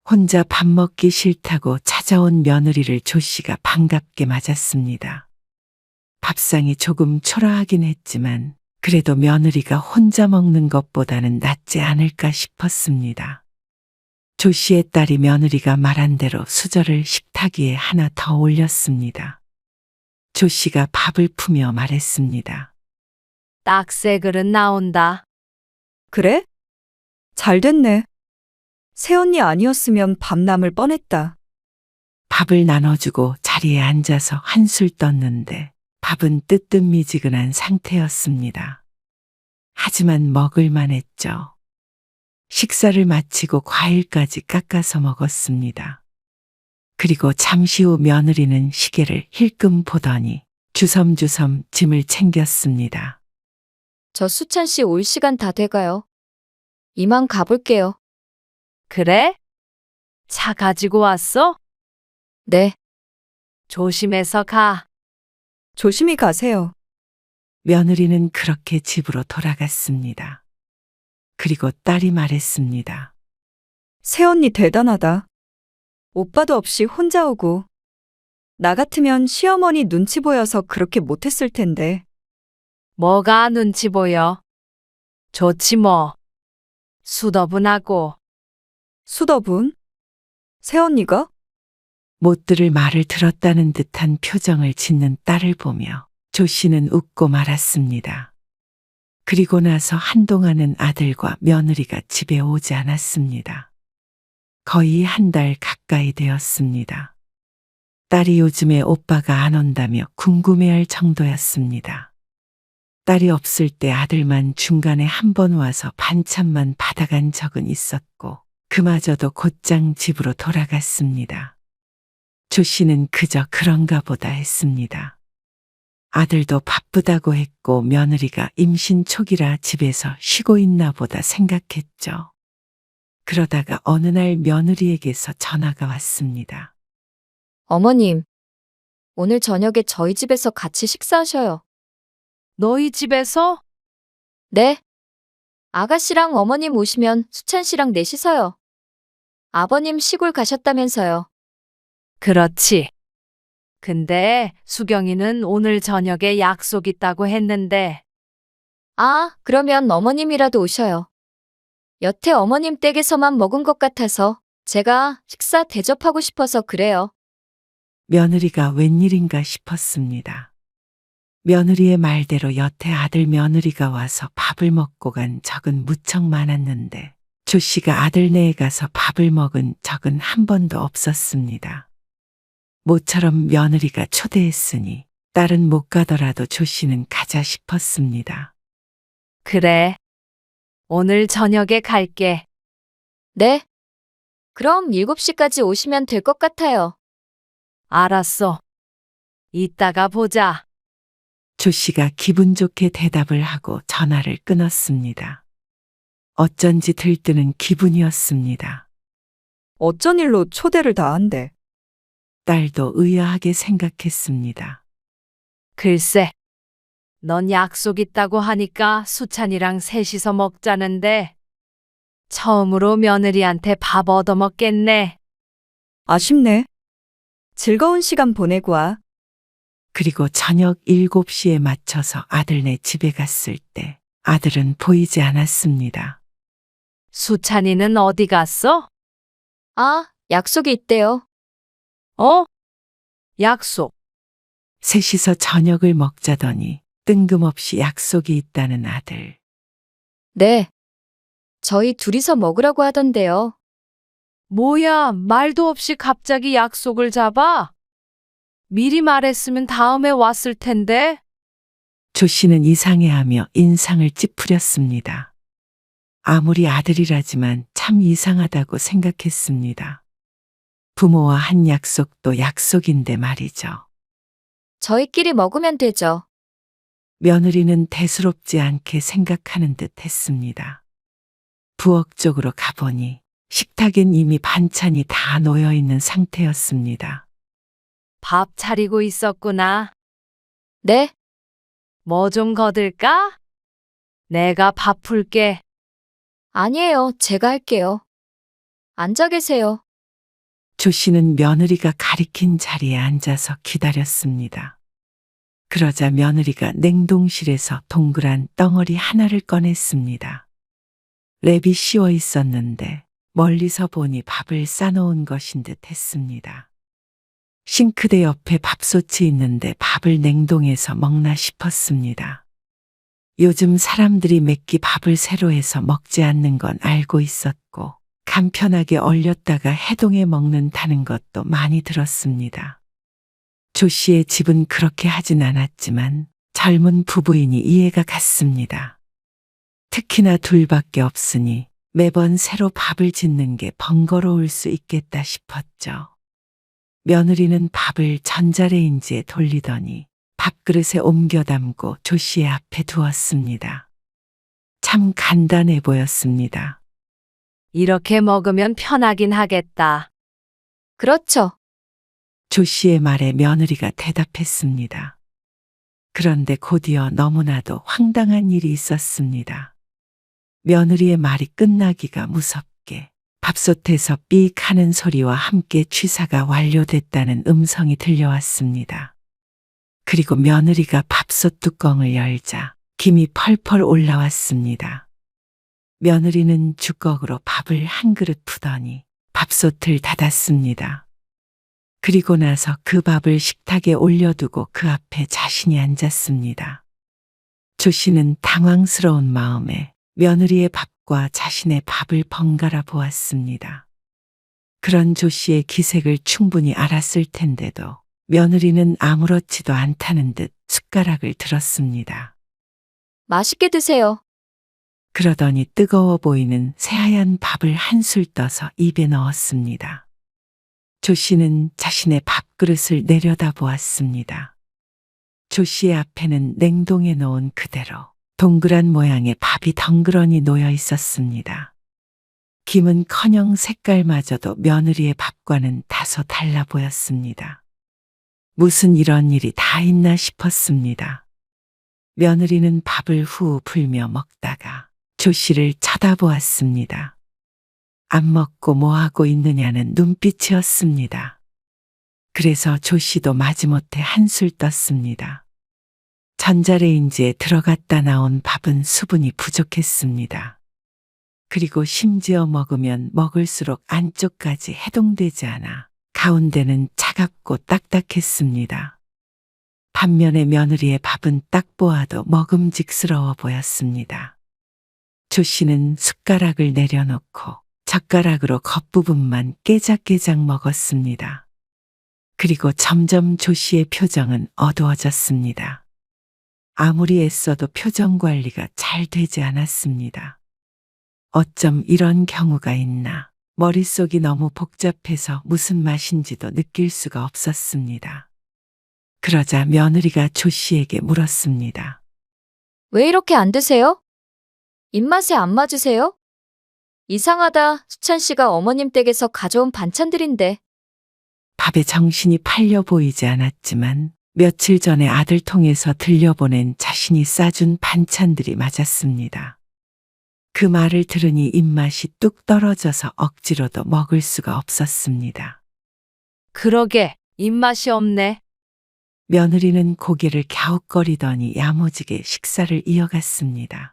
C: 혼자 밥 먹기 싫다고 찾아온 며느리를 조 씨가 반갑게 맞았습니다. 밥상이 조금 초라하긴 했지만 그래도 며느리가 혼자 먹는 것보다는 낫지 않을까 싶었습니다. 조 씨의 딸이 며느리가 말한 대로 수저를 식탁 위에 하나 더 올렸습니다. 조 씨가 밥을 푸며 말했습니다.
B: 딱새 그릇 나온다.
F: 그래? 잘 됐네. 새언니 아니었으면 밥 남을 뻔했다.
C: 밥을 나눠주고 자리에 앉아서 한술 떴는데 밥은 뜨뜻미지근한 상태였습니다. 하지만 먹을만 했죠. 식사를 마치고 과일까지 깎아서 먹었습니다. 그리고 잠시 후 며느리는 시계를 힐끔 보더니 주섬주섬 짐을 챙겼습니다.
I: 저 수찬 씨 올 시간 다 돼가요. 이만 가볼게요.
B: 그래? 차 가지고 왔어?
I: 네.
B: 조심해서 가.
F: 조심히 가세요.
C: 며느리는 그렇게 집으로 돌아갔습니다. 그리고 딸이 말했습니다.
F: 새언니 대단하다. 오빠도 없이 혼자 오고. 나 같으면 시어머니 눈치 보여서 그렇게 못했을 텐데.
B: 뭐가 눈치 보여? 좋지 뭐. 수더분하고.
F: 수더분? 새언니가?
C: 못 들을 말을 들었다는 듯한 표정을 짓는 딸을 보며 조 씨는 웃고 말았습니다. 그리고 나서 한동안은 아들과 며느리가 집에 오지 않았습니다. 거의 한 달 가까이 되었습니다. 딸이 요즘에 오빠가 안 온다며 궁금해할 정도였습니다. 딸이 없을 때 아들만 중간에 한 번 와서 반찬만 받아간 적은 있었고 그마저도 곧장 집으로 돌아갔습니다. 조 씨는 그저 그런가 보다 했습니다. 아들도 바쁘다고 했고 며느리가 임신 초기라 집에서 쉬고 있나 보다 생각했죠. 그러다가 어느 날 며느리에게서 전화가 왔습니다.
I: 어머님, 오늘 저녁에 저희 집에서 같이 식사하셔요.
B: 너희 집에서?
I: 네. 아가씨랑 어머님 오시면 수찬 씨랑 넷이서요. 아버님 시골 가셨다면서요.
B: 그렇지. 근데 수경이는 오늘 저녁에 약속 있다고 했는데.
I: 아, 그러면 어머님이라도 오셔요. 여태 어머님 댁에서만 먹은 것 같아서 제가 식사 대접하고 싶어서 그래요.
C: 며느리가 웬일인가 싶었습니다. 며느리의 말대로 여태 아들 며느리가 와서 밥을 먹고 간 적은 무척 많았는데 조 씨가 아들네에 가서 밥을 먹은 적은 한 번도 없었습니다. 모처럼 며느리가 초대했으니 딸은 못 가더라도 조 씨는 가자 싶었습니다.
B: 그래. 오늘 저녁에 갈게.
I: 네. 그럼 7시까지 오시면 될 것 같아요.
B: 알았어. 이따가 보자.
C: 조 씨가 기분 좋게 대답을 하고 전화를 끊었습니다. 어쩐지 들뜨는 기분이었습니다.
F: 어쩐 일로 초대를 다 한대.
C: 딸도 의아하게 생각했습니다.
B: 글쎄. 넌 약속 있다고 하니까 수찬이랑 셋이서 먹자는데 처음으로 며느리한테 밥 얻어먹겠네.
F: 아쉽네. 즐거운 시간 보내고 와.
C: 그리고 저녁 7시에 맞춰서 아들네 집에 갔을 때 아들은 보이지 않았습니다.
B: 수찬이는 어디 갔어?
I: 아, 약속이 있대요.
B: 어? 약속.
C: 셋이서 저녁을 먹자더니 뜬금없이 약속이 있다는 아들.
I: 네. 저희 둘이서 먹으라고 하던데요.
B: 뭐야, 말도 없이 갑자기 약속을 잡아? 미리 말했으면 다음에 왔을 텐데.
C: 조 씨는 이상해하며 인상을 찌푸렸습니다. 아무리 아들이라지만 참 이상하다고 생각했습니다. 부모와 한 약속도 약속인데 말이죠.
I: 저희끼리 먹으면 되죠.
C: 며느리는 대수롭지 않게 생각하는 듯 했습니다. 부엌 쪽으로 가보니 식탁엔 이미 반찬이 다 놓여 있는 상태였습니다.
B: 밥 차리고 있었구나.
I: 네.
B: 뭐 좀 거들까? 내가 밥 풀게.
I: 아니에요. 제가 할게요. 앉아 계세요.
C: 조 씨는 며느리가 가리킨 자리에 앉아서 기다렸습니다. 그러자 며느리가 냉동실에서 동그란 덩어리 하나를 꺼냈습니다. 랩이 씌워 있었는데 멀리서 보니 밥을 싸놓은 것인 듯 했습니다. 싱크대 옆에 밥솥이 있는데 밥을 냉동해서 먹나 싶었습니다. 요즘 사람들이 맵기 밥을 새로 해서 먹지 않는 건 알고 있었고 간편하게 얼렸다가 해동해 먹는다는 것도 많이 들었습니다. 조 씨의 집은 그렇게 하진 않았지만 젊은 부부이니 이해가 갔습니다. 특히나 둘밖에 없으니 매번 새로 밥을 짓는 게 번거로울 수 있겠다 싶었죠. 며느리는 밥을 전자레인지에 돌리더니 밥그릇에 옮겨 담고 조 씨의 앞에 두었습니다. 참 간단해 보였습니다.
B: 이렇게 먹으면 편하긴 하겠다.
I: 그렇죠.
C: 조 씨의 말에 며느리가 대답했습니다. 그런데 곧이어 너무나도 황당한 일이 있었습니다. 며느리의 말이 끝나기가 무섭게 밥솥에서 삑 하는 소리와 함께 취사가 완료됐다는 음성이 들려왔습니다. 그리고 며느리가 밥솥 뚜껑을 열자 김이 펄펄 올라왔습니다. 며느리는 주걱으로 밥을 한 그릇 푸더니 밥솥을 닫았습니다. 그리고 나서 그 밥을 식탁에 올려두고 그 앞에 자신이 앉았습니다. 조 씨는 당황스러운 마음에 며느리의 밥과 자신의 밥을 번갈아 보았습니다. 그런 조 씨의 기색을 충분히 알았을 텐데도 며느리는 아무렇지도 않다는 듯 숟가락을 들었습니다.
I: 맛있게 드세요.
C: 그러더니 뜨거워 보이는 새하얀 밥을 한술 떠서 입에 넣었습니다. 조 씨는 자신의 밥그릇을 내려다 보았습니다. 조 씨의 앞에는 냉동해 놓은 그대로 동그란 모양의 밥이 덩그러니 놓여 있었습니다. 김은커녕 색깔마저도 며느리의 밥과는 다소 달라 보였습니다. 무슨 이런 일이 다 있나 싶었습니다. 며느리는 밥을 후 불며 먹다가 조 씨를 쳐다보았습니다. 안 먹고 뭐하고 있느냐는 눈빛이었습니다. 그래서 조 씨도 마지못해 한술 떴습니다. 전자레인지에 들어갔다 나온 밥은 수분이 부족했습니다. 그리고 심지어 먹으면 먹을수록 안쪽까지 해동되지 않아 가운데는 차갑고 딱딱했습니다. 반면에 며느리의 밥은 딱 보아도 먹음직스러워 보였습니다. 조 씨는 숟가락을 내려놓고 젓가락으로 겉부분만 깨작깨작 먹었습니다. 그리고 점점 조 씨의 표정은 어두워졌습니다. 아무리 애써도 표정 관리가 잘 되지 않았습니다. 어쩜 이런 경우가 있나. 머릿속이 너무 복잡해서 무슨 맛인지도 느낄 수가 없었습니다. 그러자 며느리가 조 씨에게 물었습니다.
I: 왜 이렇게 안 드세요? 입맛에 안 맞으세요? 이상하다. 수찬 씨가 어머님 댁에서 가져온 반찬들인데.
C: 밥에 정신이 팔려 보이지 않았지만 며칠 전에 아들 통해서 들려보낸 자신이 싸준 반찬들이 맞았습니다. 그 말을 들으니 입맛이 뚝 떨어져서 억지로도 먹을 수가 없었습니다.
B: 그러게 입맛이 없네.
C: 며느리는 고개를 갸웃거리더니 야무지게 식사를 이어갔습니다.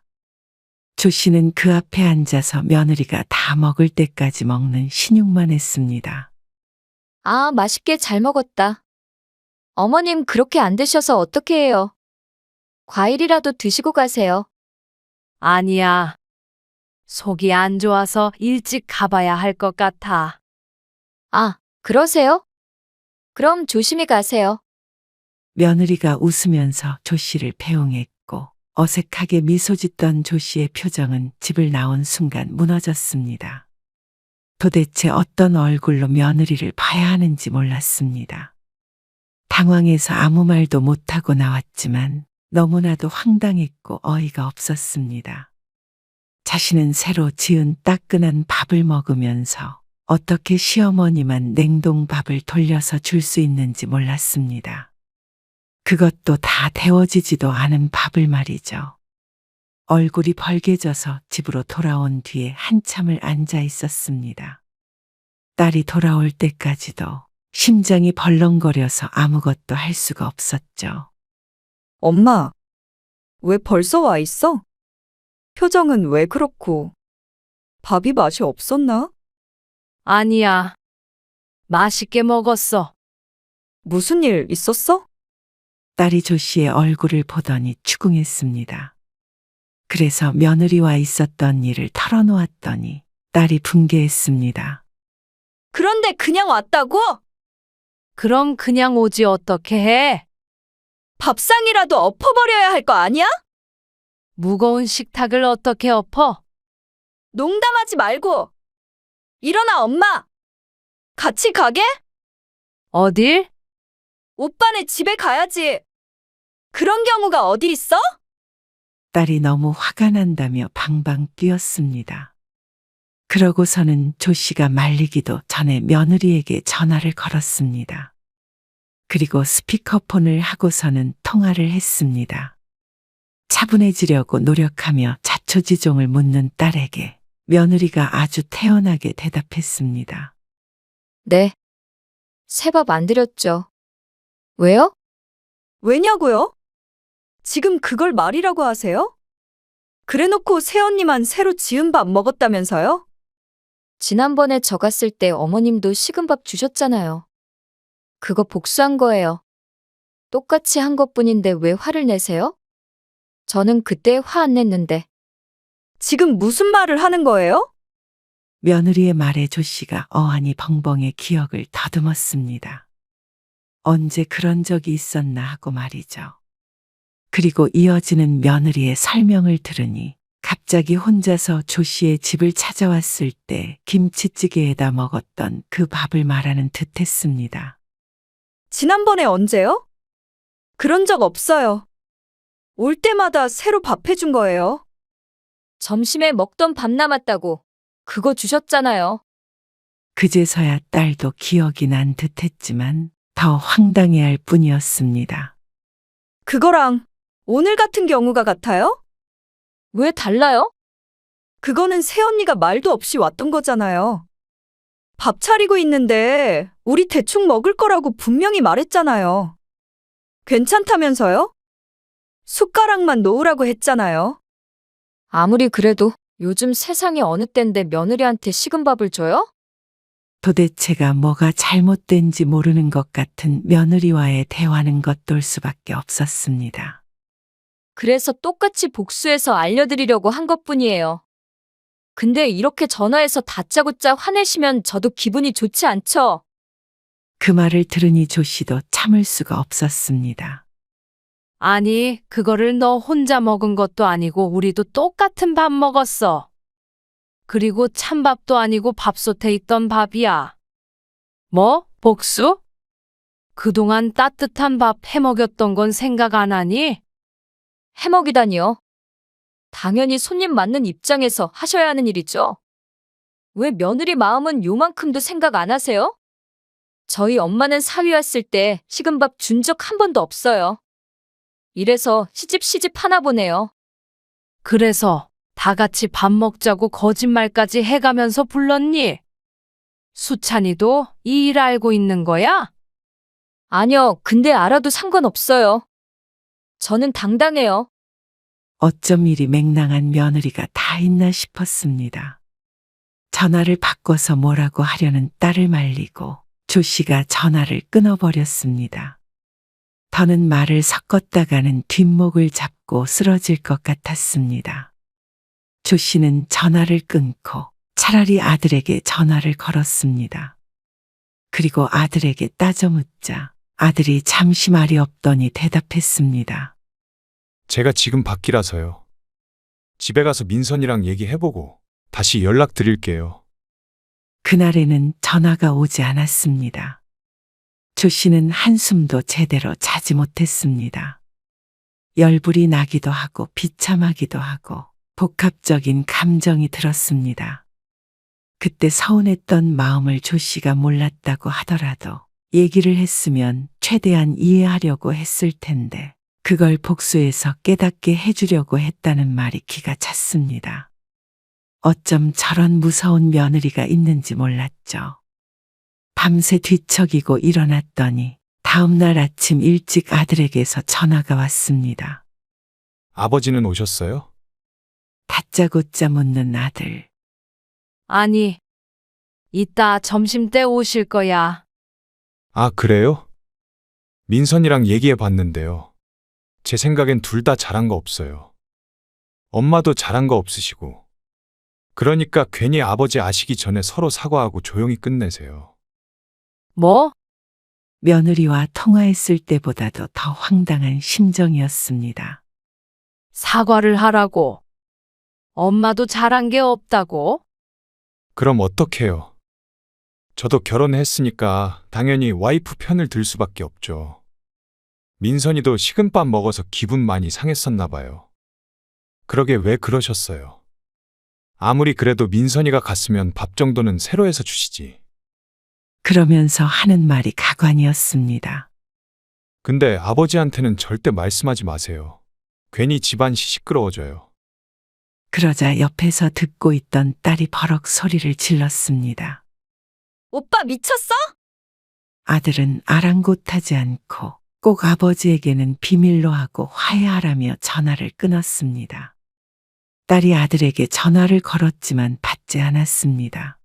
C: 조 씨는 그 앞에 앉아서 며느리가 다 먹을 때까지 먹는 신용만 했습니다.
I: 아, 맛있게 잘 먹었다. 어머님 그렇게 안 드셔서 어떻게 해요? 과일이라도 드시고 가세요.
B: 아니야. 속이 안 좋아서 일찍 가봐야 할 것 같아.
I: 아, 그러세요? 그럼 조심히 가세요.
C: 며느리가 웃으면서 조 씨를 배웅했고 어색하게 미소 짓던 조 씨의 표정은 집을 나온 순간 무너졌습니다. 도대체 어떤 얼굴로 며느리를 봐야 하는지 몰랐습니다. 당황해서 아무 말도 못하고 나왔지만 너무나도 황당했고 어이가 없었습니다. 자신은 새로 지은 따끈한 밥을 먹으면서 어떻게 시어머니만 냉동밥을 돌려서 줄 수 있는지 몰랐습니다. 그것도 다 데워지지도 않은 밥을 말이죠. 얼굴이 벌개져서 집으로 돌아온 뒤에 한참을 앉아 있었습니다. 딸이 돌아올 때까지도 심장이 벌렁거려서 아무것도 할 수가 없었죠.
F: 엄마, 왜 벌써 와 있어? 표정은 왜 그렇고? 밥이 맛이 없었나?
B: 아니야. 맛있게 먹었어.
F: 무슨 일 있었어?
C: 딸이 조 씨의 얼굴을 보더니 추궁했습니다. 그래서 며느리와 있었던 일을 털어놓았더니 딸이 분개했습니다.
F: 그런데 그냥 왔다고?
B: 그럼 그냥 오지 어떻게 해?
F: 밥상이라도 엎어버려야 할 거 아니야?
B: 무거운 식탁을 어떻게 엎어?
F: 농담하지 말고. 일어나, 엄마. 같이 가게?
B: 어딜?
F: 오빠네 집에 가야지. 그런 경우가 어디 있어?
C: 딸이 너무 화가 난다며 방방 뛰었습니다. 그러고서는 조 씨가 말리기도 전에 며느리에게 전화를 걸었습니다. 그리고 스피커폰을 하고서는 통화를 했습니다. 차분해지려고 노력하며 자초지종을 묻는 딸에게 며느리가 아주 태연하게 대답했습니다.
I: 네. 새밥 안 드렸죠. 왜요?
F: 왜냐고요? 지금 그걸 말이라고 하세요? 그래놓고 새언니만 새로 지은 밥 먹었다면서요?
I: 지난번에 저 갔을 때 어머님도 식은 밥 주셨잖아요. 그거 복수한 거예요. 똑같이 한 것뿐인데 왜 화를 내세요? 저는 그때 화 안 냈는데.
F: 지금 무슨 말을 하는 거예요?
C: 며느리의 말에 조 씨가 어안이 벙벙해 기억을 더듬었습니다. 언제 그런 적이 있었나 하고 말이죠. 그리고 이어지는 며느리의 설명을 들으니 갑자기 혼자서 조 씨의 집을 찾아왔을 때 김치찌개에다 먹었던 그 밥을 말하는 듯 했습니다.
F: 지난번에 언제요? 그런 적 없어요. 올 때마다 새로 밥 해준 거예요.
I: 점심에 먹던 밥 남았다고. 그거 주셨잖아요.
C: 그제서야 딸도 기억이 난 듯 했지만 더 황당해할 뿐이었습니다.
F: 그거랑 오늘 같은 경우가 같아요?
I: 왜 달라요?
F: 그거는 새언니가 말도 없이 왔던 거잖아요. 밥 차리고 있는데 우리 대충 먹을 거라고 분명히 말했잖아요. 괜찮다면서요? 숟가락만 놓으라고 했잖아요.
I: 아무리 그래도 요즘 세상이 어느 땐데 며느리한테 식은 밥을 줘요?
C: 도대체가 뭐가 잘못된지 모르는 것 같은 며느리와의 대화는 겉돌 수밖에 없었습니다.
I: 그래서 똑같이 복수해서 알려드리려고 한 것뿐이에요. 근데 이렇게 전화해서 다짜고짜 화내시면 저도 기분이 좋지 않죠?
C: 그 말을 들으니 조 씨도 참을 수가 없었습니다.
B: 아니, 그거를 너 혼자 먹은 것도 아니고 우리도 똑같은 밥 먹었어. 그리고 찬밥도 아니고 밥솥에 있던 밥이야. 뭐? 복수? 그동안 따뜻한 밥 해먹였던 건 생각 안 하니?
I: 해먹이다니요. 당연히 손님 맞는 입장에서 하셔야 하는 일이죠. 왜 며느리 마음은 요만큼도 생각 안 하세요? 저희 엄마는 사위 왔을 때 식은 밥 준 적 한 번도 없어요. 이래서 시집 하나 보네요.
B: 그래서 다 같이 밥 먹자고 거짓말까지 해가면서 불렀니? 수찬이도 이 일 알고 있는 거야?
I: 아니요, 근데 알아도 상관없어요. 저는 당당해요.
C: 어쩜 이리 맹랑한 며느리가 다 있나 싶었습니다. 전화를 바꿔서 뭐라고 하려는 딸을 말리고 조 씨가 전화를 끊어버렸습니다. 더는 말을 섞었다가는 뒷목을 잡고 쓰러질 것 같았습니다. 조 씨는 전화를 끊고 차라리 아들에게 전화를 걸었습니다. 그리고 아들에게 따져 묻자 아들이 잠시 말이 없더니 대답했습니다.
D: 제가 지금 밖이라서요. 집에 가서 민선이랑 얘기해보고 다시 연락드릴게요.
C: 그날에는 전화가 오지 않았습니다. 조 씨는 한숨도 제대로 자지 못했습니다. 열불이 나기도 하고 비참하기도 하고 복합적인 감정이 들었습니다. 그때 서운했던 마음을 조 씨가 몰랐다고 하더라도 얘기를 했으면 최대한 이해하려고 했을 텐데 그걸 복수해서 깨닫게 해주려고 했다는 말이 기가 찼습니다. 어쩜 저런 무서운 며느리가 있는지 몰랐죠. 밤새 뒤척이고 일어났더니 다음날 아침 일찍 아들에게서 전화가 왔습니다.
D: 아버지는 오셨어요?
C: 다짜고짜 묻는 아들.
B: 아니, 이따 점심때 오실 거야.
D: 아, 그래요? 민선이랑 얘기해 봤는데요. 제 생각엔 둘 다 잘한 거 없어요. 엄마도 잘한 거 없으시고. 그러니까 괜히 아버지 아시기 전에 서로 사과하고 조용히 끝내세요.
B: 뭐?
C: 며느리와 통화했을 때보다도 더 황당한 심정이었습니다.
B: 사과를 하라고. 엄마도 잘한 게 없다고?
D: 그럼 어떡해요? 저도 결혼했으니까 당연히 와이프 편을 들 수밖에 없죠. 민선이도 식은밥 먹어서 기분 많이 상했었나 봐요. 그러게 왜 그러셨어요? 아무리 그래도 민선이가 갔으면 밥 정도는 새로 해서 주시지.
C: 그러면서 하는 말이 가관이었습니다.
D: 근데 아버지한테는 절대 말씀하지 마세요. 괜히 집안이 시끄러워져요.
C: 그러자 옆에서 듣고 있던 딸이 버럭 소리를 질렀습니다.
I: 오빠 미쳤어?
C: 아들은 아랑곳하지 않고 꼭 아버지에게는 비밀로 하고 화해하라며 전화를 끊었습니다. 딸이 아들에게 전화를 걸었지만 받지 않았습니다.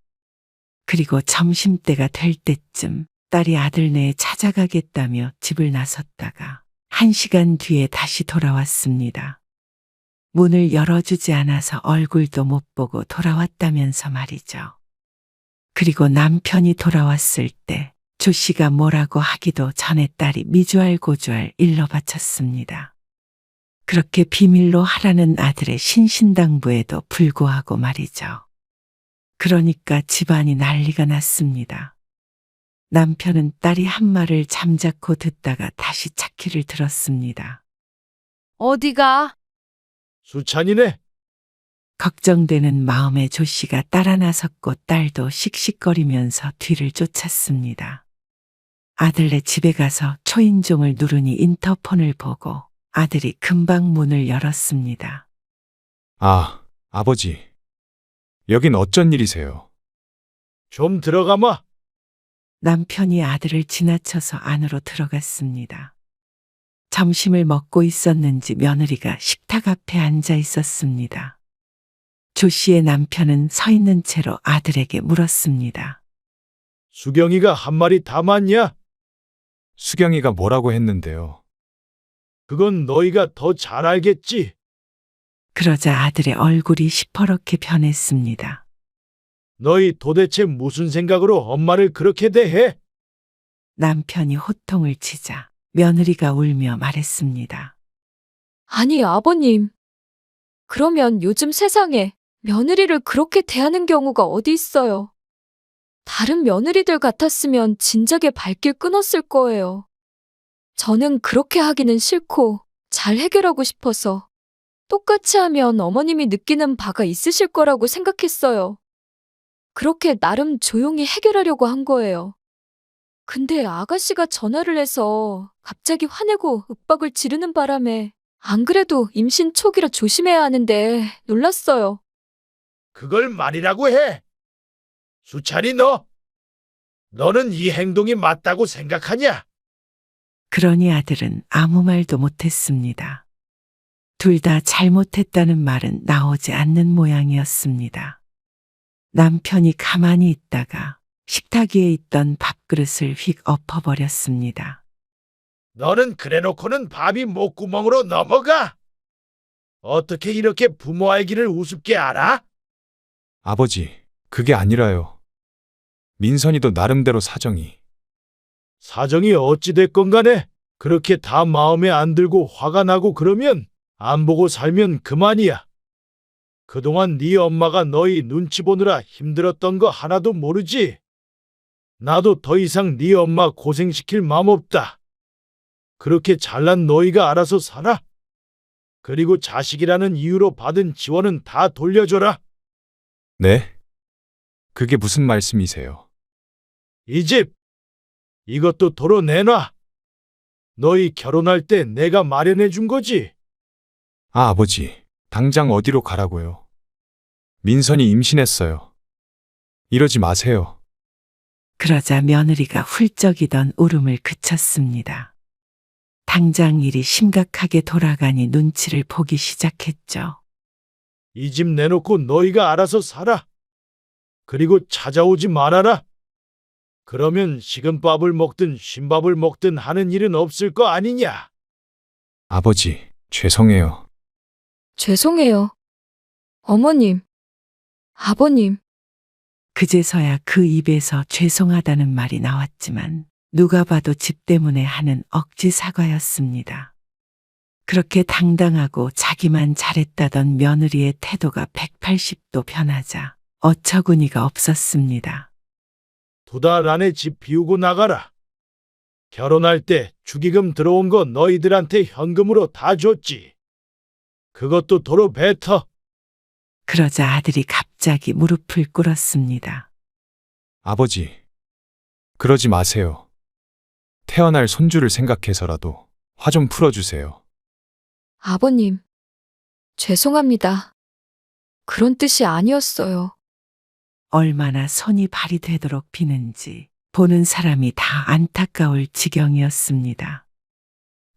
C: 그리고 점심때가 될 때쯤 딸이 아들네에 찾아가겠다며 집을 나섰다가 1시간 뒤에 다시 돌아왔습니다. 문을 열어주지 않아서 얼굴도 못 보고 돌아왔다면서 말이죠. 그리고 남편이 돌아왔을 때 조 씨가 뭐라고 하기도 전에 딸이 미주알 고주알 일러 바쳤습니다. 그렇게 비밀로 하라는 아들의 신신당부에도 불구하고 말이죠. 그러니까 집안이 난리가 났습니다. 남편은 딸이 한 말을 잠자코 듣다가 다시 차키를 들었습니다.
B: 어디가?
H: 수찬이네.
C: 걱정되는 마음에 조 씨가 따라 나섰고 딸도 씩씩거리면서 뒤를 쫓았습니다. 아들네 집에 가서 초인종을 누르니 인터폰을 보고 아들이 금방 문을 열었습니다.
D: 아, 아버지. 여긴 어쩐 일이세요?
H: 좀 들어가마.
C: 남편이 아들을 지나쳐서 안으로 들어갔습니다. 점심을 먹고 있었는지 며느리가 식탁 앞에 앉아 있었습니다. 조 씨의 남편은 서 있는 채로 아들에게 물었습니다.
H: 수경이가 한 말이 다 맞냐?
D: 수경이가 뭐라고 했는데요.
H: 그건 너희가 더 잘 알겠지.
C: 그러자 아들의 얼굴이 시퍼렇게 변했습니다.
H: 너희 도대체 무슨 생각으로 엄마를 그렇게 대해?
C: 남편이 호통을 치자 며느리가 울며 말했습니다.
I: 아니, 아버님. 그러면 요즘 세상에 며느리를 그렇게 대하는 경우가 어디 있어요? 다른 며느리들 같았으면 진작에 발길 끊었을 거예요. 저는 그렇게 하기는 싫고 잘 해결하고 싶어서 똑같이 하면 어머님이 느끼는 바가 있으실 거라고 생각했어요. 그렇게 나름 조용히 해결하려고 한 거예요. 근데 아가씨가 전화를 해서 갑자기 화내고 윽박을 지르는 바람에 안 그래도 임신 초기라 조심해야 하는데 놀랐어요.
H: 그걸 말이라고 해? 수찬이 너? 너는 이 행동이 맞다고 생각하냐?
C: 그러니 아들은 아무 말도 못했습니다. 둘 다 잘못했다는 말은 나오지 않는 모양이었습니다. 남편이 가만히 있다가 식탁 위에 있던 밥그릇을 휙 엎어버렸습니다.
H: 너는 그래놓고는 밥이 목구멍으로 넘어가? 어떻게 이렇게 부모 알기를 우습게 알아?
D: 아버지, 그게 아니라요. 민선이도 나름대로 사정이.
H: 사정이 어찌됐건 간에 그렇게 다 마음에 안 들고 화가 나고 그러면 안 보고 살면 그만이야. 그동안 네 엄마가 너희 눈치 보느라 힘들었던 거 하나도 모르지? 나도 더 이상 네 엄마 고생시킬 마음 없다. 그렇게 잘난 너희가 알아서 살아. 그리고 자식이라는 이유로 받은 지원은 다 돌려줘라.
D: 네? 그게 무슨 말씀이세요?
H: 이 집, 이것도 도로 내놔. 너희 결혼할 때 내가 마련해 준 거지.
D: 아, 아버지, 당장 어디로 가라고요? 민선이 임신했어요. 이러지 마세요.
C: 그러자 며느리가 훌쩍이던 울음을 그쳤습니다. 당장 일이 심각하게 돌아가니 눈치를 보기 시작했죠.
H: 이 집 내놓고 너희가 알아서 살아. 그리고 찾아오지 말아라. 그러면 식은 밥을 먹든 쉰밥을 먹든 하는 일은 없을 거 아니냐.
D: 아버지, 죄송해요.
I: 죄송해요. 어머님, 아버님.
C: 그제서야 그 입에서 죄송하다는 말이 나왔지만 누가 봐도 집 때문에 하는 억지 사과였습니다. 그렇게 당당하고 자기만 잘했다던 며느리의 태도가 180도 변하자 어처구니가 없었습니다.
H: 2달 안에 집 비우고 나가라. 결혼할 때 축의금 들어온 거 너희들한테 현금으로 다 줬지. 그것도 도로 뱉어.
C: 그러자 아들이 갑자기 무릎을 꿇었습니다.
D: 아버지, 그러지 마세요. 태어날 손주를 생각해서라도 화 좀 풀어주세요.
I: 아버님, 죄송합니다. 그런 뜻이 아니었어요.
C: 얼마나 손이 발이 되도록 비는지 보는 사람이 다 안타까울 지경이었습니다.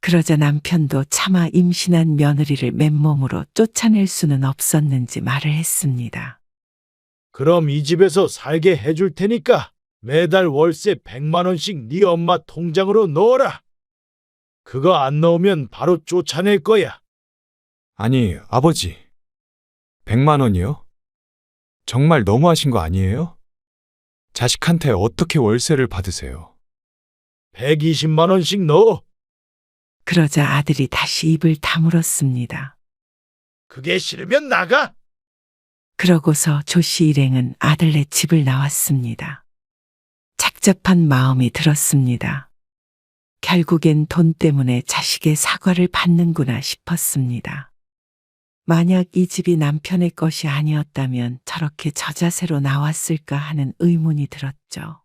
C: 그러자 남편도 차마 임신한 며느리를 맨몸으로 쫓아낼 수는 없었는지 말을 했습니다.
H: 그럼 이 집에서 살게 해줄 테니까 매달 월세 100만 원씩 네 엄마 통장으로 넣어라. 그거 안 넣으면 바로 쫓아낼 거야.
D: 아니, 아버지. 100만 원이요? 정말 너무하신 거 아니에요? 자식한테 어떻게 월세를 받으세요?
H: 120만 원씩 넣어.
C: 그러자 아들이 다시 입을 다물었습니다.
H: 그게 싫으면 나가.
C: 그러고서 조씨 일행은 아들네 집을 나왔습니다. 착잡한 마음이 들었습니다. 결국엔 돈 때문에 자식의 사과를 받는구나 싶었습니다. 만약 이 집이 남편의 것이 아니었다면 저렇게 저자세로 나왔을까 하는 의문이 들었죠.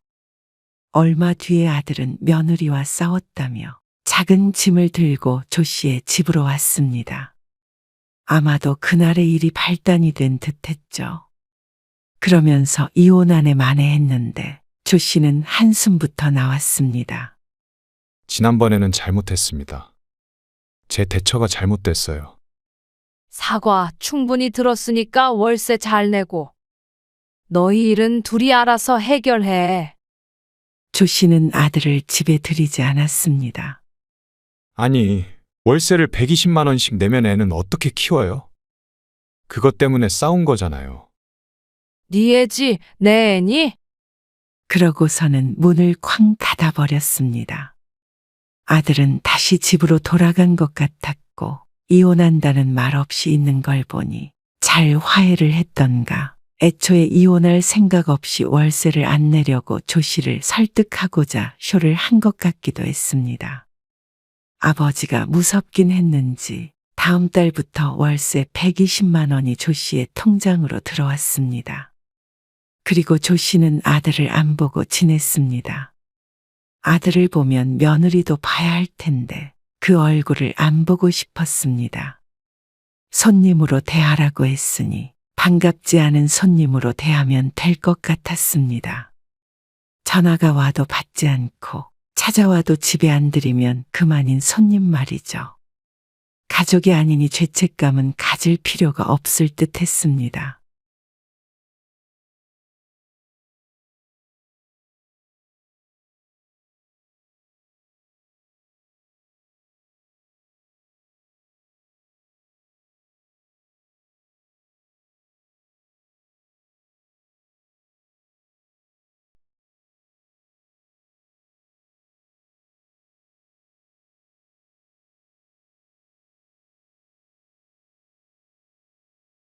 C: 얼마 뒤에 아들은 며느리와 싸웠다며 작은 짐을 들고 조씨의 집으로 왔습니다. 아마도 그날의 일이 발단이 된 듯했죠. 그러면서 이혼안에 만회했는데 조씨는 한숨부터 나왔습니다.
D: 지난번에는 잘못했습니다. 제 대처가 잘못됐어요.
B: 사과 충분히 들었으니까 월세 잘 내고. 너희 일은 둘이 알아서 해결해.
C: 조씨는 아들을 집에 들이지 않았습니다.
D: 아니, 월세를 120만 원씩 내면 애는 어떻게 키워요? 그것 때문에 싸운 거잖아요.
B: 네 애지, 내 애니?
C: 그러고서는 문을 쾅 닫아버렸습니다. 아들은 다시 집으로 돌아간 것 같았고, 이혼한다는 말 없이 있는 걸 보니 잘 화해를 했던가, 애초에 이혼할 생각 없이 월세를 안 내려고 조 씨를 설득하고자 쇼를 한 것 같기도 했습니다. 아버지가 무섭긴 했는지 다음 달부터 월세 120만 원이 조 씨의 통장으로 들어왔습니다. 그리고 조 씨는 아들을 안 보고 지냈습니다. 아들을 보면 며느리도 봐야 할 텐데 그 얼굴을 안 보고 싶었습니다. 손님으로 대하라고 했으니 반갑지 않은 손님으로 대하면 될 것 같았습니다. 전화가 와도 받지 않고 찾아와도 집에 안 들이면 그만인 손님 말이죠. 가족이 아니니 죄책감은 가질 필요가 없을 듯 했습니다.